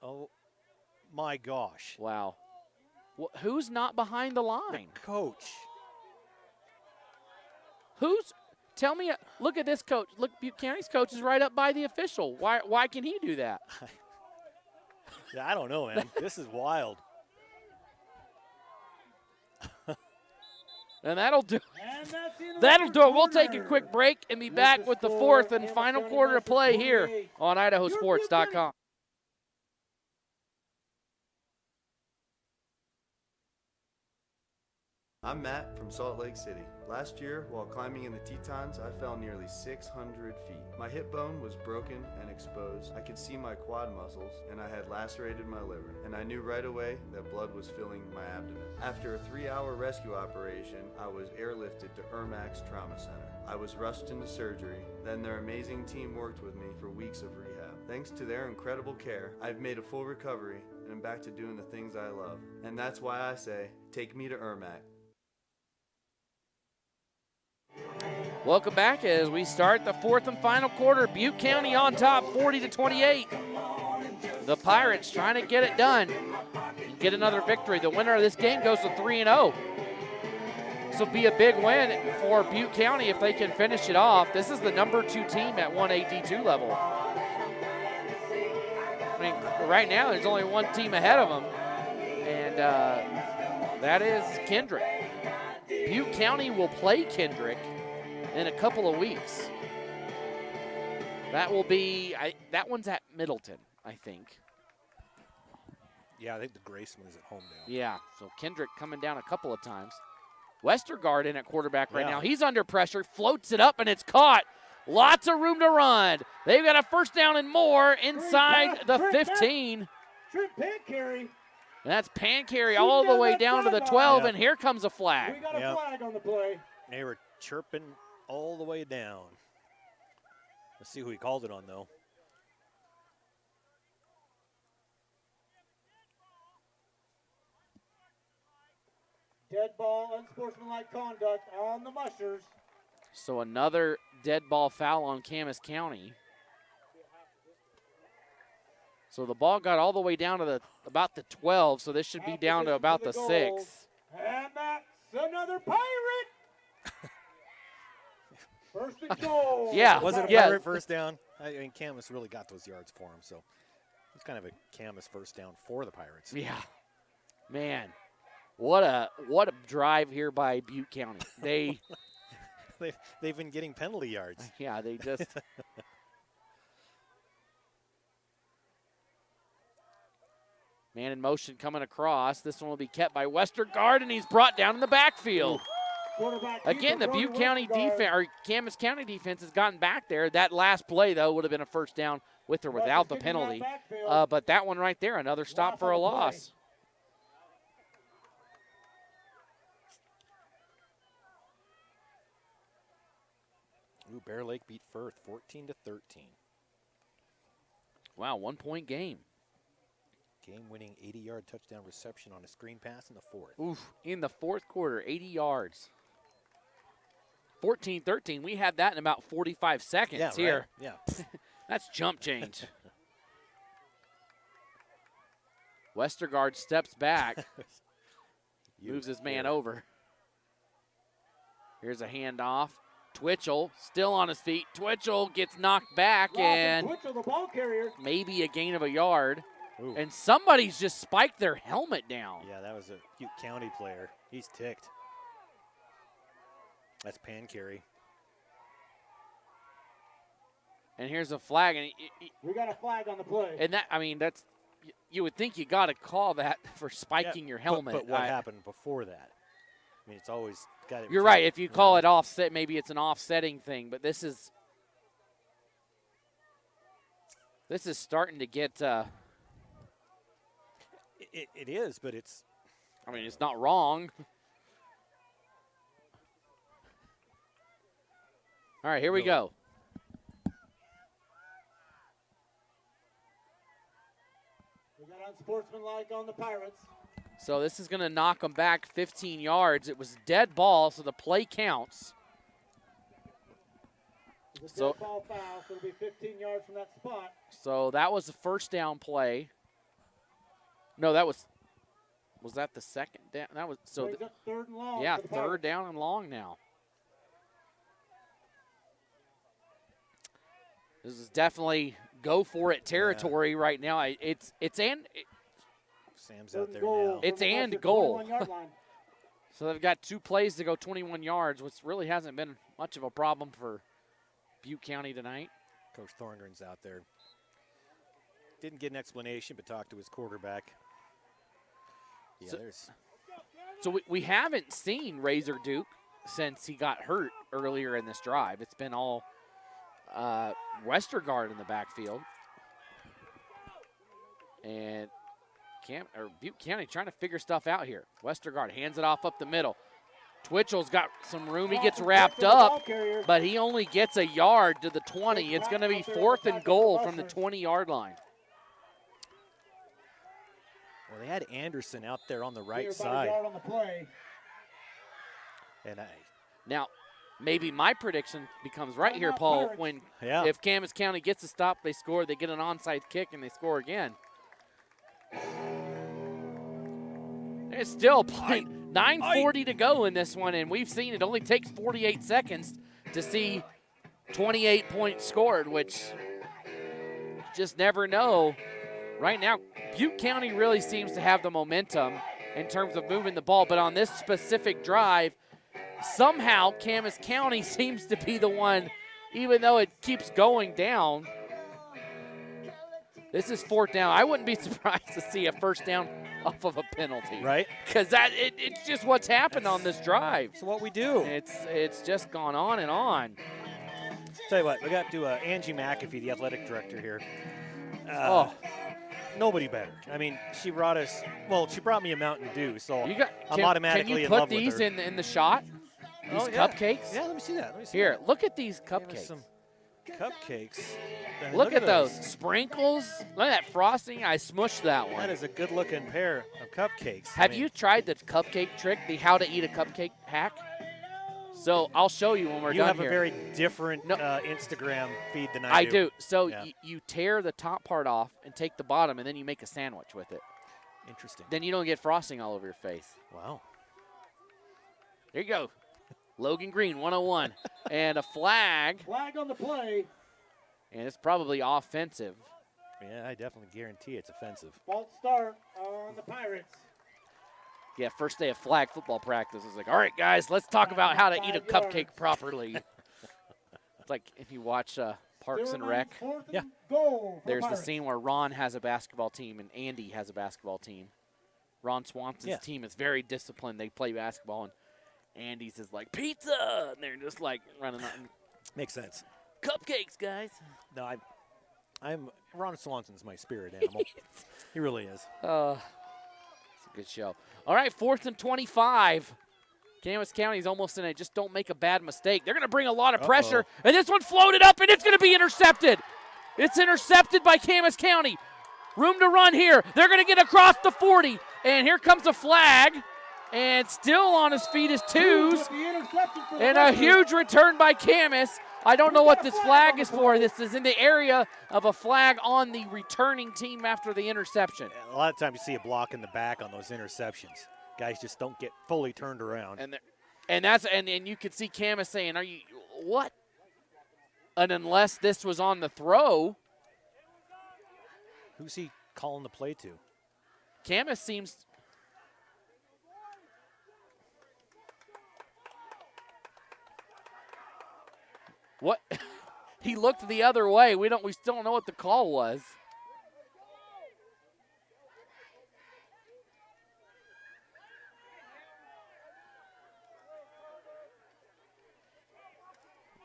S10: Oh, my gosh.
S9: Wow. Who's not behind the line?
S10: The coach.
S9: Tell me, look at this coach. Look, Butte County's coach is right up by the official. Why can he do that?
S10: Yeah, I don't know, man. This is wild.
S9: And that'll do it. That'll do it. We'll take a quick break and be back with the fourth and final quarter of play here on IdahoSports.com.
S12: I'm Matt from Salt Lake City. Last year, while climbing in the Tetons, I fell nearly 600 feet. My hip bone was broken and exposed. I could see my quad muscles, and I had lacerated my liver. And I knew right away that blood was filling my abdomen. After a 3-hour rescue operation, I was airlifted to Ermac's Trauma Center. I was rushed into surgery. Then their amazing team worked with me for weeks of rehab. Thanks to their incredible care, I've made a full recovery and I'm back to doing the things I love. And that's why I say, take me to Ermac.
S9: Welcome back as we start the fourth and final quarter. Butte County on top, 40-28. The Pirates trying to get it done and get another victory. The winner of this game goes to 3-0. This will be a big win for Butte County if they can finish it off. This is the number 2 team at 1AD2 level. I mean, right now there's only one team ahead of them, and that is Kendrick. Butte County will play Kendrick in a couple of weeks. That will be, that one's at Middleton, I think.
S10: Yeah, I think the Graceman is at home now.
S9: Yeah, so Kendrick coming down a couple of times. Westergaard in at quarterback right
S10: Yeah.
S9: now. He's under pressure, floats it up, and it's caught. Lots of room to run. They've got a first down and more inside the 15.
S11: Trent Pancarry.
S9: And that's Pancarry all the way down to the 12, and here comes a flag.
S11: We got a flag on the play.
S10: They were chirping all the way down. Let's see who he called it on, though.
S11: Dead ball, unsportsmanlike conduct on the Mushers.
S9: So another dead ball foul on Camas County. So the ball got all the way down to about the 12, so this should be down to about the 6.
S11: And that's another Pirate. First and goal.
S9: Yeah.
S10: Was it a Pirate first down? I mean, Camas really got those yards for him, so it's kind of a Camas first down for the Pirates.
S9: Yeah. Man, what a drive here by Butte County.
S10: They've been getting penalty yards.
S9: Yeah, they just man in motion coming across. This one will be kept by Westergaard, and he's brought down in the backfield. Again, the Butte County defense, or Camas County defense, has gotten back there. That last play, though, would have been a first down with or without the penalty. But that one right there, another stop for a loss.
S10: Ooh, Bear Lake beat Firth 14-13.
S9: Wow, 1-point game.
S10: Game-winning 80-yard touchdown reception on a screen pass in the fourth.
S9: Oof, in the fourth quarter, 80 yards. 14-13, we had that in about 45 seconds here.
S10: Right. Yeah.
S9: That's jump change. Westergaard steps back, moves his man over. Here's a handoff. Twitchell still on his feet. Twitchell gets knocked back, and
S11: Twitchell, the ball carrier.
S9: maybe a gain of a yard.
S10: Ooh.
S9: And somebody's just spiked their helmet down.
S10: Yeah, that was a Butte County player. He's ticked. That's Pancarry.
S9: And here's a flag, and
S11: We got a flag on the play.
S9: and that, I mean, that's, you would think you got to call that for spiking your helmet.
S10: But what happened before that? I mean, it's always got to.
S9: You're right. If you call it offset, maybe it's an offsetting thing. But this is starting to get.
S10: It is, but it's.
S9: I mean, it's not wrong. All right, here we go.
S11: We got unsportsmanlike on the Pirates.
S9: So this is going to knock them back 15 yards. It was dead ball, so the play counts.
S11: It's a dead ball foul, so it'll be 15 yards from that spot.
S9: So that was a first down play. No, that was that the second down? That was so.
S11: Third and long.
S9: Yeah, third down and long now. This is definitely go for it territory right now. It's
S10: Sam's out there now.
S9: It's and goal. So they've got 2 plays to go 21 yards, which really hasn't been much of a problem for Butte County tonight.
S10: Coach Thorngren's out there. Didn't get an explanation, but talked to his quarterback. Yeah,
S9: So we haven't seen Razor Duke since he got hurt earlier in this drive. It's been all Westergaard in the backfield. And Butte County trying to figure stuff out here. Westergaard hands it off up the middle. Twitchell's got some room. He gets wrapped up, but he only gets a yard to the 20. It's going to be 4th and goal from the 20-yard line.
S10: Well, they had Anderson out there on the right side. And
S9: now, maybe my prediction becomes right here, Paul. If Camas County gets a stop, they score. They get an onside kick, and they score again. It's still 9:40 to go in this one, and we've seen it only takes 48 seconds to see 28 points scored, which just never know. Right now, Butte County really seems to have the momentum in terms of moving the ball, but on this specific drive, somehow Camas County seems to be the one, even though it keeps going down. This is 4th down. I wouldn't be surprised to see a 1st down off of a penalty.
S10: Right.
S9: Because it's just what's happened on this drive.
S10: It's what we do.
S9: It's just gone on and on.
S10: Tell you what, we got to Angie McAfee, the athletic director here. Nobody better. I mean, she brought me a Mountain Dew, so I'm automatically in love with her.
S9: Can you put these in the shot? These cupcakes?
S10: Yeah, let me see that.
S9: Here, look at these cupcakes.
S10: Some cupcakes.
S9: Look at those sprinkles. Look at that frosting. I smushed that one.
S10: That is a good-looking pair of cupcakes.
S9: Have you tried the cupcake trick, the how to eat a cupcake hack? So I'll show you when we're
S10: you
S9: done
S10: have
S9: here.
S10: A very different Instagram feed than I do.
S9: I do. So you tear the top part off and take the bottom, and then you make a sandwich with it.
S10: Interesting.
S9: Then you don't get frosting all over your face.
S10: Wow.
S9: There you go. Logan Green, 101. And a flag.
S11: Flag on the play.
S9: And it's probably offensive.
S10: Yeah, I definitely guarantee it's offensive.
S11: False start on the Pirates.
S9: Yeah, first day of flag football practice. It's like, all right, guys, let's talk about how to eat a cupcake properly. It's like if you watch Parks and Rec.
S10: Yeah.
S9: There's the scene where Ron has a basketball team and Andy has a basketball team. Ron Swanson's team is very disciplined. They play basketball, and Andy's is like, pizza! And they're just like running out.
S10: Makes sense.
S9: Cupcakes, guys.
S10: No, I'm Ron Swanson's my spirit animal. He really is.
S9: It's a good show. All right, 4th and 25. Camas County's almost in it. Just don't make a bad mistake. They're going to bring a lot of pressure, and this one floated up, and it's going to be intercepted. It's intercepted by Camas County. Room to run here. They're going to get across the 40, and here comes a flag, and still on his feet is Twos, and a huge return by Camas. I don't know what this flag is for. This is in the area of a flag on the returning team after the interception.
S10: A lot of times you see a block in the back on those interceptions. Guys just don't get fully turned around.
S9: And you can see Camas saying, "Are you what?" And unless this was on the throw,
S10: who's he calling the play to?
S9: Camas seems. What? He looked the other way. We still don't know what the call was.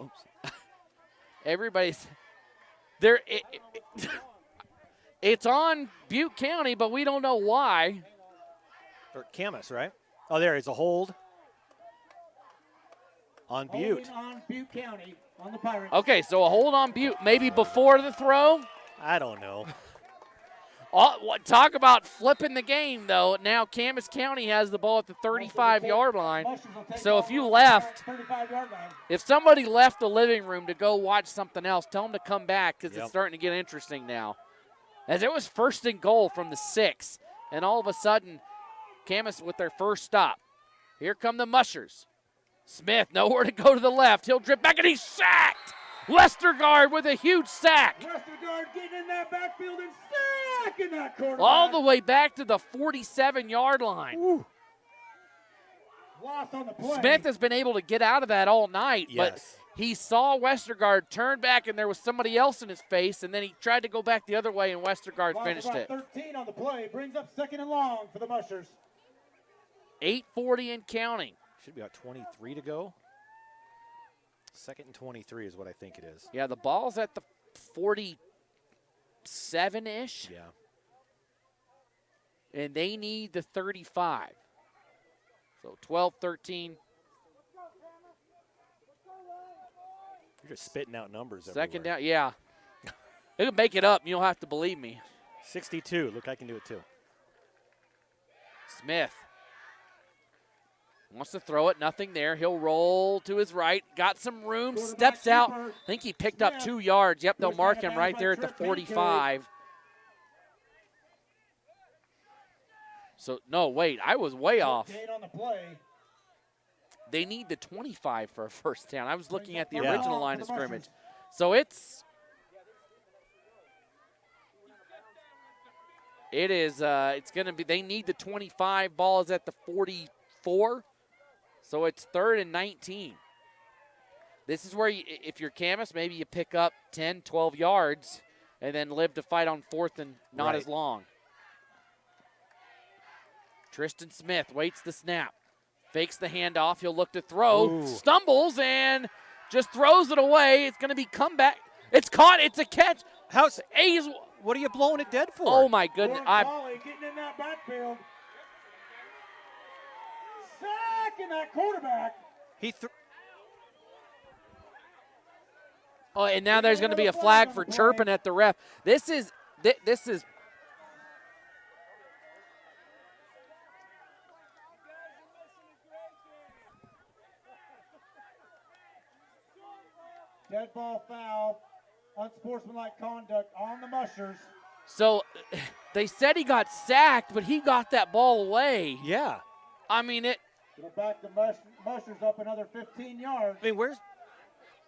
S9: Oops. Everybody's there. It's on Butte County, but we don't know why.
S10: Or Camas, right? Oh, there is a hold on Butte.
S11: On Butte County, on the Pirates.
S9: Okay, so a hold on Butte, maybe before the throw?
S10: I don't know.
S9: Talk about flipping the game, though. Now Camas County has the ball at the 35-yard line. So if somebody left the living room to go watch something else, tell them to come back because it's starting to get interesting now. As it was 1st and goal from the 6. and all of a sudden, Camas with their first stop. Here come the Mushers. Smith, nowhere to go to the left. He'll drip back, and he's sacked. Westergaard with a huge sack.
S11: Westergaard getting in that backfield and sacking that quarterback.
S9: All the way back to the 47-yard line.
S11: Ooh. Loss on the play.
S9: Smith has been able to get out of that all night, but
S10: Yes.
S9: he saw Westergaard turn back, and there was somebody else in his face, and then he tried to go back the other way, and Westergaard
S11: Loss
S9: finished
S11: about
S9: it.
S11: 13 on the play. Brings up 2nd and long for the Mushers.
S9: 8:40 and counting.
S10: Should be about 23 to go. 2nd and 23 is what I think it is.
S9: Yeah, the ball's at the 47-ish.
S10: Yeah.
S9: And they need the 35. So 12-13.
S10: You're just spitting out numbers
S9: Second
S10: everywhere.
S9: down, yeah. You can make it up. You don't have to believe me.
S10: 62. Look, I can do it too.
S9: Smith wants to throw it. Nothing there. He'll roll to his right. Got some room. Steps out. I think he picked up 2 yards. Yep, they'll mark him right there at the 45. So, no, wait. I was way off.
S11: On the play.
S9: They need the 25 for a first down. I was looking at the
S10: Yeah.
S9: original line of scrimmage. So it's going to be, they need the 25. Ball is at the 44. So it's 3rd and 19. This is where, if you're Camas, maybe you pick up 10, 12 yards and then live to fight on 4th and not as long. Tristan Smith waits the snap. Fakes the handoff. He'll look to throw.
S10: Ooh.
S9: Stumbles and just throws it away. It's going to be comeback. It's caught. It's a catch.
S10: How's A's? What are you blowing it dead for?
S9: Oh, my goodness.
S11: Pauly getting in that backfield. Sacking that quarterback.
S9: Oh, and now there's going to be a flag for chirping at the ref. This is
S11: Dead ball foul. Unsportsmanlike conduct on the Mushers.
S9: so they said he got sacked, but he got that ball away.
S10: Yeah.
S9: I mean, it.
S11: It'll back the Mushers up another 15 yards.
S10: I mean, where's?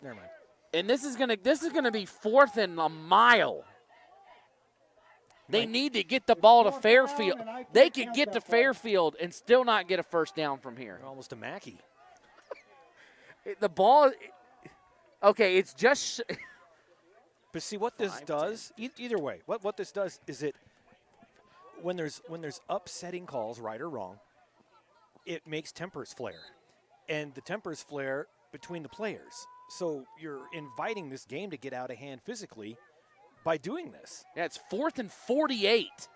S10: Never mind.
S9: And this is gonna be 4th and a mile. They need to get the ball to Fairfield. They could get to Fairfield and still not get a first down from here.
S10: Almost a Mackey.
S9: The ball. Okay, it's just.
S10: But see what this does. Either way, what this does is it. When there's upsetting calls, right or wrong, it makes tempers flare, and the tempers flare between the players. So you're inviting this game to get out of hand physically by doing this.
S9: Yeah, it's 4th and 48.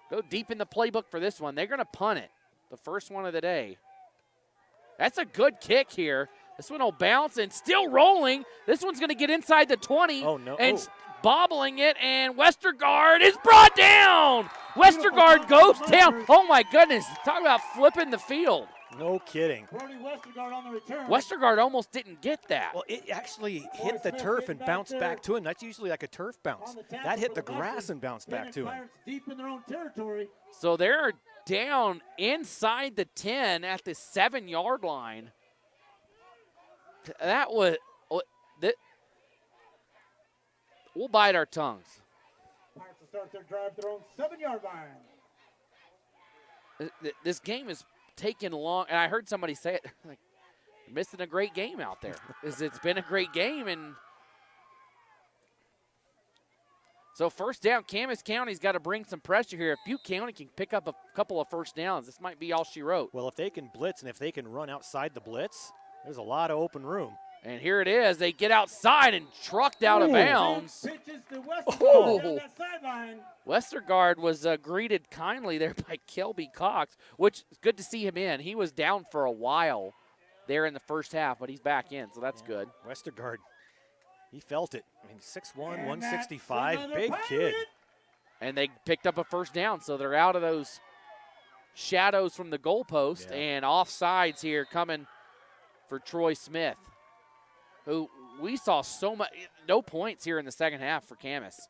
S9: Go deep in the playbook for this one. They're going to punt it. The first one of the day. That's a good kick here. This one will bounce and still rolling. This one's going to get inside the 20.
S10: Oh, no.
S9: And bobbling it, and Westergaard is brought down. Westergaard goes down. Oh, my goodness. Talk about flipping the field.
S10: No kidding.
S11: Brody Westergaard on the return.
S9: Westergaard almost didn't get that.
S10: Well, it actually hit the turf and bounced back to him. That's usually like a turf bounce. That hit the grass and bounced back to him.
S11: Deep in their own territory.
S9: So they're down inside the 10 at the 7-yard line. That was we'll bite our tongues.
S11: Pirates will start their drive their own 7-yard line.
S9: This game is taking long, and I heard somebody say it, like, missing a great game out there. It's been a great game, and so first down, Camas County's got to bring some pressure here. If Butte County can pick up a couple of first downs, this might be all she wrote.
S10: Well, if they can blitz and if they can run outside the blitz, there's a lot of open room.
S9: And here it is. They get outside and trucked out of bounds.
S11: Pitches to Westergaard down that sideline.
S9: Westergaard was greeted kindly there by Kelby Cox, which is good to see him in. He was down for a while there in the first half, but he's back in, so that's good.
S10: Westergaard, he felt it. I mean, 6'1", 165, big kid.
S9: And they picked up a first down, so they're out of those shadows from the goalpost, and offsides here coming for Troy Smith, who we saw so much, no points here in the second half for Camas.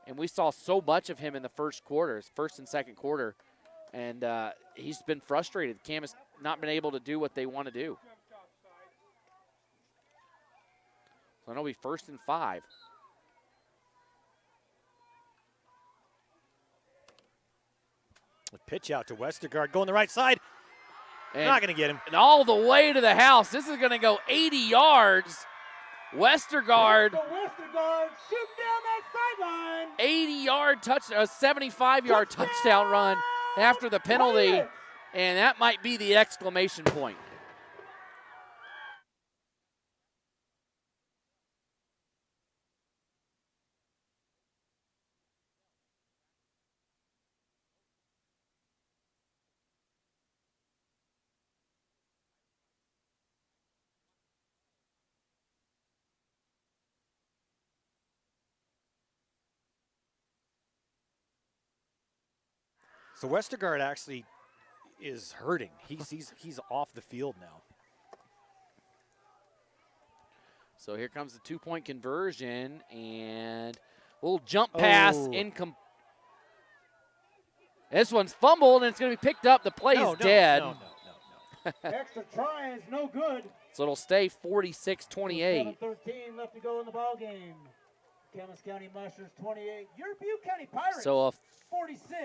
S9: And we saw so much of him in the first and second quarter. And he's been frustrated. Camas not been able to do what they want to do. So it'll be 1st and 5.
S10: A pitch out to Westergaard, going the right side.
S9: And
S10: not going to get him.
S9: And all the way to the house. This is going to go 80 yards. Westergaard.
S11: Westergaard shoot down that sideline.
S9: 80-yard touchdown, a 75-yard touchdown run after the penalty. And that might be the exclamation point.
S10: So Westergaard actually is hurting. He's off the field now.
S9: So here comes the 2-point conversion, and a little jump pass. This one's fumbled, and it's going to be picked up. The play is dead.
S11: No. Extra try is no good.
S9: So it'll stay 46-28.
S11: 7:13 left to go in the ball game. Camas County Mushers 28. Your Butte County Pirates
S9: So a
S11: 46.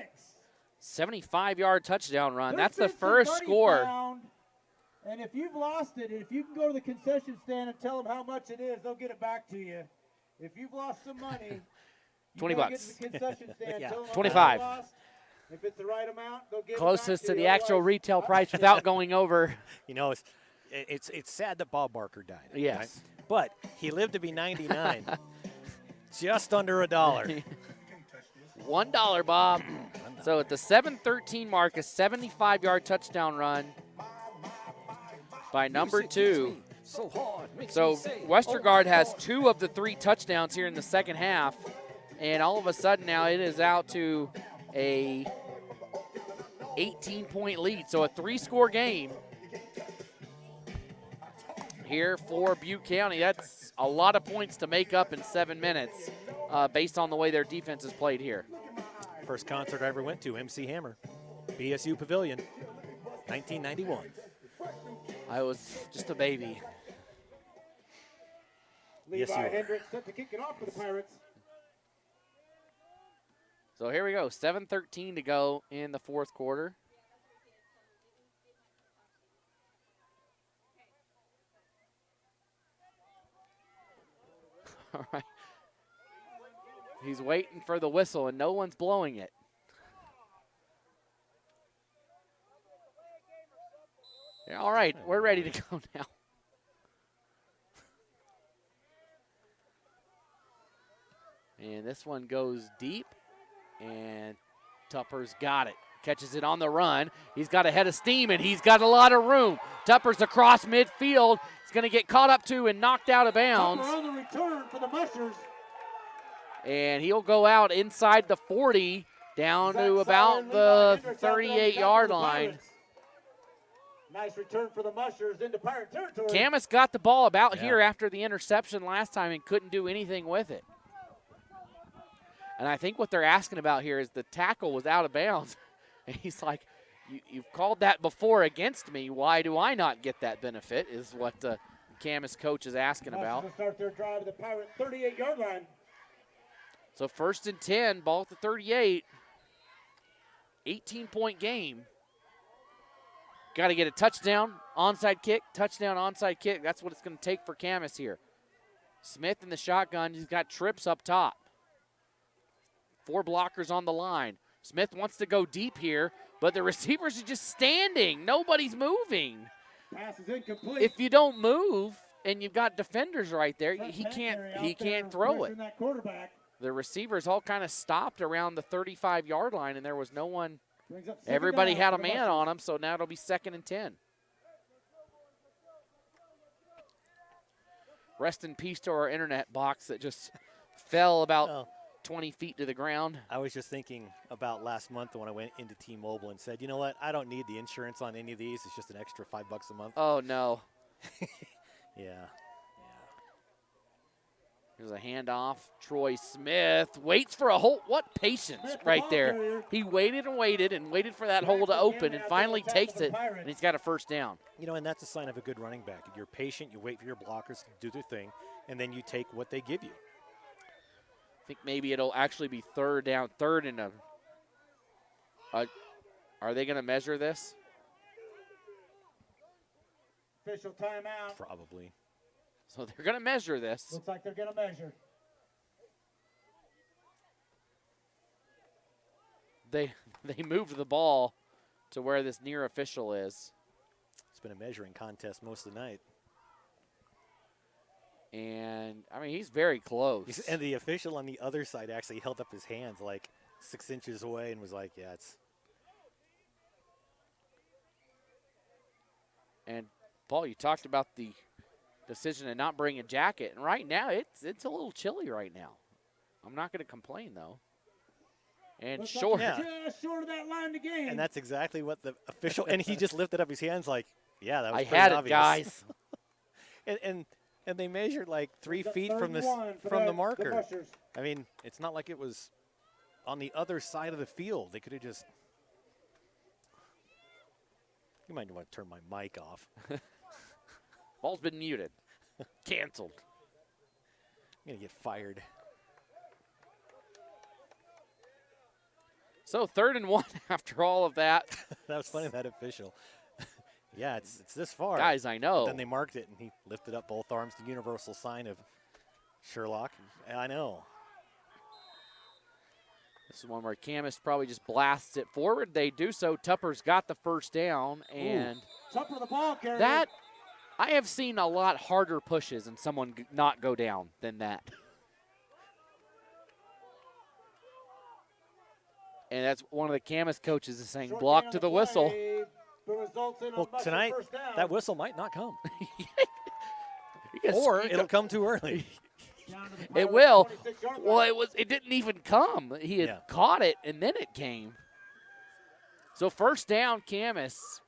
S9: 75-yard touchdown run.
S11: There's
S9: That's the
S11: been some
S9: first
S11: money
S9: score.
S11: found, and if you've lost it, if you can go to the concession stand and tell them how much it is, they'll get it back to you. If you've lost some money, you
S9: 20
S11: gotta
S9: bucks.
S11: Get to the concession stand,
S10: Yeah.
S11: tell them how much
S9: 25.
S11: you lost. If it's the right amount, they'll get
S9: Closest
S11: it back
S9: to the
S11: you.
S9: actual
S11: Otherwise,
S9: retail price without going over.
S10: You know, it's sad that Bob Barker died.
S9: Yes.
S10: Right? But he lived to be 99. Just under $1.
S9: $1, Bob. So at the 7:13 mark, a 75-yard touchdown run by number 2. So Westergaard has 2 of the 3 touchdowns here in the second half. And all of a sudden now it is out to a 18-point lead. So a 3-score game here for Butte County. That's a lot of points to make up in 7 minutes based on the way their defense has played here.
S10: First concert I ever went to, MC Hammer, BSU Pavilion, 1991.
S9: I was just a baby.
S10: Yes, you
S11: Levi
S10: are.
S11: Hendricks set to kick it off for the Pirates.
S9: So here we go, 7:13 to go in the fourth quarter. All right. He's waiting for the whistle, and no one's blowing it. Yeah, all right, we're ready to go now. And this one goes deep, and Tupper's got it. Catches it on the run. He's got a head of steam, and he's got a lot of room. Tupper's across midfield. He's going to get caught up to and knocked out of bounds.
S11: Tupper on the return for the Mushers.
S9: And he'll go out inside the 40, down to about the 38-yard line.
S11: Nice return for the Mushers into Pirate territory.
S9: Camas got the ball about here after the interception last time and couldn't do anything with it. And I think what they're asking about here is the tackle was out of bounds. And he's like, you've called that before against me. Why do I not get that benefit is what the Camas coach is asking about.
S11: Mushers start their drive to the Pirate 38-yard line.
S9: So 1st and 10, ball at the 38. 18-point game. Got to get a touchdown, onside kick, touchdown, onside kick. That's what it's going to take for Camas here. Smith in the shotgun. He's got trips up top. 4 blockers on the line. Smith wants to go deep here, but the receivers are just standing. Nobody's moving.
S11: Pass is incomplete.
S9: If you don't move and you've got defenders right there, he can't throw it.
S11: That quarterback.
S9: The receivers all kind of stopped around the 35-yard line, and there was no one.
S11: Brings up second
S9: Everybody
S11: down
S9: had
S11: for
S9: a
S11: the
S9: man
S11: Mushers.
S9: on him, so now it'll be 2nd and 10. Rest in peace to our internet box that just fell about 20 feet to the ground.
S10: I was just thinking about last month when I went into T-Mobile and said, you know what, I don't need the insurance on any of these. It's just an extra $5 a month.
S9: Oh, no.
S10: Yeah.
S9: There's a handoff. Troy Smith waits for a hold. What patience right there. He waited and waited and waited for that hole to open and finally takes it, and he's got a first down.
S10: You know, and that's a sign of a good running back. You're patient, you wait for your blockers to do their thing, and then you take what they give you.
S9: I think maybe it'll actually be third down, third and are they going to measure this?
S11: Official timeout.
S10: Probably.
S9: So they're going to measure this.
S11: Looks like they're going to measure.
S9: They moved the ball to where this near official is.
S10: It's been a measuring contest most of the night.
S9: And, I mean, he's very close.
S10: And the official on the other side actually held up his hands like 6 inches away and was like, yeah, it's.
S9: And, Paul, you talked about the decision to not bring a jacket. And right now, it's a little chilly right now. I'm not going to complain, though. And
S11: Looks
S9: short.
S11: Like just short of that line to gain.
S10: And that's exactly what the official, and he just lifted up his hands like, yeah, that was
S9: I
S10: pretty
S9: had
S10: obvious.
S9: it, guys.
S10: and they measured like 3 feet from the marker. I mean, it's not like it was on the other side of the field. They could have just. You might want to turn my mic off.
S9: Ball's been muted. Canceled.
S10: I'm going to get fired.
S9: So 3rd and 1 after all of that.
S10: That was funny, that official. Yeah, it's this far.
S9: Guys, I know.
S10: But then they marked it, and he lifted up both arms, the universal sign of Sherlock. I know.
S9: This is one where Camas probably just blasts it forward. They do so. Tupper's got the first down, and
S11: Tupper the ball carrier.
S9: that I have seen a lot harder pushes and someone not go down than that. And that's one of the Camas coaches is saying, block to the whistle.
S10: Well, tonight, that whistle might not come.
S9: Because
S10: or it'll come too early.
S9: It will. Well, it didn't even come. He had caught it, and then it came. So first down, Camas.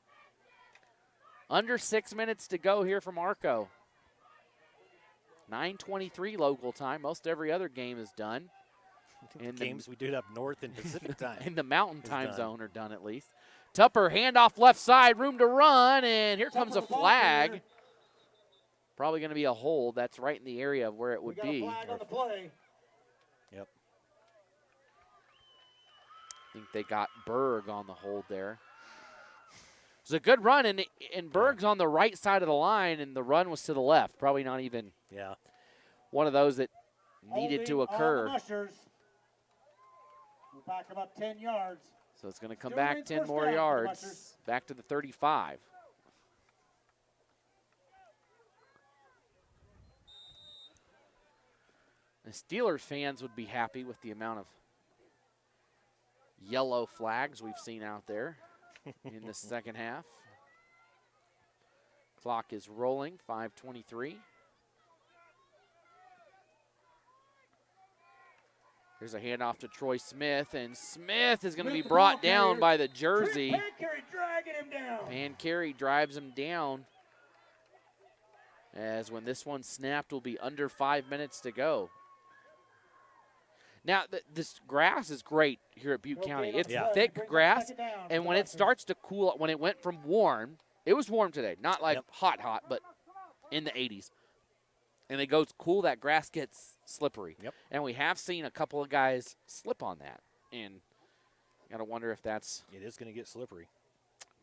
S9: Under 6 minutes to go here from Arco. 9:23 local time. Most every other game is done.
S10: And games we do up north in Pacific time.
S9: In the mountain time zone are done at least. Tupper, handoff left side, room to run, and here comes a flag. Probably going to be a hold. That's right in the area of where it would be.
S10: Yep.
S9: I think they got Berg on the hold there. It was a good run, and Berg's on the right side of the line, and the run was to the left. Probably not even one of those that needed to occur.
S11: We'll back him up 10 yards.
S9: So it's going to come back 10 more yards, back to the 35. The Steelers fans would be happy with the amount of yellow flags we've seen out there in the second half. Clock is rolling, 5:23. Here's a handoff to Troy Smith, and Smith is going to be brought down by the jersey.
S11: Pancarry dragging him down.
S9: Pancarry drives him down. As when this one snapped, will be under 5 minutes to go. Now, this grass is great here at Butte County. It's thick grass, and when it starts to cool, when it went from warm, it was warm today, not like hot, but in the 80s. And it goes cool, that grass gets slippery.
S10: Yep.
S9: And we have seen a couple of guys slip on that. And you got to wonder if that's
S10: it is going to get slippery.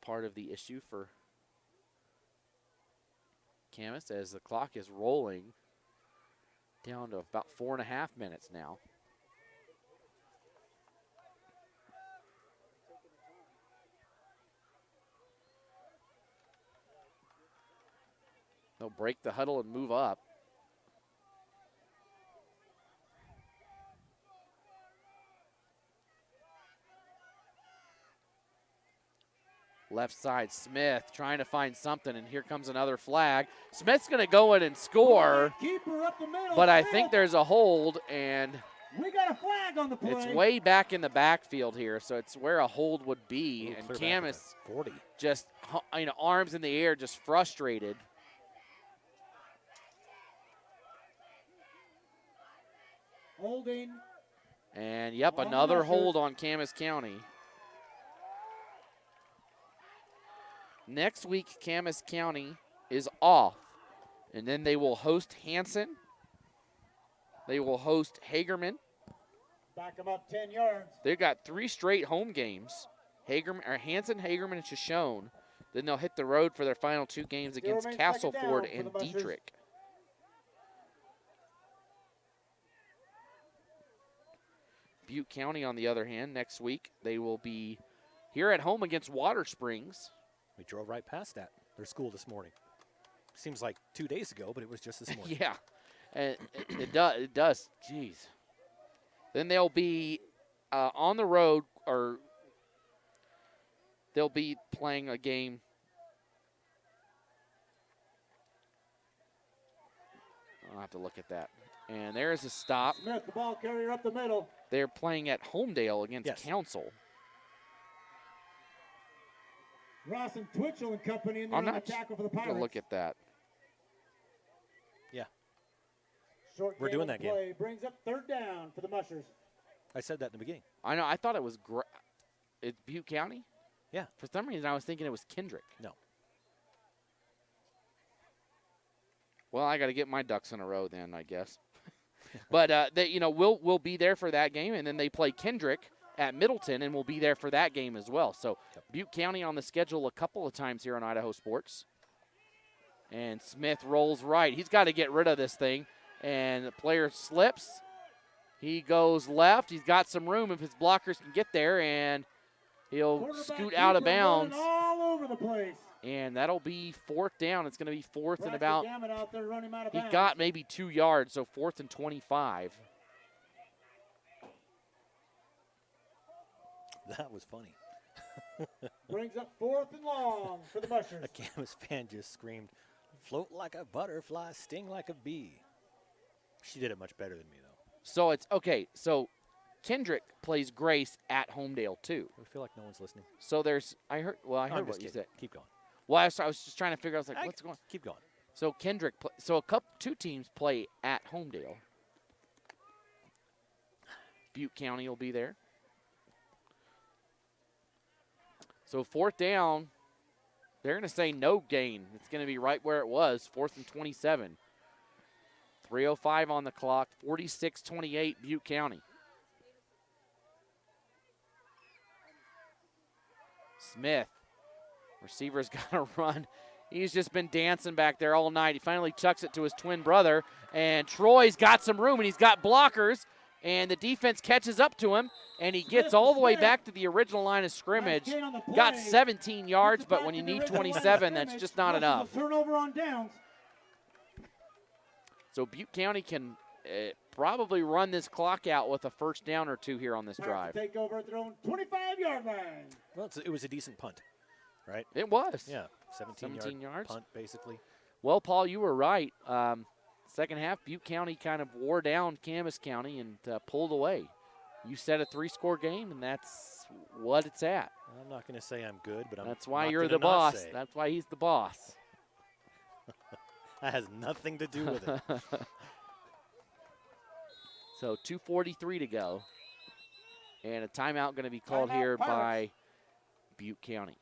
S9: Part of the issue for Camas as the clock is rolling down to about 4.5 minutes now. They'll break the huddle and move up. Left side, Smith trying to find something, and here comes another flag. Smith's going to go in and score, but I think there's a hold, and
S11: we got a flag on the play.
S9: It's way back in the backfield here, so it's where a hold would be, and Camas
S10: 40
S9: just, arms in the air, just frustrated.
S11: Holding.
S9: And, yep,
S11: On the
S9: another
S11: mushers.
S9: hold on Camas County. Next week, Camas County is off, and then they will host Hanson. They will host Hagerman.
S11: Back them up 10 yards.
S9: They've got 3 straight home games. Hanson, Hagerman, and Shoshone. Then they'll hit the road for their final 2 games against
S11: remains
S9: Castleford
S11: second down
S9: and
S11: for the Mushers.
S9: Dietrich. Butte County, on the other hand, next week, they will be here at home against Water Springs.
S10: We drove right past that, their school this morning. Seems like 2 days ago, but it was just this morning.
S9: Yeah, and it does. Jeez. Then they'll be on the road, or they'll be playing a game. I'll have to look at that. And there's a stop.
S11: Smith, the ball carrier up the middle.
S9: They're playing at Homedale against Council.
S11: Ross and Twitchell and company in there
S9: I'm
S11: on the
S9: not
S11: tackle for the
S9: going
S11: Pirates.
S9: to look at that.
S10: Yeah.
S11: Short
S10: We're
S11: gain
S10: doing
S11: on
S10: that game.
S11: play. Brings up 3rd down for the Mushers.
S10: I said that in the beginning.
S9: I know. I thought it was it's Butte County?
S10: Yeah.
S9: For some reason, I was thinking it was Kendrick.
S10: No.
S9: Well, I got to get my ducks in a row then, I guess. But we'll be there for that game, and then they play Kendrick at Middleton, and we'll be there for that game as well. So Butte County on the schedule a couple of times here on Idaho Sports. And Smith rolls right. He's got to get rid of this thing, and the player slips. He goes left. He's got some room if his blockers can get there, and he'll scoot out of bounds.
S11: All over the place.
S9: And that'll be 4th down. It's going to be 4th and
S11: Bradford
S9: about.
S11: Gammon out there running him out of
S9: He
S11: bounds.
S9: got maybe 2 yards, so 4th and 25.
S10: That was funny.
S11: Brings up 4th and long for the Mushers.
S10: A Camas fan just screamed, "Float like a butterfly, sting like a bee." She did it much better than me, though.
S9: So it's okay. So Kendrick plays Grace at Homedale too.
S10: I feel like no one's listening.
S9: So there's I heard
S10: I'm
S9: what
S10: just
S9: you
S10: kidding.
S9: said.
S10: Keep going.
S9: Well, I was just trying to figure out. I was like, what's going on?
S10: Keep going.
S9: So Kendrick. Two teams play at Homedale. Butte County will be there. So 4th down, they're going to say no gain. It's going to be right where it was, 4th and 27. 3:05 on the clock, 46-28 Butte County. Smith, receiver's got to run. He's just been dancing back there all night. He finally chucks it to his twin brother, and Troy's got some room, and he's got blockers, and the defense catches up to him, and he gets all the way back to the original line of scrimmage. Got 17 yards, but when you need 27, that's just not enough.
S11: Turnover on downs.
S9: So Butte County can probably run this clock out with a 1st down or 2 here on this drive.
S11: Take over at their own 25-yard line.
S10: Well, it was a decent punt, right?
S9: It was.
S10: Yeah, 17
S9: yards.
S10: Punt, basically.
S9: Well, Paul, you were right. Second half, Butte County kind of wore down Camas County and pulled away. You said a 3-score game, and that's what it's at.
S10: I'm not going to say I'm good, but
S9: that's why
S10: not
S9: you're
S10: gonna
S9: the
S10: not
S9: boss.
S10: say.
S9: That's why he's the boss.
S10: That has nothing to do with it.
S9: So 2:43 to go. And a timeout going to be called here by Butte County.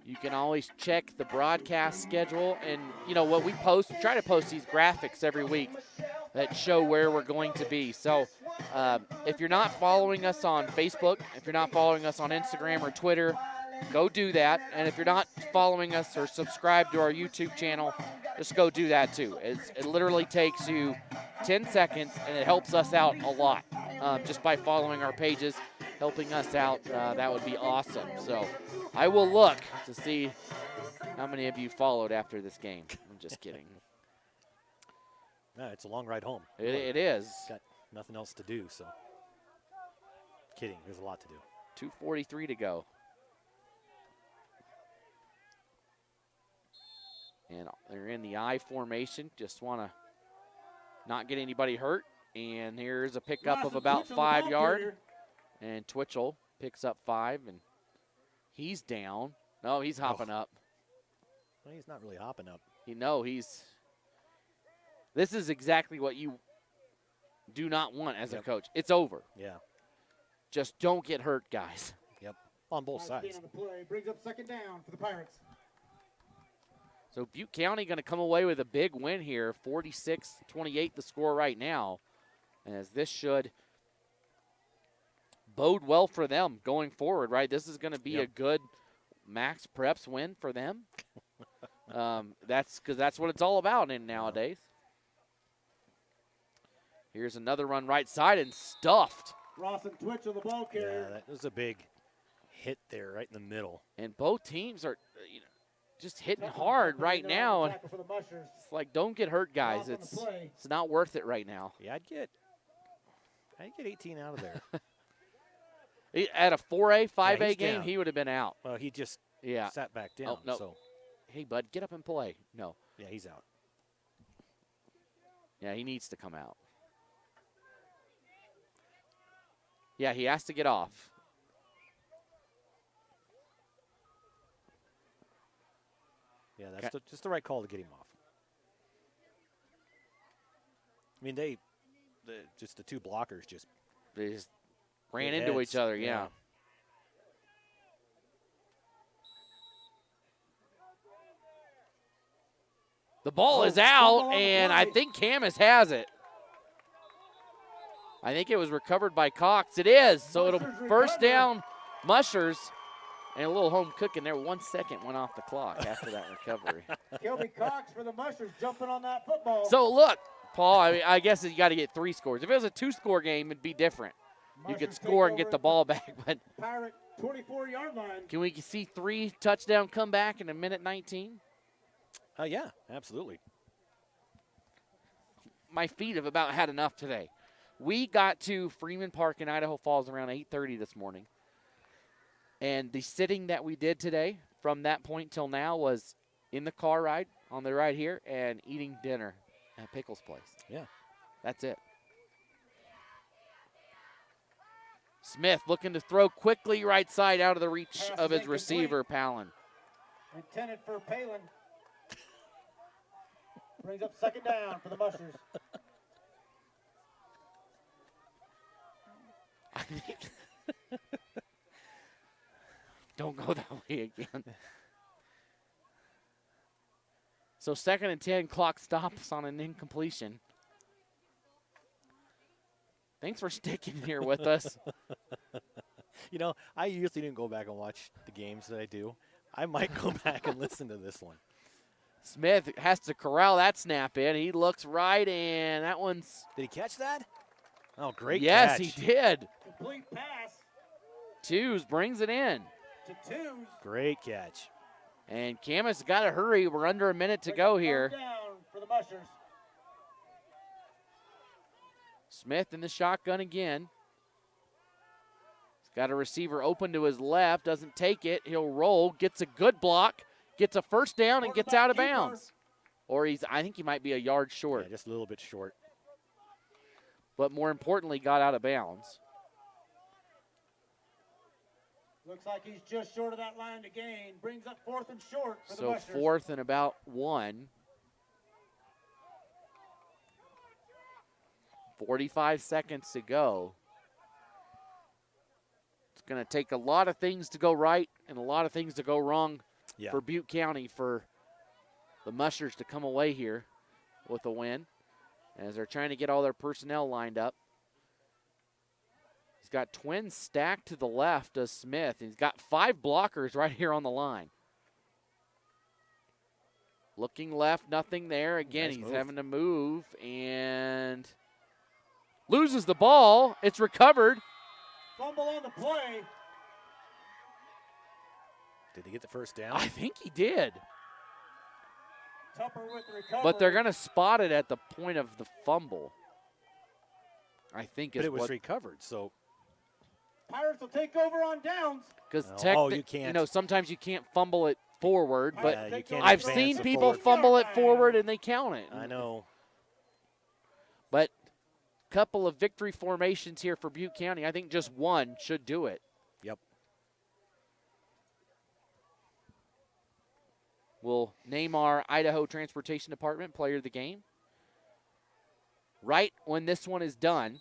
S9: You can always check the broadcast schedule, and you know what we post. We try to post these graphics every week that show where we're going to be. So if you're not following us on Facebook, if you're not following us on Instagram or Twitter, go do that. And if you're not following us or subscribed to our YouTube channel, just go do that too. It literally takes you 10 seconds, and it helps us out a lot just by following our pages, helping us out. That would be awesome. So I will look to see how many of you followed after this game. I'm just kidding.
S10: No, it's a long ride home.
S9: It is.
S10: Got nothing else to do, so. Kidding, there's a lot to do.
S9: 2:43 to go. And they're in the I formation. Just want to not get anybody hurt. And here's a pickup of about 5 yards. And Twitchell picks up 5. And He's down. No, he's hopping up.
S10: Well, he's not really hopping up.
S9: This is exactly what you do not want as a coach. It's over.
S10: Yeah.
S9: Just don't get hurt, guys.
S10: Yep. On both sides.
S11: On the play, brings up second down for the Pirates.
S9: So Butte County going to come away with a big win here, 46-28 the score right now, as this should bode well for them going forward, right? This is going to be a good max preps win for them. That's because that's what it's all about in nowadays. Here's another run right side and stuffed.
S11: Ross and Twitch on the ball carrier.
S10: Yeah, that was a big hit there right in the middle.
S9: And both teams are just hitting hard right now. And it's like, don't get hurt, guys. It's not worth it right now.
S10: Yeah, I'd get 18 out of there.
S9: At a 4A, 5A game, he would have been out.
S10: Well, he just sat back down.
S9: Oh, no.
S10: So.
S9: Hey, bud, get up and play. No.
S10: Yeah, he's out.
S9: Yeah, he needs to come out. Yeah, he has to get off.
S10: Yeah, that's just the right call to get him off. I mean, just the two blockers
S9: they just ran into each other, yeah. The ball is out, and I think Camas has it. I think it was recovered by Cox. It is, so it'll first down Mushers. And a little home cooking there. 1 second went off the clock after that recovery.
S11: Kilby Cox for the Mushers jumping on that football.
S9: So, look, Paul, I guess you got to get 3 scores. If it was a 2-score game, it'd be different. You could score and get the ball back. But
S11: Pirate 24-yard line.
S9: Can we see 3 touchdown comeback in a minute 19?
S10: Yeah, absolutely.
S9: My feet have about had enough today. We got to Freeman Park in Idaho Falls around 8:30 this morning. And the sitting that we did today from that point till now was in the car ride on the ride here and eating dinner at Pickles' place.
S10: Yeah.
S9: That's it. Smith looking to throw quickly right side out of the reach of his receiver, Palin.
S11: Intended for Palin. Brings up second down for the Mushers.
S9: I think don't go that way again. So 2nd and 10, clock stops on an incompletion. Thanks for sticking here with us.
S10: You know, I usually didn't go back and watch the games that I do. I might go back and listen to this one.
S9: Smith has to corral that snap in. He looks right, and that one's...
S10: Did he catch that? Oh, great
S9: catch. Yes, he did.
S11: Complete pass.
S9: Twos brings it in.
S11: To Twos.
S10: Great catch.
S9: And Camas got to hurry. We're under a minute to go here.
S11: Down for the Mushers.
S9: Smith in the shotgun again. He's got a receiver open to his left. Doesn't take it. He'll roll. Gets a good block. Gets a first down and gets out of bounds. Or I think he might be a yard short.
S10: Yeah, just a little bit short.
S9: But more importantly, got out of bounds.
S11: Looks like he's just short of that line to gain. Brings up 4th and short for the
S9: So
S11: Mushers.
S9: 4th and about 1. 45 seconds to go. It's going to take a lot of things to go right and a lot of things to go wrong for Butte County for the Mushers to come away here with a win as they're trying to get all their personnel lined up. He's got twins stacked to the left of Smith. He's got 5 blockers right here on the line. Looking left, nothing there. Again,
S10: Nice
S9: he's
S10: move.
S9: having to move and loses the ball. It's recovered.
S11: Fumble on the play.
S10: Did he get the first down?
S9: I think he did.
S11: Tupper with the recovery.
S9: But they're going to spot it at the point of the fumble. I think
S10: But it was recovered, so.
S11: Pirates will take over on downs.
S9: Because
S10: you can't.
S9: you know, sometimes you can't fumble it forward, but
S10: Yeah, you can't
S9: I've
S10: advance
S9: seen
S10: it
S9: people
S10: forward.
S9: fumble it forward and they count it.
S10: I know.
S9: But a couple of victory formations here for Butte County. I think just one should do it.
S10: Yep.
S9: We'll name our Idaho Transportation Department player of the game. Right when this one is done,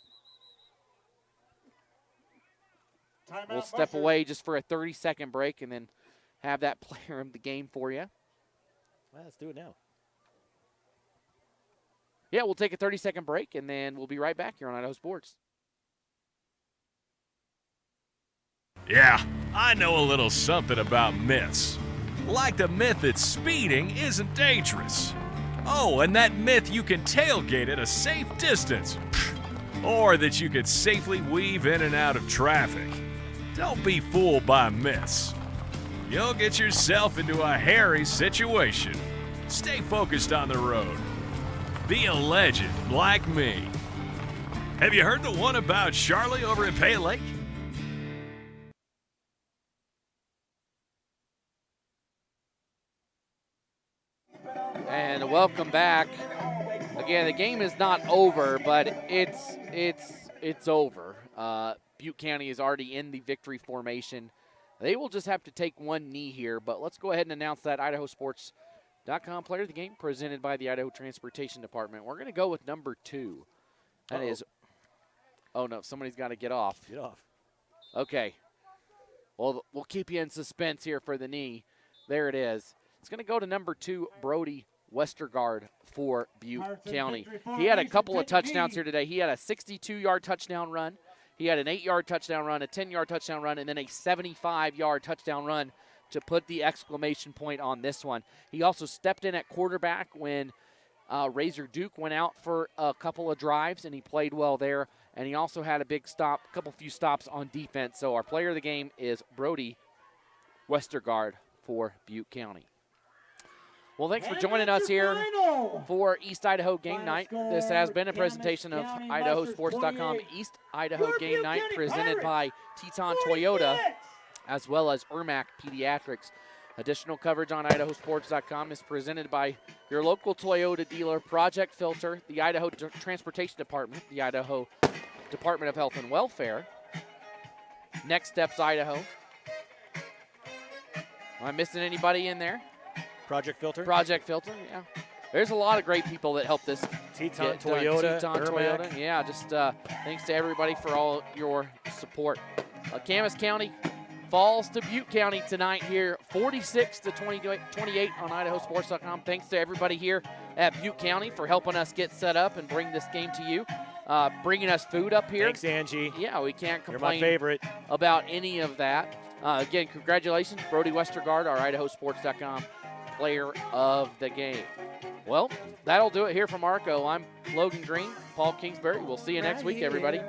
S9: we'll step away just for a 30-second break and then have that player of the game for you.
S10: Well, let's do it now.
S9: Yeah, we'll take a 30-second break, and then we'll be right back here on Idaho Sports.
S18: Yeah, I know a little something about myths. Like the myth that speeding isn't dangerous. Oh, and that myth you can tailgate at a safe distance. Or that you could safely weave in and out of traffic. Don't be fooled by myths. You'll get yourself into a hairy situation. Stay focused on the road. Be a legend like me. Have you heard the one about Charlie over at Pay Lake?
S9: And welcome back. Again, the game is not over, but it's over. Butte County is already in the victory formation. They will just have to take one knee here, but let's go ahead and announce that IdahoSports.com player of the game presented by the Idaho Transportation Department. We're going to go with number 2. That is, oh no, somebody's got to get off.
S10: Get off.
S9: Okay. Well, we'll keep you in suspense here for the knee. There it is. It's going to go to number 2, Brody Westergaard for Butte County. He had a couple of touchdowns here today. He had a 62-yard touchdown run. He had an 8-yard touchdown run, a 10-yard touchdown run, and then a 75-yard touchdown run to put the exclamation point on this one. He also stepped in at quarterback when Razor Duke went out for a couple of drives, and he played well there. And he also had a big stop, few stops on defense. So our player of the game is Brody Westergaard for Butte County. Well, thanks for joining us here for East Idaho Game Night. This has been a presentation of IdahoSports.com East Idaho Game Night presented by Teton Toyota as well as Ermac Pediatrics. Additional coverage on IdahoSports.com is presented by your local Toyota dealer, Project Filter, the Idaho Transportation Department, the Idaho Department of Health and Welfare, Next Steps Idaho. Am I missing anybody in there?
S10: Project Filter?
S9: Project Filter, yeah. There's a lot of great people that help this.
S10: Teton Toyota,
S9: Teton Toyota, yeah. Just thanks to everybody for all your support. Camas County falls to Butte County tonight here, 46-28 on IdahoSports.com. Thanks to everybody here at Butte County for helping us get set up and bring this game to you. Bringing us food up here.
S10: Thanks, Angie.
S9: Yeah, we can't complain.
S10: You're my favorite.
S9: About any of that. Again, congratulations, Brody Westergaard, our IdahoSports.com player of the game. Well, that'll do it here from Arco. I'm Logan Green, Paul Kingsbury. We'll see you next week, everybody.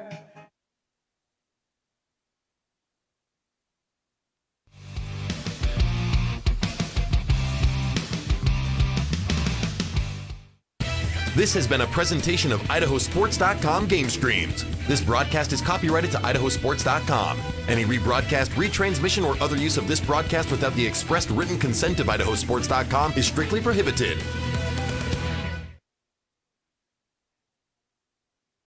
S19: This has been a presentation of IdahoSports.com GameStreams. This broadcast is copyrighted to IdahoSports.com. Any rebroadcast, retransmission, or other use of this broadcast without the expressed written consent of IdahoSports.com is strictly prohibited.